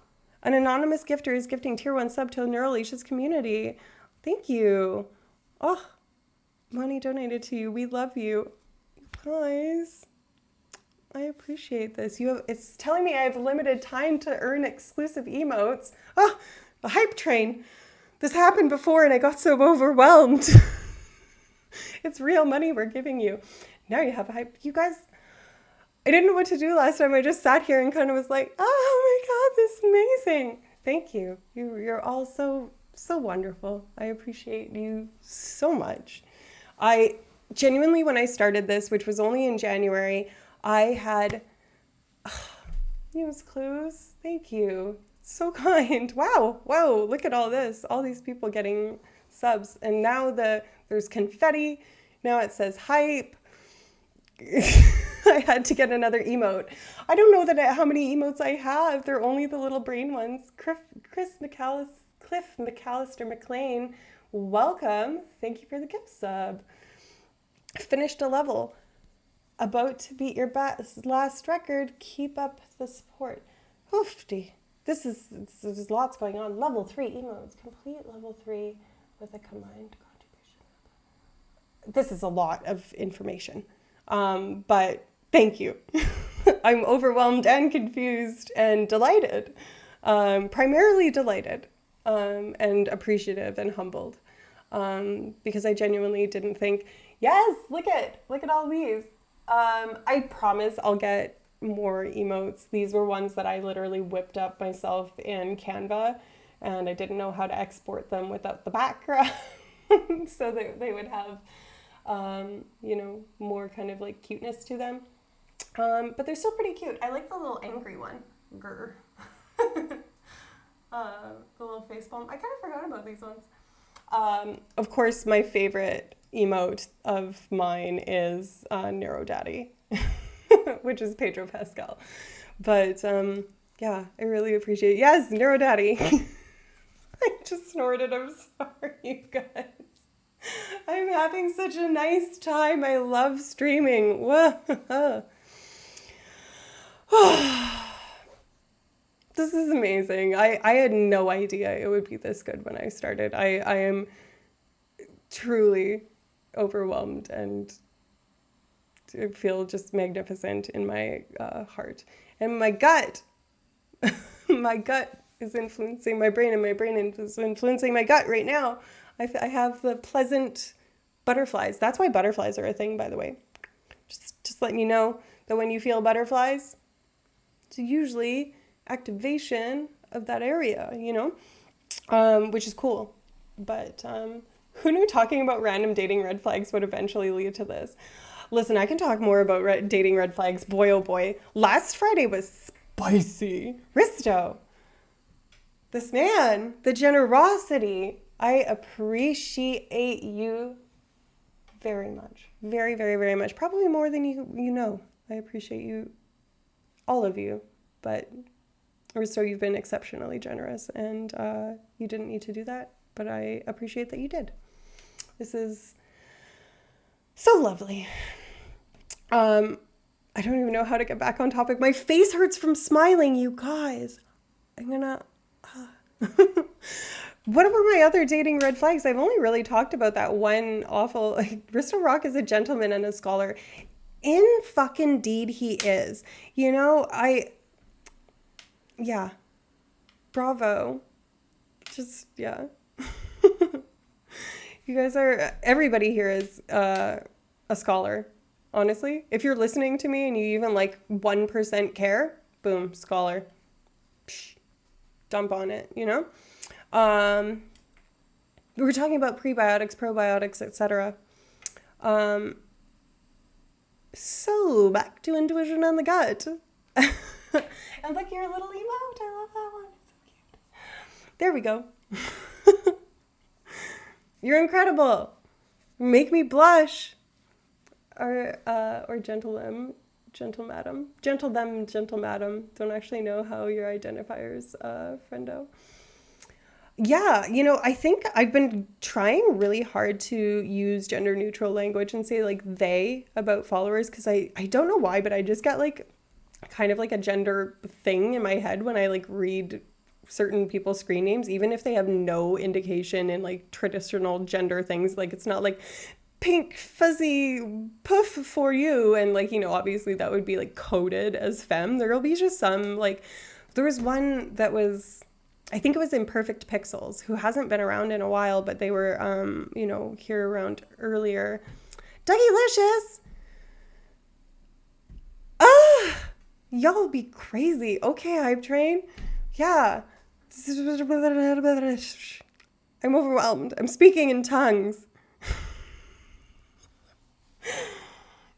an anonymous gifter is gifting tier 1 sub to Neuralicious community. Thank you. Oh, money donated to you. We love you. Guys, I appreciate this. It's telling me I have limited time to earn exclusive emotes. Oh, a hype train. This happened before and I got so overwhelmed. It's real money we're giving you. Now you have a hype. You guys, I didn't know what to do last time. I just sat here and kind of was like, oh my God, this is amazing. Thank you. You're all so wonderful. I appreciate you so much. I genuinely, when I started this, which was only in January, I had news clues. Thank you. So kind. Wow. Whoa. Look at all this. All these people getting subs. And now there's confetti. Now it says hype. I had to get another emote. I don't know how many emotes I have. They're only the little brain ones. Cliff McAllister McLean, welcome. Thank you for the gift sub. Finished a level. About to beat your last record. Keep up the support. Oofty. There's lots going on. Level 3 emotes. Complete level 3 with a combined contribution. This is a lot of information, but thank you. I'm overwhelmed and confused and delighted, primarily delighted, and appreciative and humbled, because I genuinely didn't think, yes, look at all these. I promise I'll get more emotes. These were ones that I literally whipped up myself in Canva, and I didn't know how to export them without the background. So they would have, more kind of like cuteness to them. But they're still pretty cute. I like the little angry one. Grr. The little face palm. I kind of forgot about these ones. Of course, my favorite emote of mine is Neuro Daddy, which is Pedro Pascal. But yeah, I really appreciate it. Yes, Neuro Daddy. I just snorted. I'm sorry, you guys. I'm having such a nice time. I love streaming. This is amazing. I had no idea it would be this good when I started. I am truly overwhelmed and I feel just magnificent in my heart. And my gut, my gut is influencing my brain, and my brain is influencing my gut right now. I have the pleasant butterflies. That's why butterflies are a thing, by the way. Just letting you know that when you feel butterflies, it's usually activation of that area, which is cool. But who knew talking about random dating red flags would eventually lead to this? Listen, I can talk more about dating red flags. Boy, oh boy. Last Friday was spicy. Risto. This man, the generosity. I appreciate you very much. Very, very, very much. Probably more than you know. I appreciate you, all of you. But, Risto, you've been exceptionally generous, and you didn't need to do that, but I appreciate that you did. This is so lovely. I don't even know how to get back on topic. My face hurts from smiling, you guys. I'm gonna. What were my other dating red flags? I've only really talked about that one awful. Like, Bristol Rock is a gentleman and a scholar. In fucking deed, he is. Yeah. Bravo. Just, yeah. You guys everybody here is a scholar. Honestly, if you're listening to me and you even like 1% care, boom, scholar. Psh, dump on it, We were talking about prebiotics, probiotics, etc. So back to intuition and the gut. And look, your little emote. I love that one. It's so cute. There we go. You're incredible. Make me blush. Or gentle them, gentle madam. Gentle them, gentle madam. Don't actually know how your identifiers, friendo. Yeah, I think I've been trying really hard to use gender neutral language and say like they about followers because I don't know why, but I just get like kind of like a gender thing in my head when I like read certain people's screen names, even if they have no indication in like traditional gender things. Like it's not like pink fuzzy puff for you, and like obviously that would be like coded as femme. There'll be just some like there was one that was, I think it was Imperfect Pixels, who hasn't been around in a while, but they were here around earlier. Dougylicious. Y'all be crazy. Okay, Hype Train. Yeah. I'm overwhelmed. I'm speaking in tongues.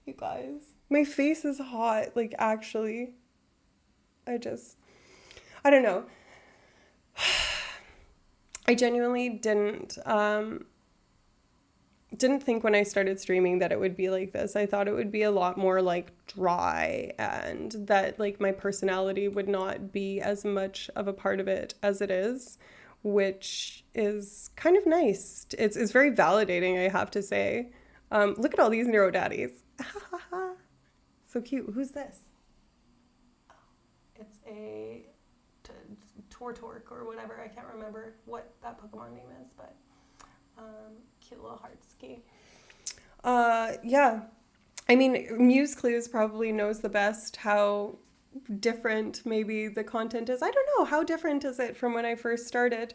You guys, my face is hot. Like, actually, I don't know. I genuinely didn't think when I started streaming that it would be like this. I thought it would be a lot more like dry, and that like my personality would not be as much of a part of it as it is, which is kind of nice. It's very validating, I have to say. Look at all these neuro daddies. So cute. Who's this? Oh, it's a Tortork or whatever. I can't remember what that Pokemon name is, but cute little heartski. Yeah. I mean, Muse Clues probably knows the best how different maybe the content is. I don't know. How different is it from when I first started?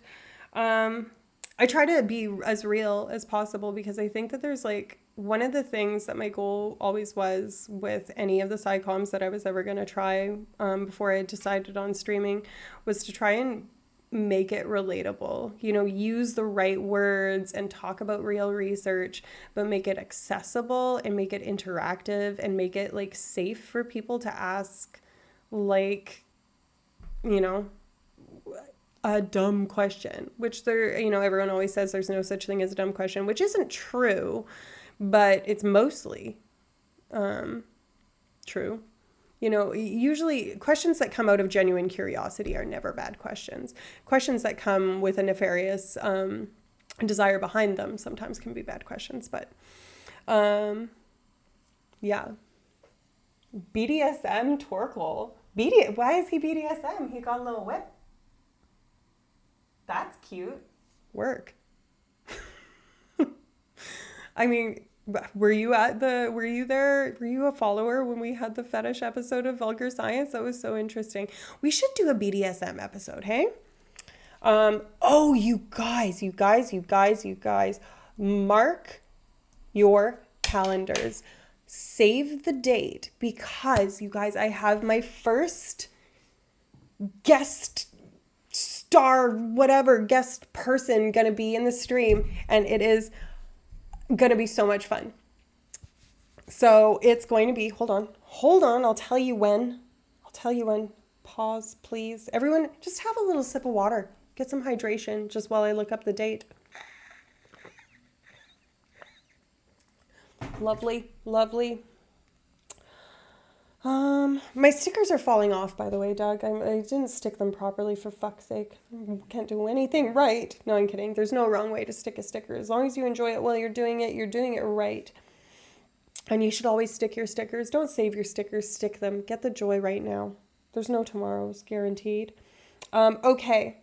I try to be as real as possible because I think that there's like one of the things that my goal always was with any of the psychoms that I was ever going to try before I decided on streaming was to try and make it relatable, use the right words and talk about real research, but make it accessible and make it interactive and make it like safe for people to ask, like, a dumb question, which everyone always says there's no such thing as a dumb question, which isn't true, but it's mostly true. Usually questions that come out of genuine curiosity are never bad questions. Questions that come with a nefarious desire behind them sometimes can be bad questions, but yeah. BDSM Torkel. Why is he BDSM? He got a little whip. That's cute. Work. I mean, were you there? Were you a follower when we had the fetish episode of Vulgar Science? That was so interesting. We should do a BDSM episode, hey? Oh, you guys. Mark your calendars. Save the date because, you guys, I have my first guest person gonna be in the stream, and it is gonna be so much fun. So it's going to be, hold on, I'll tell you when. Pause, please. Everyone, just have a little sip of water. Get some hydration just while I look up the date. Lovely. My stickers are falling off, by the way, Doug. I didn't stick them properly, for fuck's sake. Can't do anything right. No, I'm kidding. There's no wrong way to stick a sticker. As long as you enjoy it while you're doing it right. And you should always stick your stickers. Don't save your stickers, stick them. Get the joy right now. There's no tomorrows, guaranteed. Okay.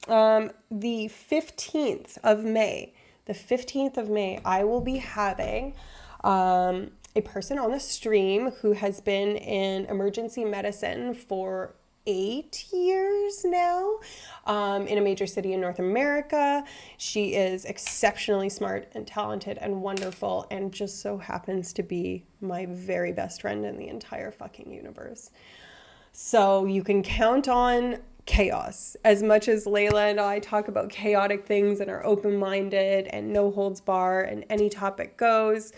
The 15th of May, I will be having a person on the stream who has been in emergency medicine for 8 years now, in a major city in North America. She is exceptionally smart and talented and wonderful, and just so happens to be my very best friend in the entire fucking universe. So you can count on chaos. As much as Layla and I talk about chaotic things and are open-minded and no holds bar and any topic goes,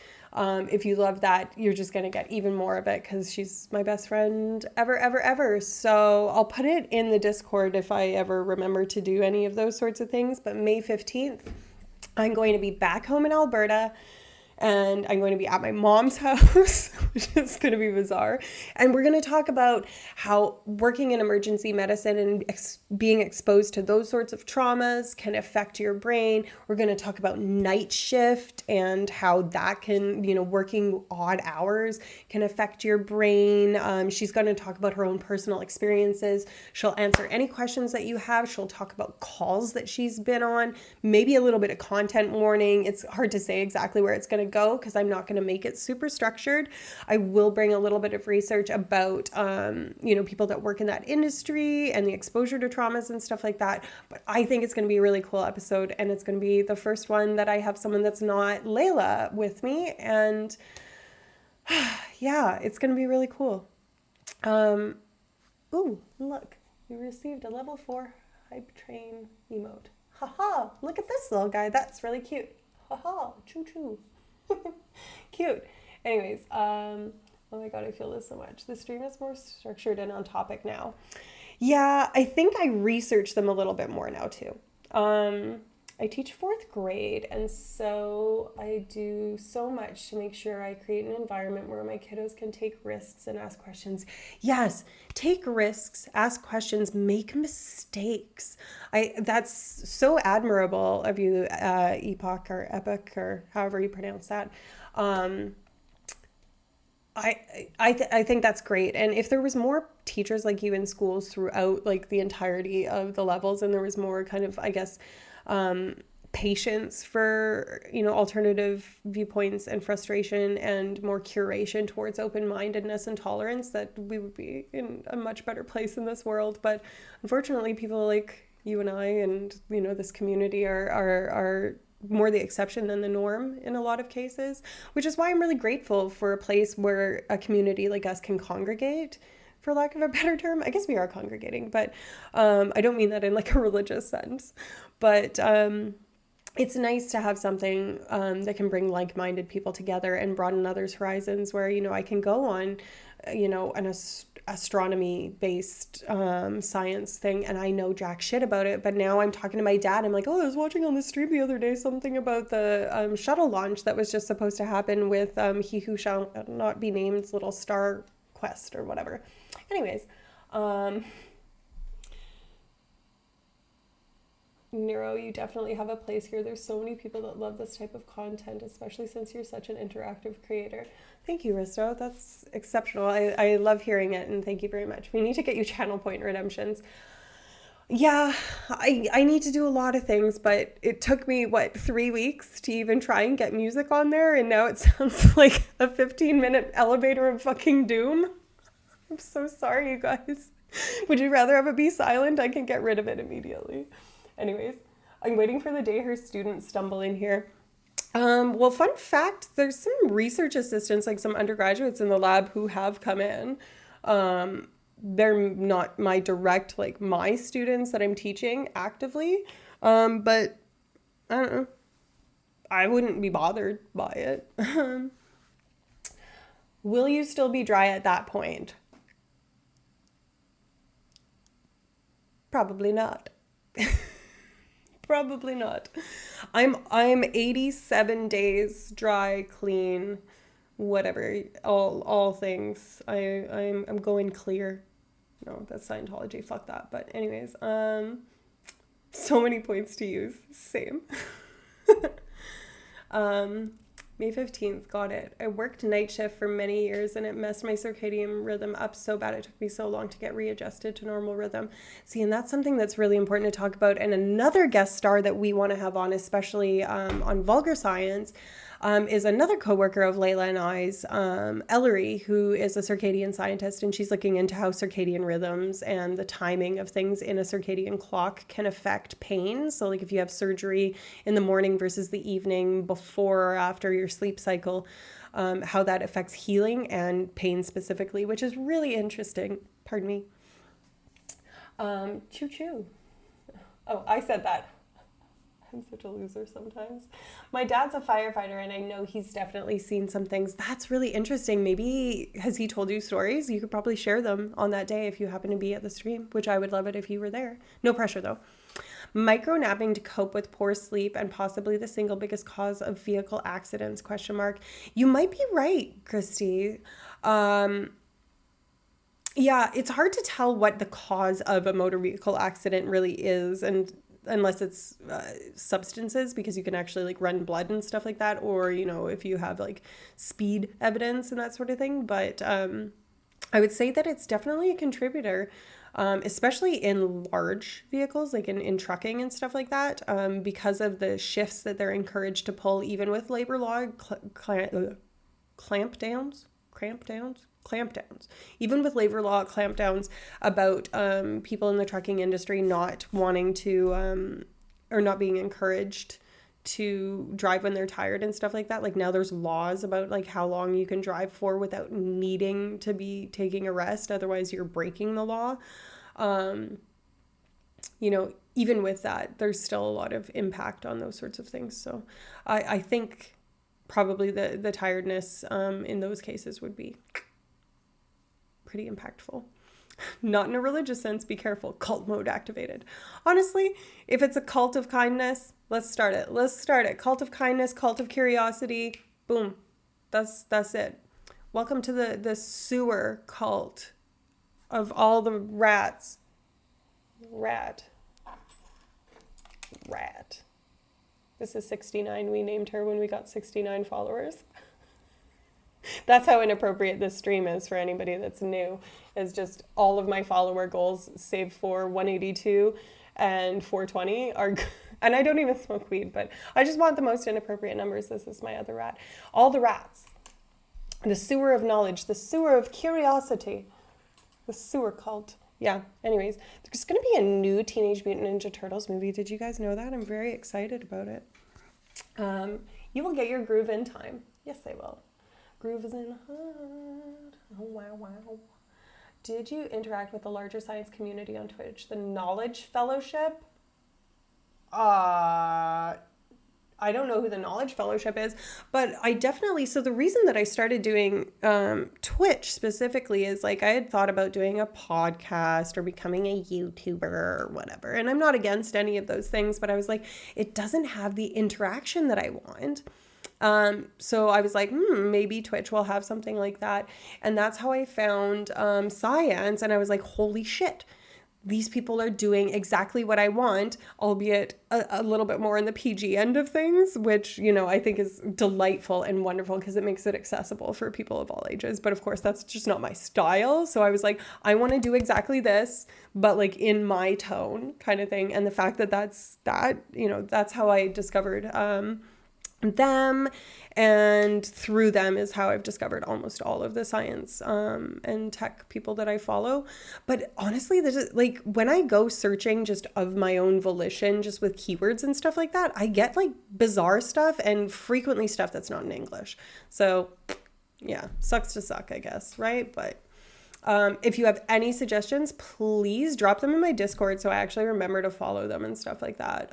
if you love that, you're just going to get even more of it because she's my best friend ever, ever, ever. So I'll put it in the Discord if I ever remember to do any of those sorts of things. But May 15th, I'm going to be back home in Alberta, and I'm going to be at my mom's house, which is going to be bizarre. And we're going to talk about how working in emergency medicine and being exposed to those sorts of traumas can affect your brain. We're going to talk about night shift and how that can, working odd hours can affect your brain. She's going to talk about her own personal experiences. She'll answer any questions that you have. She'll talk about calls that she's been on, maybe a little bit of content warning. It's hard to say exactly where it's going to go because I'm not going to make it super structured. I will bring a little bit of research about, people that work in that industry and the exposure to traumas and stuff like that. But I think it's going to be a really cool episode, and it's going to be the first one that I have someone that's not Layla with me. And yeah, it's going to be really cool. Ooh, look, we received a level 4 hype train emote. Haha, look at this little guy. That's really cute. Haha, choo choo. Cute. Anyways, oh my god, I feel this so much. The stream is more structured and on topic now. Yeah, I think I research them a little bit more now too. I teach 4th grade, and so I do so much to make sure I create an environment where my kiddos can take risks and ask questions. Yes, take risks, ask questions, make mistakes. That's so admirable of you, Epoch or however you pronounce that. I think that's great. And if there was more teachers like you in schools throughout like the entirety of the levels, and there was more kind of, I guess, patience for, alternative viewpoints and frustration, and more curation towards open-mindedness and tolerance, that we would be in a much better place in this world. But unfortunately, people like you and I and, this community are more the exception than the norm in a lot of cases, which is why I'm really grateful for a place where a community like us can congregate, for lack of a better term. I guess we are congregating, but I don't mean that in like a religious sense. But it's nice to have something that can bring like-minded people together and broaden others' horizons, where, I can go on, an astronomy-based science thing, and I know jack shit about it. But now I'm talking to my dad. I'm like, oh, I was watching on the stream the other day something about the shuttle launch that was just supposed to happen with He Who Shall Not Be Named's little star quest or whatever. Anyways, Neuro, you definitely have a place here. There's so many people that love this type of content, especially since you're such an interactive creator. Thank you, Risto. That's exceptional. I love hearing it, and thank you very much. We need to get you channel point redemptions. Yeah, I need to do a lot of things, but it took me, 3 weeks to even try and get music on there, and now it sounds like a 15-minute elevator of fucking doom. I'm so sorry, you guys. Would you rather have it be silent? I can get rid of it immediately. Anyways, I'm waiting for the day her students stumble in here. Well, fun fact, there's some research assistants, like some undergraduates in the lab who have come in. They're not my direct, my students that I'm teaching actively. But I don't know. I wouldn't be bothered by it. Will you still be dry at that point? Probably not. Probably not. I'm 87 days dry, clean, whatever, all things. I'm going clear. No, that's Scientology. Fuck that. But anyways, so many points to use. Same. May 15th, got it. I worked night shift for many years and it messed my circadian rhythm up so bad. It took me so long to get readjusted to normal rhythm. See, and that's something that's really important to talk about. And another guest star that we want to have on, especially on Vulgar Science, is another coworker of Layla and I's, Ellery, who is a circadian scientist, and she's looking into how circadian rhythms and the timing of things in a circadian clock can affect pain. So like if you have surgery in the morning versus the evening before or after your sleep cycle, how that affects healing and pain specifically, which is really interesting. Pardon me. Choo choo. Oh, I said that. I'm such a loser sometimes. My dad's a firefighter and I know he's definitely seen some things. That's really interesting. Maybe has he told you stories? You could probably share them on that day if you happen to be at the stream, which I would love it if you were there. No pressure though. Micro napping to cope with poor sleep and possibly the single biggest cause of vehicle accidents, ? You might be right, Christy. Yeah, it's hard to tell what the cause of a motor vehicle accident really is, and unless it's substances, because you can actually like run blood and stuff like that, or you know, if you have like speed evidence and that sort of thing. But I would say that it's definitely a contributor, especially in large vehicles, like in trucking and stuff like that, because of the shifts that they're encouraged to pull, even with labor law clampdowns, even with labor law clampdowns about people in the trucking industry not wanting to or not being encouraged to drive when they're tired and stuff like that. Like now there's laws about like how long you can drive for without needing to be taking a rest, otherwise you're breaking the law. You know, even with that, there's still a lot of impact on those sorts of things. So I think probably the tiredness in those cases would be pretty impactful. Not in a religious sense, be careful. Cult mode activated. Honestly, if it's a cult of kindness, let's start it. Cult of kindness, cult of curiosity. Boom. That's it. Welcome to the sewer cult of all the rats. Rat. This is 69. We named her when we got 69 followers. That's how inappropriate this stream is for anybody that's new, is just all of my follower goals, save for 182 and 420 are, and I don't even smoke weed, but I just want the most inappropriate numbers. This is my other rat. All the rats. The sewer of knowledge, the sewer of curiosity, the sewer cult. Yeah, anyways, there's going to be a new Teenage Mutant Ninja Turtles movie. Did you guys know that? I'm very excited about it. You will get your groove in time. Yes, they will. Groove is in heart. Oh, wow. Did you interact with the larger science community on Twitch? The Knowledge Fellowship? I don't know who the Knowledge Fellowship is, but I definitely, so the reason that I started doing Twitch specifically is like I had thought about doing a podcast or becoming a YouTuber or whatever. And I'm not against any of those things, but I was like, it doesn't have the interaction that I want. So I was like, maybe Twitch will have something like that. And that's how I found science. And I was like, holy shit, these people are doing exactly what I want, albeit a little bit more in the PG end of things, which, you know, I think is delightful and wonderful because it makes it accessible for people of all ages. But of course, that's just not my style. So I was like, I want to do exactly this, but like in my tone kind of thing. And the fact that that's how I discovered them, and through them is how I've discovered almost all of the science and tech people that I follow. But honestly, like when I go searching just of my own volition, just with keywords and stuff like that, I get like bizarre stuff and frequently stuff that's not in English. So yeah, sucks to suck, I guess, right? But if you have any suggestions, please drop them in my Discord so I actually remember to follow them and stuff like that.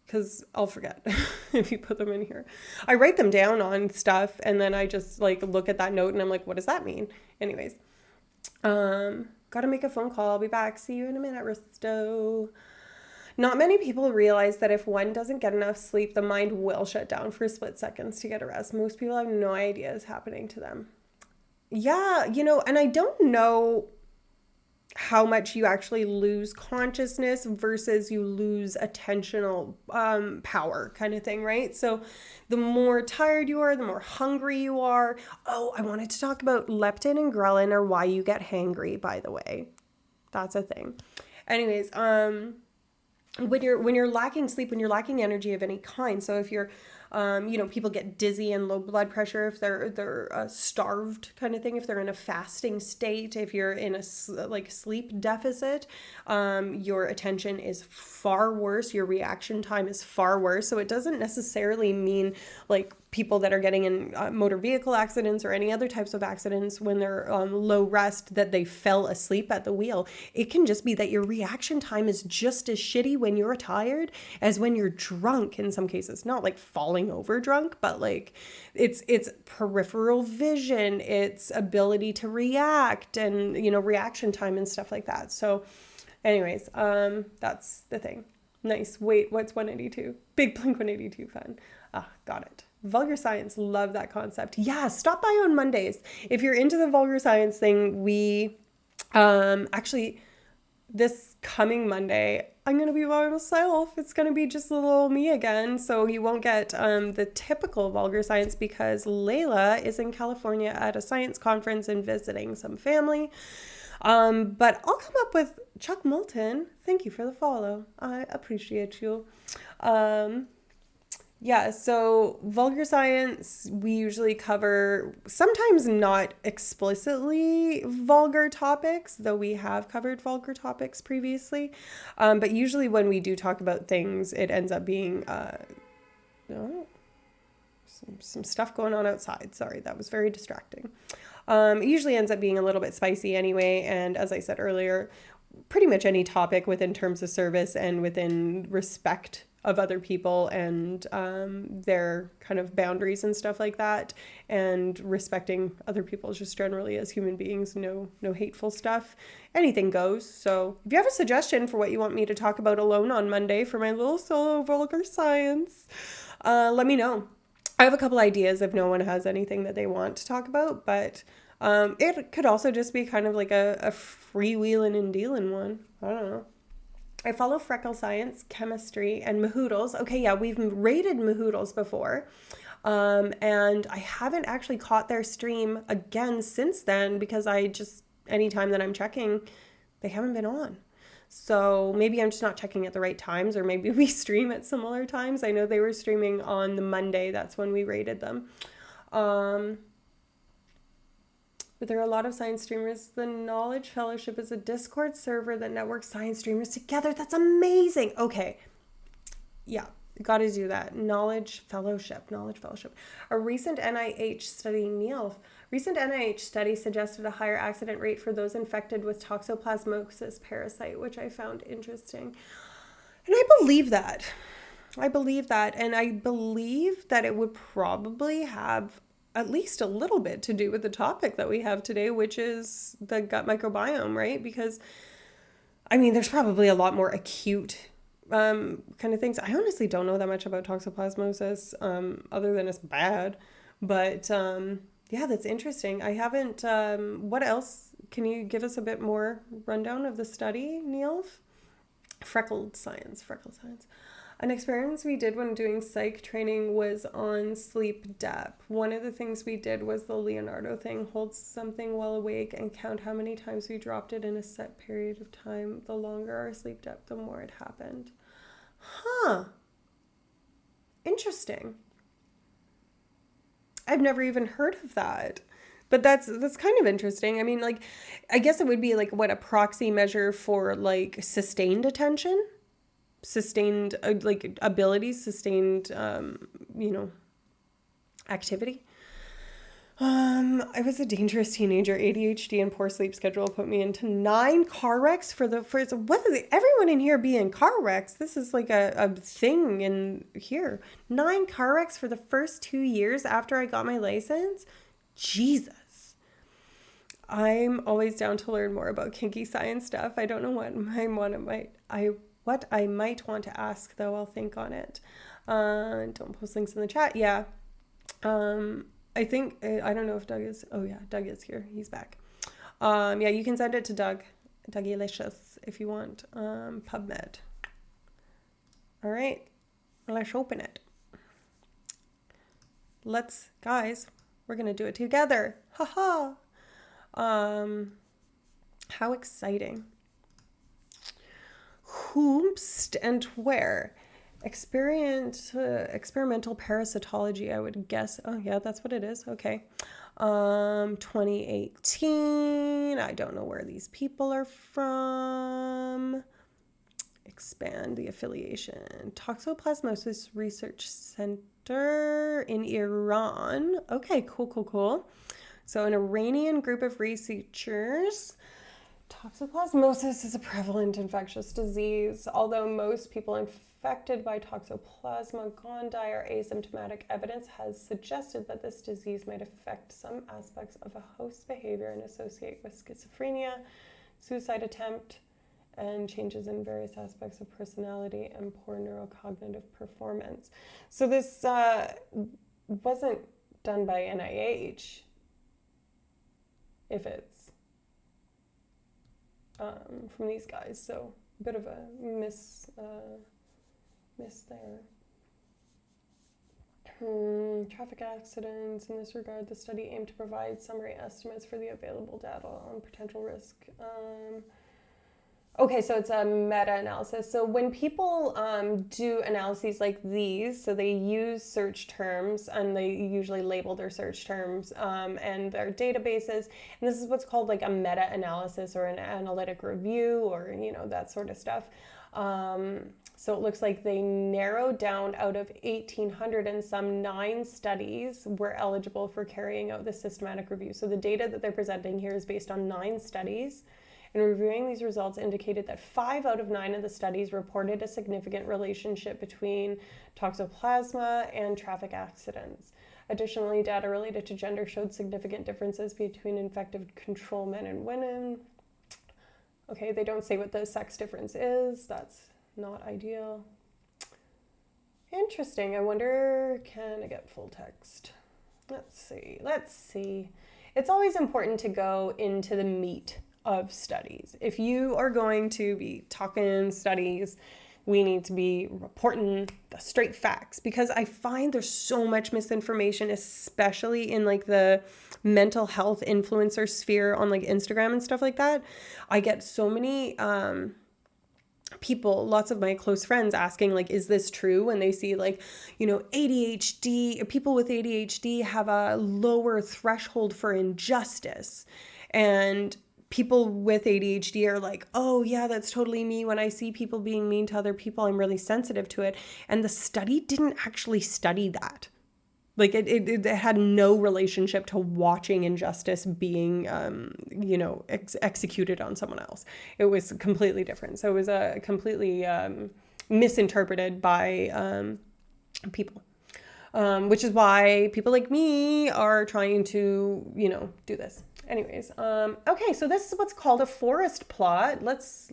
Because I'll forget if you put them in here. I write them down on stuff and then I just like look at that note and I'm like, what does that mean? Anyways, gotta make a phone call. I'll be back. See you in a minute, Risto. Not many people realize that if one doesn't get enough sleep, the mind will shut down for split seconds to get a rest. Most people have no idea is happening to them. Yeah, you know, and I don't know how much you actually lose consciousness versus you lose attentional power kind of thing, right? So the more tired you are, the more hungry you are. Oh, I wanted to talk about leptin and ghrelin are why you get hangry, by the way. That's a thing. Anyways, when you're lacking sleep, when you're lacking energy of any kind, so if you're people get dizzy and low blood pressure if they're starved kind of thing, if they're in a fasting state, if you're in a sleep deficit, your attention is far worse, your reaction time is far worse. So it doesn't necessarily mean like people that are getting in motor vehicle accidents or any other types of accidents when they're low rest that they fell asleep at the wheel. It can just be that your reaction time is just as shitty when you're tired as when you're drunk in some cases. Not like falling over drunk, but like it's peripheral vision, it's ability to react, and reaction time and stuff like that. So anyways, that's the thing. Nice. Wait, what's 182? Big Blink 182 fan. Got it. Vulgar Science, love that concept. Yeah, stop by on Mondays. If you're into the Vulgar Science thing, we actually this coming Monday, I'm going to be by myself. It's going to be just little me again. So you won't get the typical Vulgar Science because Layla is in California at a science conference and visiting some family. But I'll come up with Chuck Moulton. Thank you for the follow. I appreciate you. Yeah, so Vulgar Science, we usually cover sometimes not explicitly vulgar topics, though we have covered vulgar topics previously. But usually when we do talk about things, it ends up being some stuff going on outside. Sorry, that was very distracting. It usually ends up being a little bit spicy anyway. And as I said earlier, pretty much any topic within terms of service and within respect of other people and their kind of boundaries and stuff like that, and respecting other people just generally as human beings. No hateful stuff. Anything goes. So if you have a suggestion for what you want me to talk about alone on Monday for my little solo Vulgar Science, let me know. I have a couple ideas if no one has anything that they want to talk about, but it could also just be kind of like a freewheeling and dealing one. I don't know. I follow Freckle Science, Chemistry, and Mahoodles. Okay, yeah, we've rated Mahoodles before. And I haven't actually caught their stream again since then because anytime that I'm checking, they haven't been on. So maybe I'm just not checking at the right times, or maybe we stream at similar times. I know they were streaming on the Monday. That's when we rated them. But there are a lot of science streamers. The Knowledge Fellowship is a Discord server that networks science streamers together. That's amazing. Okay. Yeah, got to do that. Knowledge Fellowship. A recent NIH study suggested a higher accident rate for those infected with toxoplasmosis parasite, which I found interesting. And I believe that. And I believe that it would probably have at least a little bit to do with the topic that we have today, which is the gut microbiome, right? Because, I mean, there's probably a lot more acute kind of things. I honestly don't know that much about toxoplasmosis, other than it's bad. But, yeah, that's interesting. I haven't, what else? Can you give us a bit more rundown of the study, Neil? Freckle Science. An experiment we did when doing psych training was on sleep depth. One of the things we did was the Leonardo thing, hold something while awake and count how many times we dropped it in a set period of time. The longer our sleep depth, the more it happened. Huh. Interesting. I've never even heard of that. But that's kind of interesting. I mean, like, I guess it would be like what a proxy measure for like sustained attention. Sustained like abilities, sustained activity. I was a dangerous teenager. ADHD and poor sleep schedule put me into 9 car wrecks everyone in here be in car wrecks. This is like a thing in here. 9 car wrecks for the first 2 years after I got my license. Jesus. I'm always down to learn more about kinky science stuff. I don't know what I might want to ask, though. I'll think on it. Don't post links in the chat. Yeah. I think, I don't know if Doug is, oh yeah, Doug is here. He's back. Yeah, you can send it to Doug. Dougylicious, if you want. PubMed. All right, let's open it. Guys, we're going to do it together. Haha. How exciting. Whomst and where? Experimental parasitology, I would guess. Oh, yeah, that's what it is. Okay. 2018. I don't know where these people are from. Expand the affiliation. Toxoplasmosis Research Center in Iran. Okay, cool. So an Iranian group of researchers. Toxoplasmosis is a prevalent infectious disease. Although most people infected by Toxoplasma gondii are asymptomatic, evidence has suggested that this disease might affect some aspects of a host's behavior and associate with schizophrenia, suicide attempt, and changes in various aspects of personality and poor neurocognitive performance. So this wasn't done by NIH, if it's from these guys, so a bit of a miss there. Traffic accidents. In this regard, the study aimed to provide summary estimates for the available data on potential risk. Okay, so it's a meta-analysis. So when people do analyses like these, so they use search terms and they usually label their search terms and their databases. And this is what's called like a meta-analysis or an analytic review or, that sort of stuff. So it looks like they narrowed down out of 1,800 and some 9 studies were eligible for carrying out the systematic review. So the data that they're presenting here is based on 9 studies. And reviewing these results indicated that 5 out of 9 of the studies reported a significant relationship between toxoplasma and traffic accidents. Additionally, data related to gender showed significant differences between infected control men and women. Okay, they don't say what the sex difference is. That's not ideal. Interesting. I wonder, can I get full text? Let's see. It's always important to go into the meat of studies. If you are going to be talking studies, we need to be reporting the straight facts, because I find there's so much misinformation, especially in like the mental health influencer sphere on like Instagram and stuff like that. I get so many people, lots of my close friends asking like, is this true? When they see like, ADHD, people with ADHD have a lower threshold for injustice, and people with ADHD are like, oh yeah, that's totally me. When I see people being mean to other people, I'm really sensitive to it. And the study didn't actually study that. Like it had no relationship to watching injustice being, executed on someone else. It was completely different. So it was completely misinterpreted by people. Which is why people like me are trying to, do this. Anyways, okay, so this is what's called a forest plot. Let's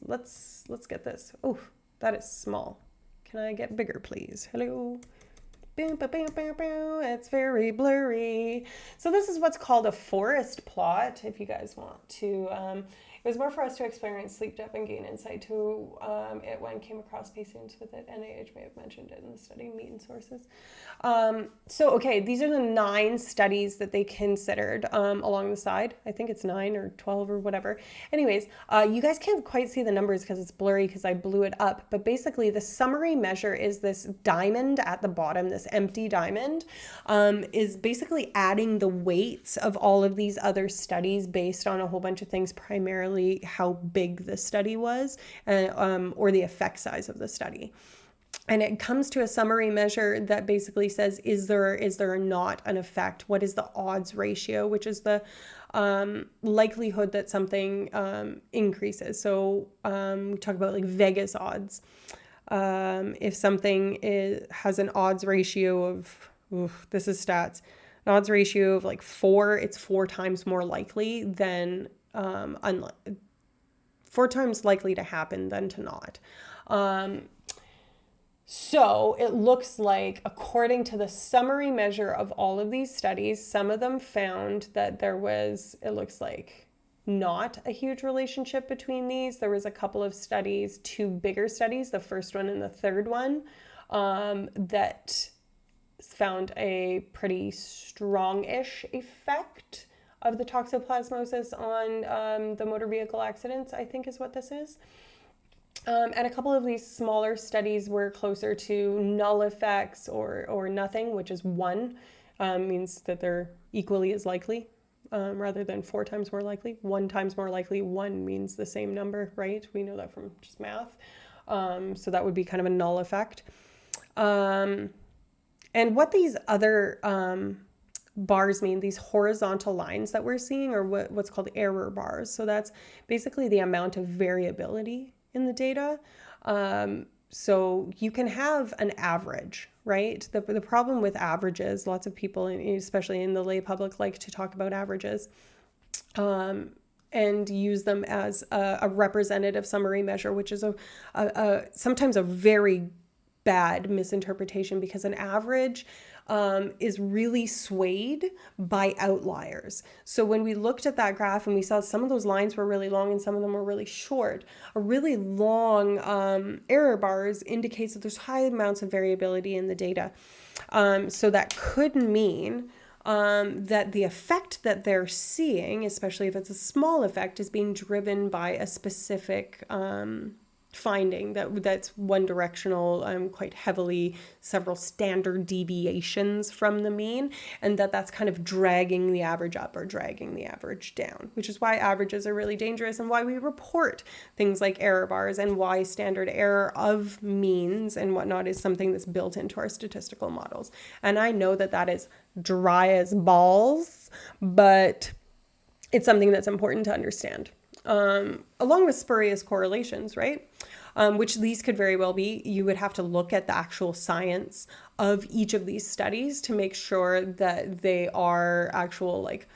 get this. Oh, that is small. Can I get bigger, please? Hello. It's very blurry. So this is what's called a forest plot, if you guys want to. It was more for us to experience sleep depth and gain insight to it when came across patients with it. NIH may have mentioned it in the study meeting sources. Okay, these are the 9 studies that they considered along the side. I think it's 9 or 12 or whatever. Anyways, you guys can't quite see the numbers because it's blurry because I blew it up. But basically, the summary measure is this diamond at the bottom, this empty diamond, is basically adding the weights of all of these other studies based on a whole bunch of things, primarily how big the study was or the effect size of the study. And it comes to a summary measure that basically says, is there not an effect? What is the odds ratio, which is the likelihood that something increases. So we talk about like Vegas odds. If something has an odds ratio of, this is stats, an odds ratio of like 4, it's 4 times more likely than 4 times likely to happen than to not. So it looks like, according to the summary measure of all of these studies, some of them found that there was, it looks like not a huge relationship between these. There was a couple of studies, two bigger studies, the first one and the third one, that found a pretty strong-ish effect of the toxoplasmosis on the motor vehicle accidents, I think is what this is. And a couple of these smaller studies were closer to null effects or nothing, which is one, means that they're equally as likely, rather than 4 times more likely. 1 times more likely, 1 means the same number, right? We know that from just math. So that would be kind of a null effect. And what these other bars mean, these horizontal lines that we're seeing, are what's called error bars. So that's basically the amount of variability in the data. So you can have an average, right? The problem with averages, lots of people, especially in the lay public, like to talk about averages and use them as a representative summary measure, which is sometimes a very bad misinterpretation, because an average is really swayed by outliers. So when we looked at that graph and we saw some of those lines were really long and some of them were really short, a really long error bars indicates that there's high amounts of variability in the data. So that could mean that the effect that they're seeing, especially if it's a small effect, is being driven by a specific finding that's one directional, quite heavily, several standard deviations from the mean, and that's kind of dragging the average up or dragging the average down, which is why averages are really dangerous and why we report things like error bars, and why standard error of means and whatnot is something that's built into our statistical models. And I know that is dry as balls, but it's something that's important to understand. Along with spurious correlations, right? Which these could very well be. You would have to look at the actual science of each of these studies to make sure that they are actual, like,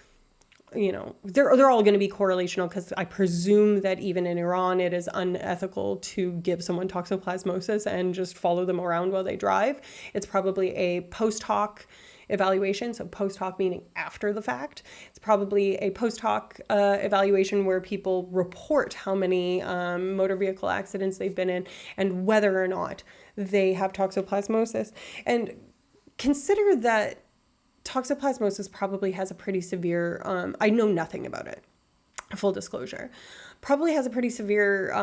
you know, they're all going to be correlational, because I presume that even in Iran, it is unethical to give someone toxoplasmosis and just follow them around while they drive. It's probably a post hoc evaluation. So post hoc meaning after the fact. It's probably a post hoc evaluation where people report how many motor vehicle accidents they've been in and whether or not they have toxoplasmosis. And consider that toxoplasmosis probably has a pretty severe, I know nothing about it, full disclosure, probably has a pretty severe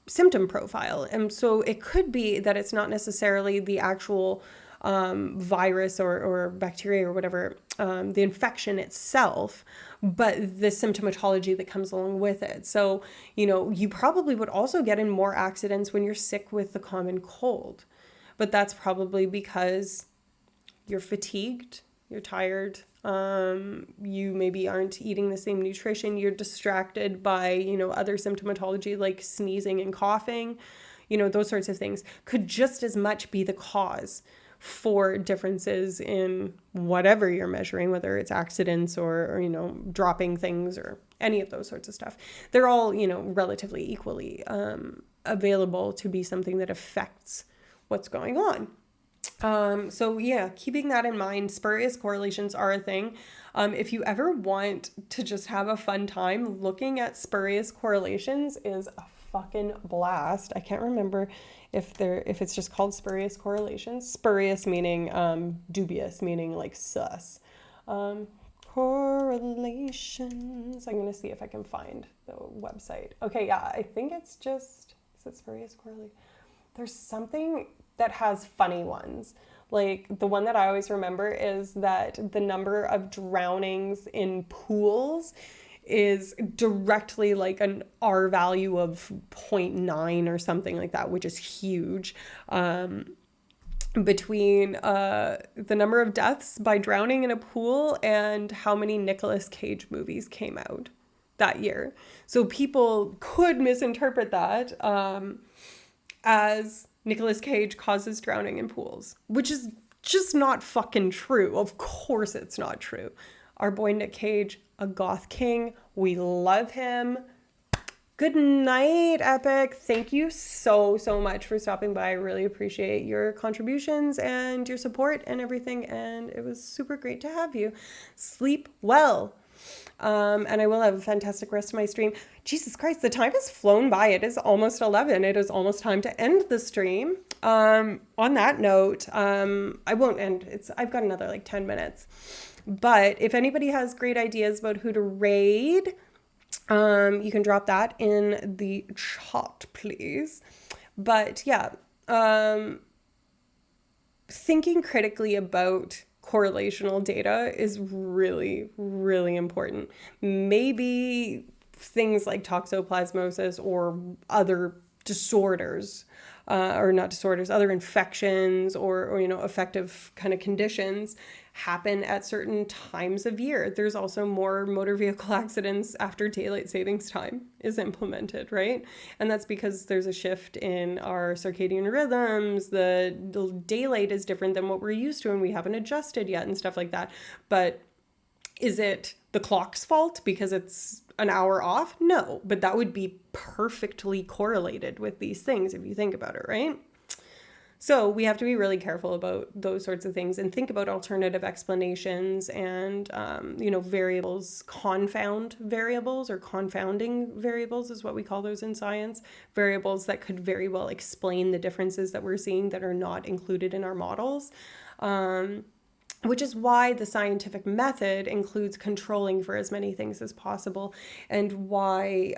symptom profile. And so it could be that it's not necessarily the actual virus or bacteria or whatever, the infection itself, but the symptomatology that comes along with it. So, you know, you probably would also get in more accidents when you're sick with the common cold, but that's probably because you're fatigued, you're tired, you maybe aren't eating the same nutrition, you're distracted by, you know, other symptomatology like sneezing and coughing, you know, those sorts of things could just as much be the cause for differences in whatever you're measuring, whether it's accidents or, you know, dropping things or any of those sorts of stuff. They're all, you know, relatively equally available to be something that affects what's going on. So yeah, keeping that in mind, spurious correlations are a thing. If you ever want to just have a fun time, looking at spurious correlations is a fucking blast. I can't remember if it's just called spurious correlations. Spurious meaning dubious, meaning like sus. Correlations. I'm gonna see if I can find the website. Okay, yeah, I think it's just, is it spurious correlation? There's something that has funny ones. Like the one that I always remember is that the number of drownings in pools is directly like an R value of 0.9 or something like that, which is huge. Between the number of deaths by drowning in a pool and how many Nicolas Cage movies came out that year. So people could misinterpret that as Nicolas Cage causes drowning in pools, which is just not fucking true. Of course it's not true. Our boy Nick Cage, a goth king. We love him. Good night, Epic. Thank you so much for stopping by. I really appreciate your contributions and your support and everything. And it was super great to have you. Sleep well. And I will have a fantastic rest of my stream. Jesus Christ, the time has flown by. It is almost 11. It is almost time to end the stream. On that note, I won't end. I've got another like 10 minutes. But if anybody has great ideas about who to raid, you can drop that in the chat, please. But yeah, thinking critically about correlational data is really, really important. Maybe things like toxoplasmosis or other disorders, or not disorders, other infections or affective kind of conditions happen at certain times of year. There's also more motor vehicle accidents after daylight savings time is implemented, right? And that's because there's a shift in our circadian rhythms. The daylight is different than what we're used to and we haven't adjusted yet and stuff like that. But is it the clock's fault because it's an hour off? No, but that would be perfectly correlated with these things if you think about it, right? So we have to be really careful about those sorts of things and think about alternative explanations and, variables, confound variables or confounding variables is what we call those in science. Variables that could very well explain the differences that we're seeing that are not included in our models. Which is why the scientific method includes controlling for as many things as possible, and why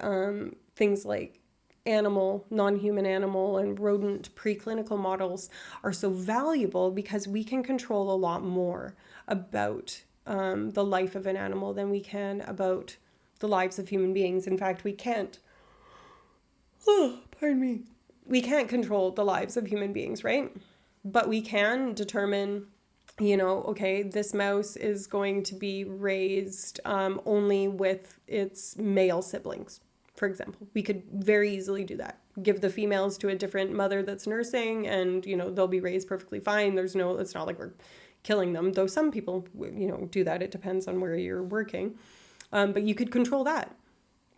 things like animal, non-human animal, and rodent preclinical models are so valuable, because we can control a lot more about the life of an animal than we can about the lives of human beings. In fact, we can't, we can't control the lives of human beings, right? But we can determine, okay, this mouse is going to be raised only with its male siblings, for example. We could very easily do that. Give the females to a different mother that's nursing and, they'll be raised perfectly fine. It's not like we're killing them, though some people, do that. It depends on where you're working. But you could control that.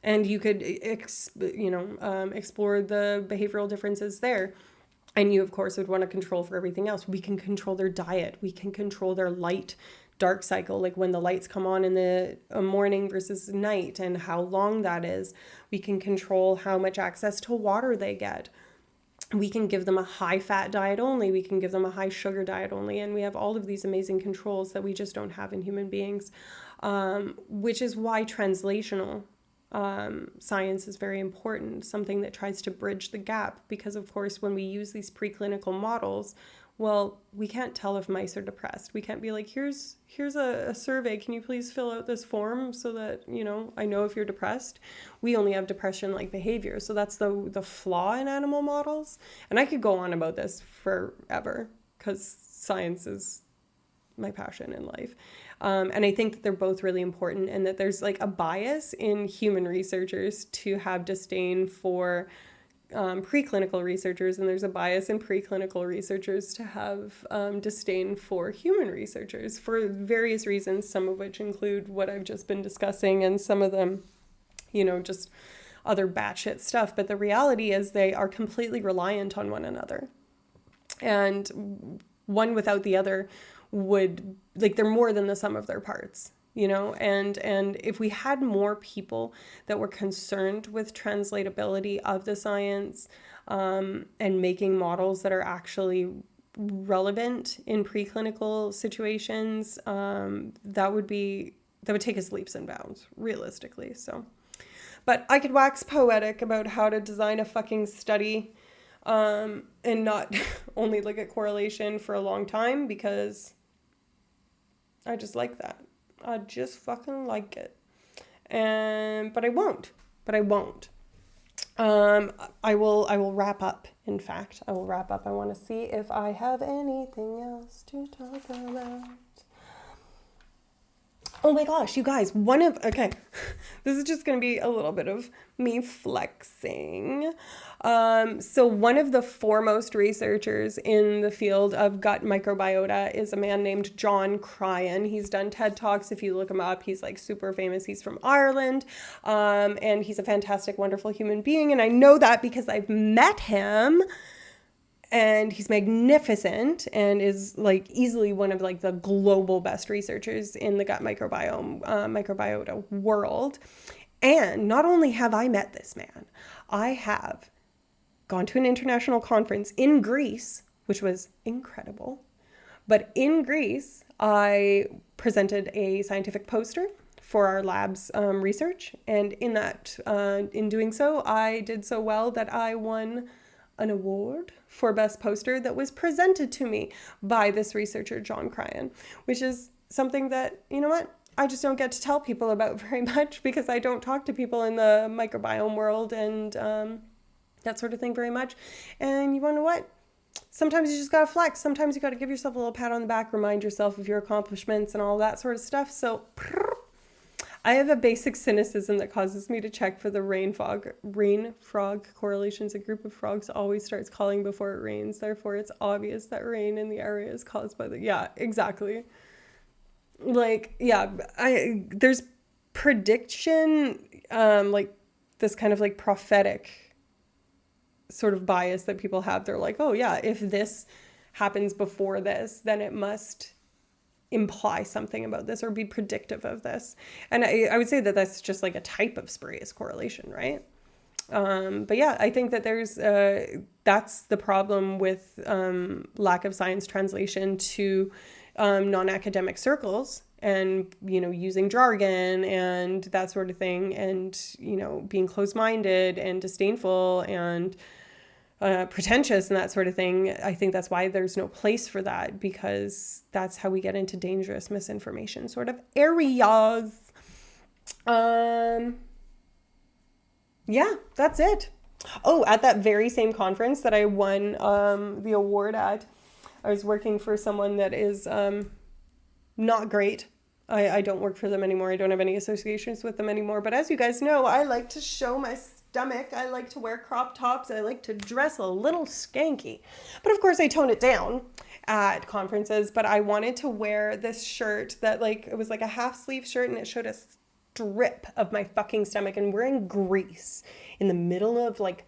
And you could, explore the behavioral differences there. And you, of course, would want to control for everything else. We can control their diet. We can control their light dark cycle, like when the lights come on in the morning versus night and how long that is. We can control how much access to water they get. We can give them a high fat diet only. We can give them a high sugar diet only. And we have all of these amazing controls that we just don't have in human beings, which is why translational science is very important, something that tries to bridge the gap, because of course when we use these preclinical models, well, we can't tell if mice are depressed. We can't be like, here's a survey, can you please fill out this form so that I know if you're depressed. We only have depression like behavior. So that's the flaw in animal models. And I could go on about this forever because science is my passion in life. And I think that they're both really important, and that there's like a bias in human researchers to have disdain for preclinical researchers, and there's a bias in preclinical researchers to have disdain for human researchers for various reasons, some of which include what I've just been discussing, and some of them, just other batshit stuff. But the reality is they are completely reliant on one another, and one without the other would, like, they're more than the sum of their parts, and if we had more people that were concerned with translatability of the science, and making models that are actually relevant in preclinical situations, that would take us leaps and bounds, realistically. So, but I could wax poetic about how to design a fucking study, and not only look at correlation for a long time, because I just like that. I just fucking like it. But I won't. I will wrap up. In fact, I will wrap up. I want to see if I have anything else to talk about. Oh my gosh, you guys, okay, this is just going to be a little bit of me flexing. So one of the foremost researchers in the field of gut microbiota is a man named John Cryan. He's done TED Talks. If you look him up, he's like super famous. He's from Ireland, and he's a fantastic, wonderful human being. And I know that because I've met him. and he's magnificent and is like easily one of like the global best researchers in the gut microbiota world. And not only have I met this man, I have gone to an international conference in Greece, which was incredible. But in Greece, I presented a scientific poster for our lab's research. And in doing so, I did so well that I won an award for best poster that was presented to me by this researcher, John Cryan, which is something that, you know what, I just don't get to tell people about very much because I don't talk to people in the microbiome world and that sort of thing very much. And you want to know what? Sometimes you just got to flex. Sometimes you got to give yourself a little pat on the back, remind yourself of your accomplishments and all that sort of stuff. So I have a basic cynicism that causes me to check for the rain frog correlations. A group of frogs always starts calling before it rains. Therefore, it's obvious that rain in the area is caused by yeah, exactly. Like, yeah, there's prediction, like this kind of like prophetic sort of bias that people have. They're like, oh yeah, if this happens before this, then it must imply something about this or be predictive of this. And I would say that that's just like a type of spurious correlation, right? But yeah, I think that that's the problem with lack of science translation to non-academic circles and, you know, using jargon and that sort of thing and, you know, being closed-minded and disdainful and pretentious and that sort of thing. I think that's why there's no place for that, because that's how we get into dangerous misinformation sort of areas. Yeah, that's it. Oh, at that very same conference that I won the award at, I was working for someone that is not great. I don't work for them anymore. I don't have any associations with them anymore. But as you guys know, I like to show my stomach. I like to wear crop tops. I like to dress a little skanky. But of course, I tone it down at conferences. But I wanted to wear this shirt that like, it was like a half sleeve shirt and it showed a strip of my fucking stomach. And we're in Greece in the middle of like,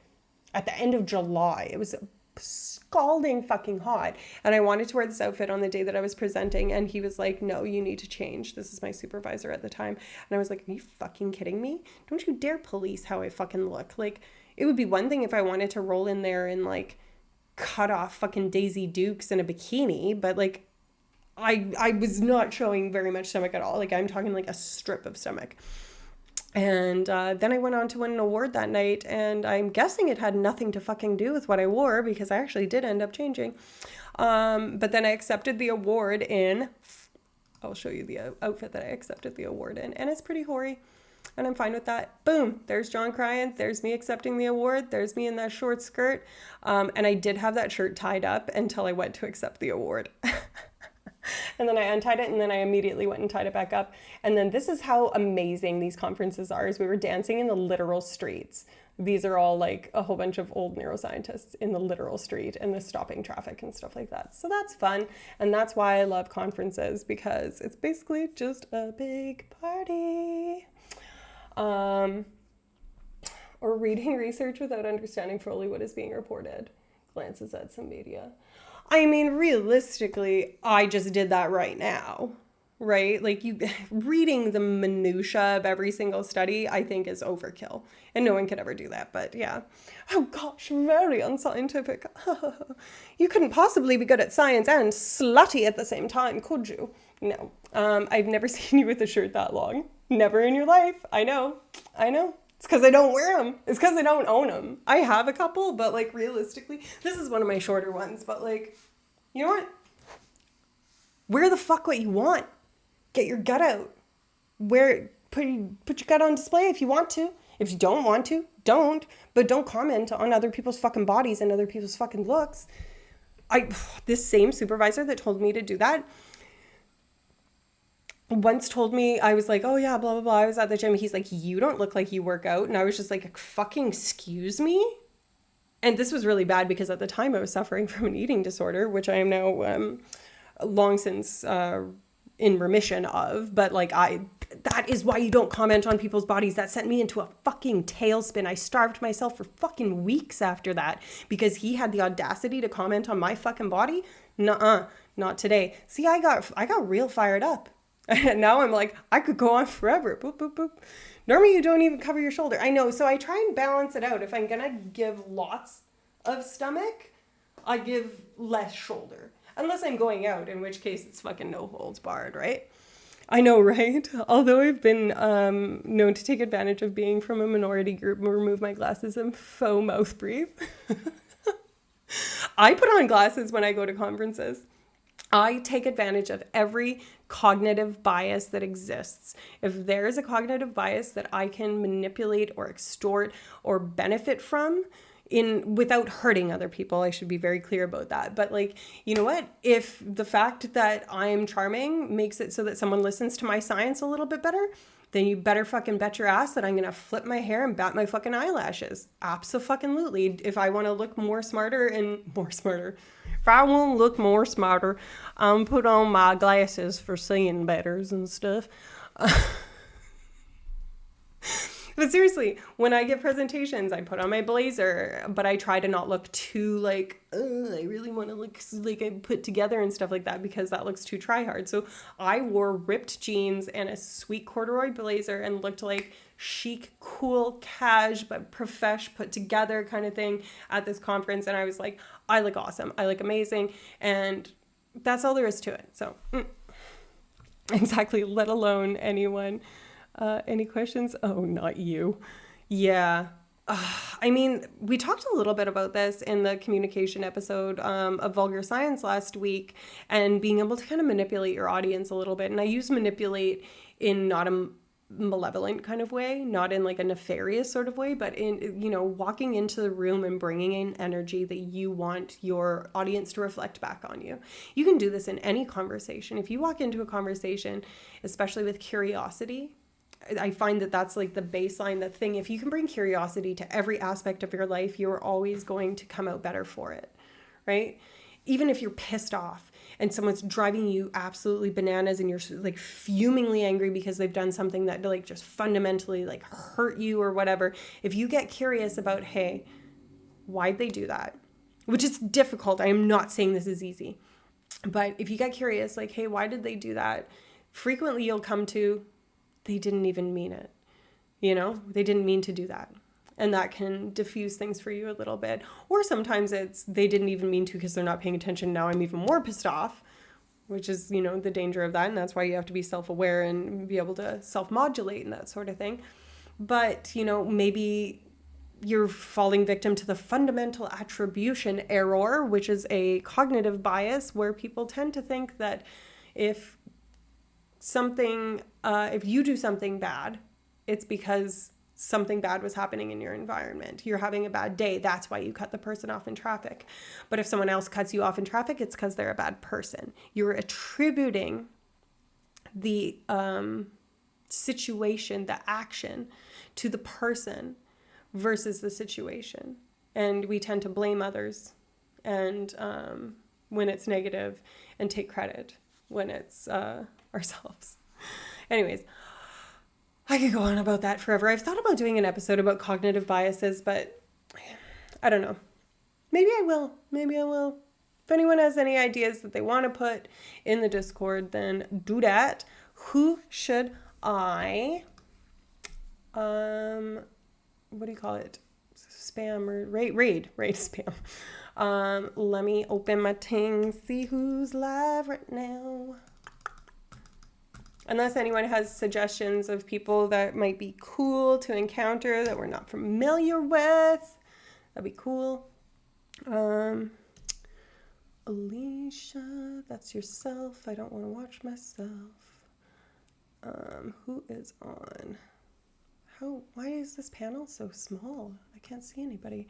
at the end of July. It was scalding fucking hot. And I wanted to wear this outfit on the day that I was presenting. And he was like, no, you need to change. This is my supervisor at the time. And I was like, are you fucking kidding me? Don't you dare police how I fucking look. Like, it would be one thing if I wanted to roll in there and like cut off fucking Daisy Dukes in a bikini. But like, I was not showing very much stomach at all. Like, I'm talking like a strip of stomach. And then I went on to win an award that night, and I'm guessing it had nothing to fucking do with what I wore, because I actually did end up changing. But then I accepted the award in, I'll show you the outfit that I accepted the award in, and it's pretty hoary, and I'm fine with that. Boom, there's John Cryan, there's me accepting the award, there's me in that short skirt, and I did have that shirt tied up until I went to accept the award. And then I untied it, and then I immediately went and tied it back up. And then this is how amazing these conferences are, is we were dancing in the literal streets. These are all like a whole bunch of old neuroscientists in the literal street and the stopping traffic and stuff like that. So that's fun. And that's why I love conferences, because it's basically just a big party. Or reading research without understanding fully what is being reported. Glances at some media. I mean, realistically, I just did that right now, right? Like, you reading the minutia of every single study, I think is overkill. And no one could ever do that, but yeah. Oh gosh, very unscientific. You couldn't possibly be good at science and slutty at the same time, could you? No. I've never seen you with a shirt that long. Never in your life. I know. It's because I don't wear them. It's because I don't own them. I have a couple, but like realistically, this is one of my shorter ones, but like, you know what? Wear the fuck what you want. Get your gut out. Put your gut on display if you want to. If you don't want to, don't. But don't comment on other people's fucking bodies and other people's fucking looks. This same supervisor that told me to do that once told me, I was like, oh yeah, blah, blah, blah. I was at the gym. He's like, you don't look like you work out. And I was just like, fucking excuse me? And this was really bad because at the time I was suffering from an eating disorder, which I am now long since in remission of. But like, That is why you don't comment on people's bodies. That sent me into a fucking tailspin. I starved myself for fucking weeks after that because he had the audacity to comment on my fucking body. Nuh-uh, not today. See, I got real fired up. And now I'm like, I could go on forever. Boop, boop, boop. Normally you don't even cover your shoulder. I know, so I try and balance it out. If I'm gonna give lots of stomach, I give less shoulder. Unless I'm going out, in which case it's fucking no holds barred, right? I know, right? Although I've been known to take advantage of being from a minority group and remove my glasses and faux mouth breathe. I put on glasses when I go to conferences. I take advantage of every cognitive bias that exists. If there is a cognitive bias that I can manipulate or extort or benefit from without hurting other people, I should be very clear about that. But like, you know what? If the fact that I'm charming makes it so that someone listens to my science a little bit better, then you better fucking bet your ass that I'm going to flip my hair and bat my fucking eyelashes. Abso-fucking-lutely. If I want to look more smarter, if I want to look more smarter, put on my glasses for seeing betters and stuff. But seriously, when I give presentations, I put on my blazer, but I try to not look too like, I really want to look like I put together and stuff like that because that looks too try hard. So I wore ripped jeans and a sweet corduroy blazer and looked like chic, cool, cash, but profesh, put together kind of thing at this conference. And I was like, I look awesome. I look amazing. And that's all there is to it. So exactly, let alone anyone. Any questions? Oh, not you. Yeah. I mean, we talked a little bit about this in the communication episode of Vulgar Science last week and being able to kind of manipulate your audience a little bit. And I use manipulate in not a malevolent kind of way, not in like a nefarious sort of way, but in, you know, walking into the room and bringing in energy that you want your audience to reflect back on you. You can do this in any conversation. If you walk into a conversation, especially with curiosity, I find that that's like the baseline, the thing. If you can bring curiosity to every aspect of your life, you're always going to come out better for it, right? Even if you're pissed off and someone's driving you absolutely bananas and you're like fumingly angry because they've done something that like just fundamentally like hurt you or whatever. If you get curious about, hey, why'd they do that? Which is difficult. I am not saying this is easy. But if you get curious, like, hey, why did they do that? Frequently you'll come to, they didn't even mean it. You know, they didn't mean to do that. And that can diffuse things for you a little bit. Or sometimes it's they didn't even mean to because they're not paying attention. Now I'm even more pissed off, which is, you know, the danger of that. And that's why you have to be self-aware and be able to self-modulate and that sort of thing. But, you know, maybe you're falling victim to the fundamental attribution error, which is a cognitive bias where people tend to think that if you do something bad, it's because something bad was happening in your environment. You're having a bad day. That's why you cut the person off in traffic. But if someone else cuts you off in traffic, it's because they're a bad person. You're attributing the situation, the action, to the person versus the situation. And we tend to blame others and when it's negative and take credit when it's ourselves. Anyways, I could go on about that forever. I've thought about doing an episode about cognitive biases, but I don't know. Maybe I will. If anyone has any ideas that they want to put in the Discord, then do that. Who should I, what do you call it? Spam or raid spam. Let me open my ting, see who's live right now. Unless anyone has suggestions of people that might be cool to encounter that we're not familiar with, that'd be cool. Alicia, that's yourself. I don't want to watch myself. Who is on? Why is this panel so small? I can't see anybody.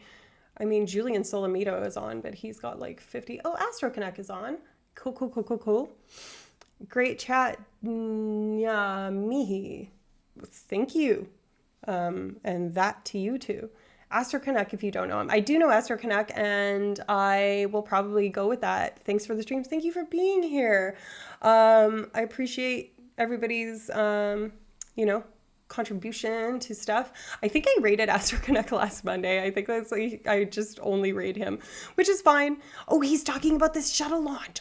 I mean, Julian Solomito is on, but he's got like 50. Oh, AstroConnect is on. Cool. Great chat. Yeah, Mihi. Thank you. And that to you too. AstroConnect, if you don't know him. I do know AstroConnect, and I will probably go with that. Thanks for the streams. Thank you for being here. I appreciate everybody's you know, contribution to stuff. I think I rated Astro Connect last Monday. I think that's like, I just only rate him, which is fine. Oh, he's talking about this shuttle launch.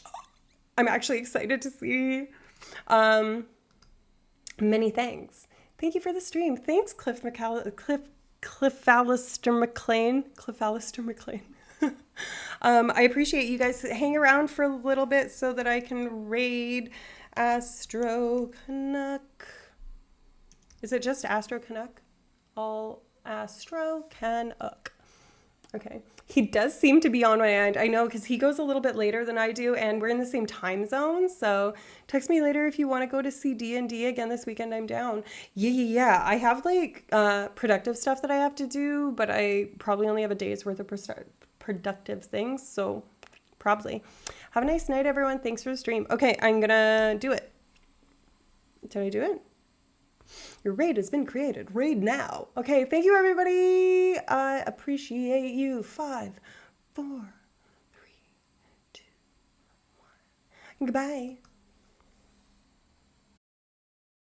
I'm actually excited to see. Many thanks. Thank you for the stream. Thanks, Cliff Alistair McLean. I appreciate you guys. Hang around for a little bit so that I can raid Astro Canuck. Is it just Astro Canuck? All Astro Canuck. Okay. He does seem to be on my end. I know, because he goes a little bit later than I do, and we're in the same time zone. So text me later if you want to go to see D&D again this weekend. I'm down. Yeah. I have like productive stuff that I have to do, but I probably only have a day's worth of productive things. So probably. Have a nice night, everyone. Thanks for the stream. Okay, I'm going to do it. Did I do it? Your raid has been created. Raid now. Okay, thank you, everybody. I appreciate you. 5, 4, 3, 2, 1. Goodbye.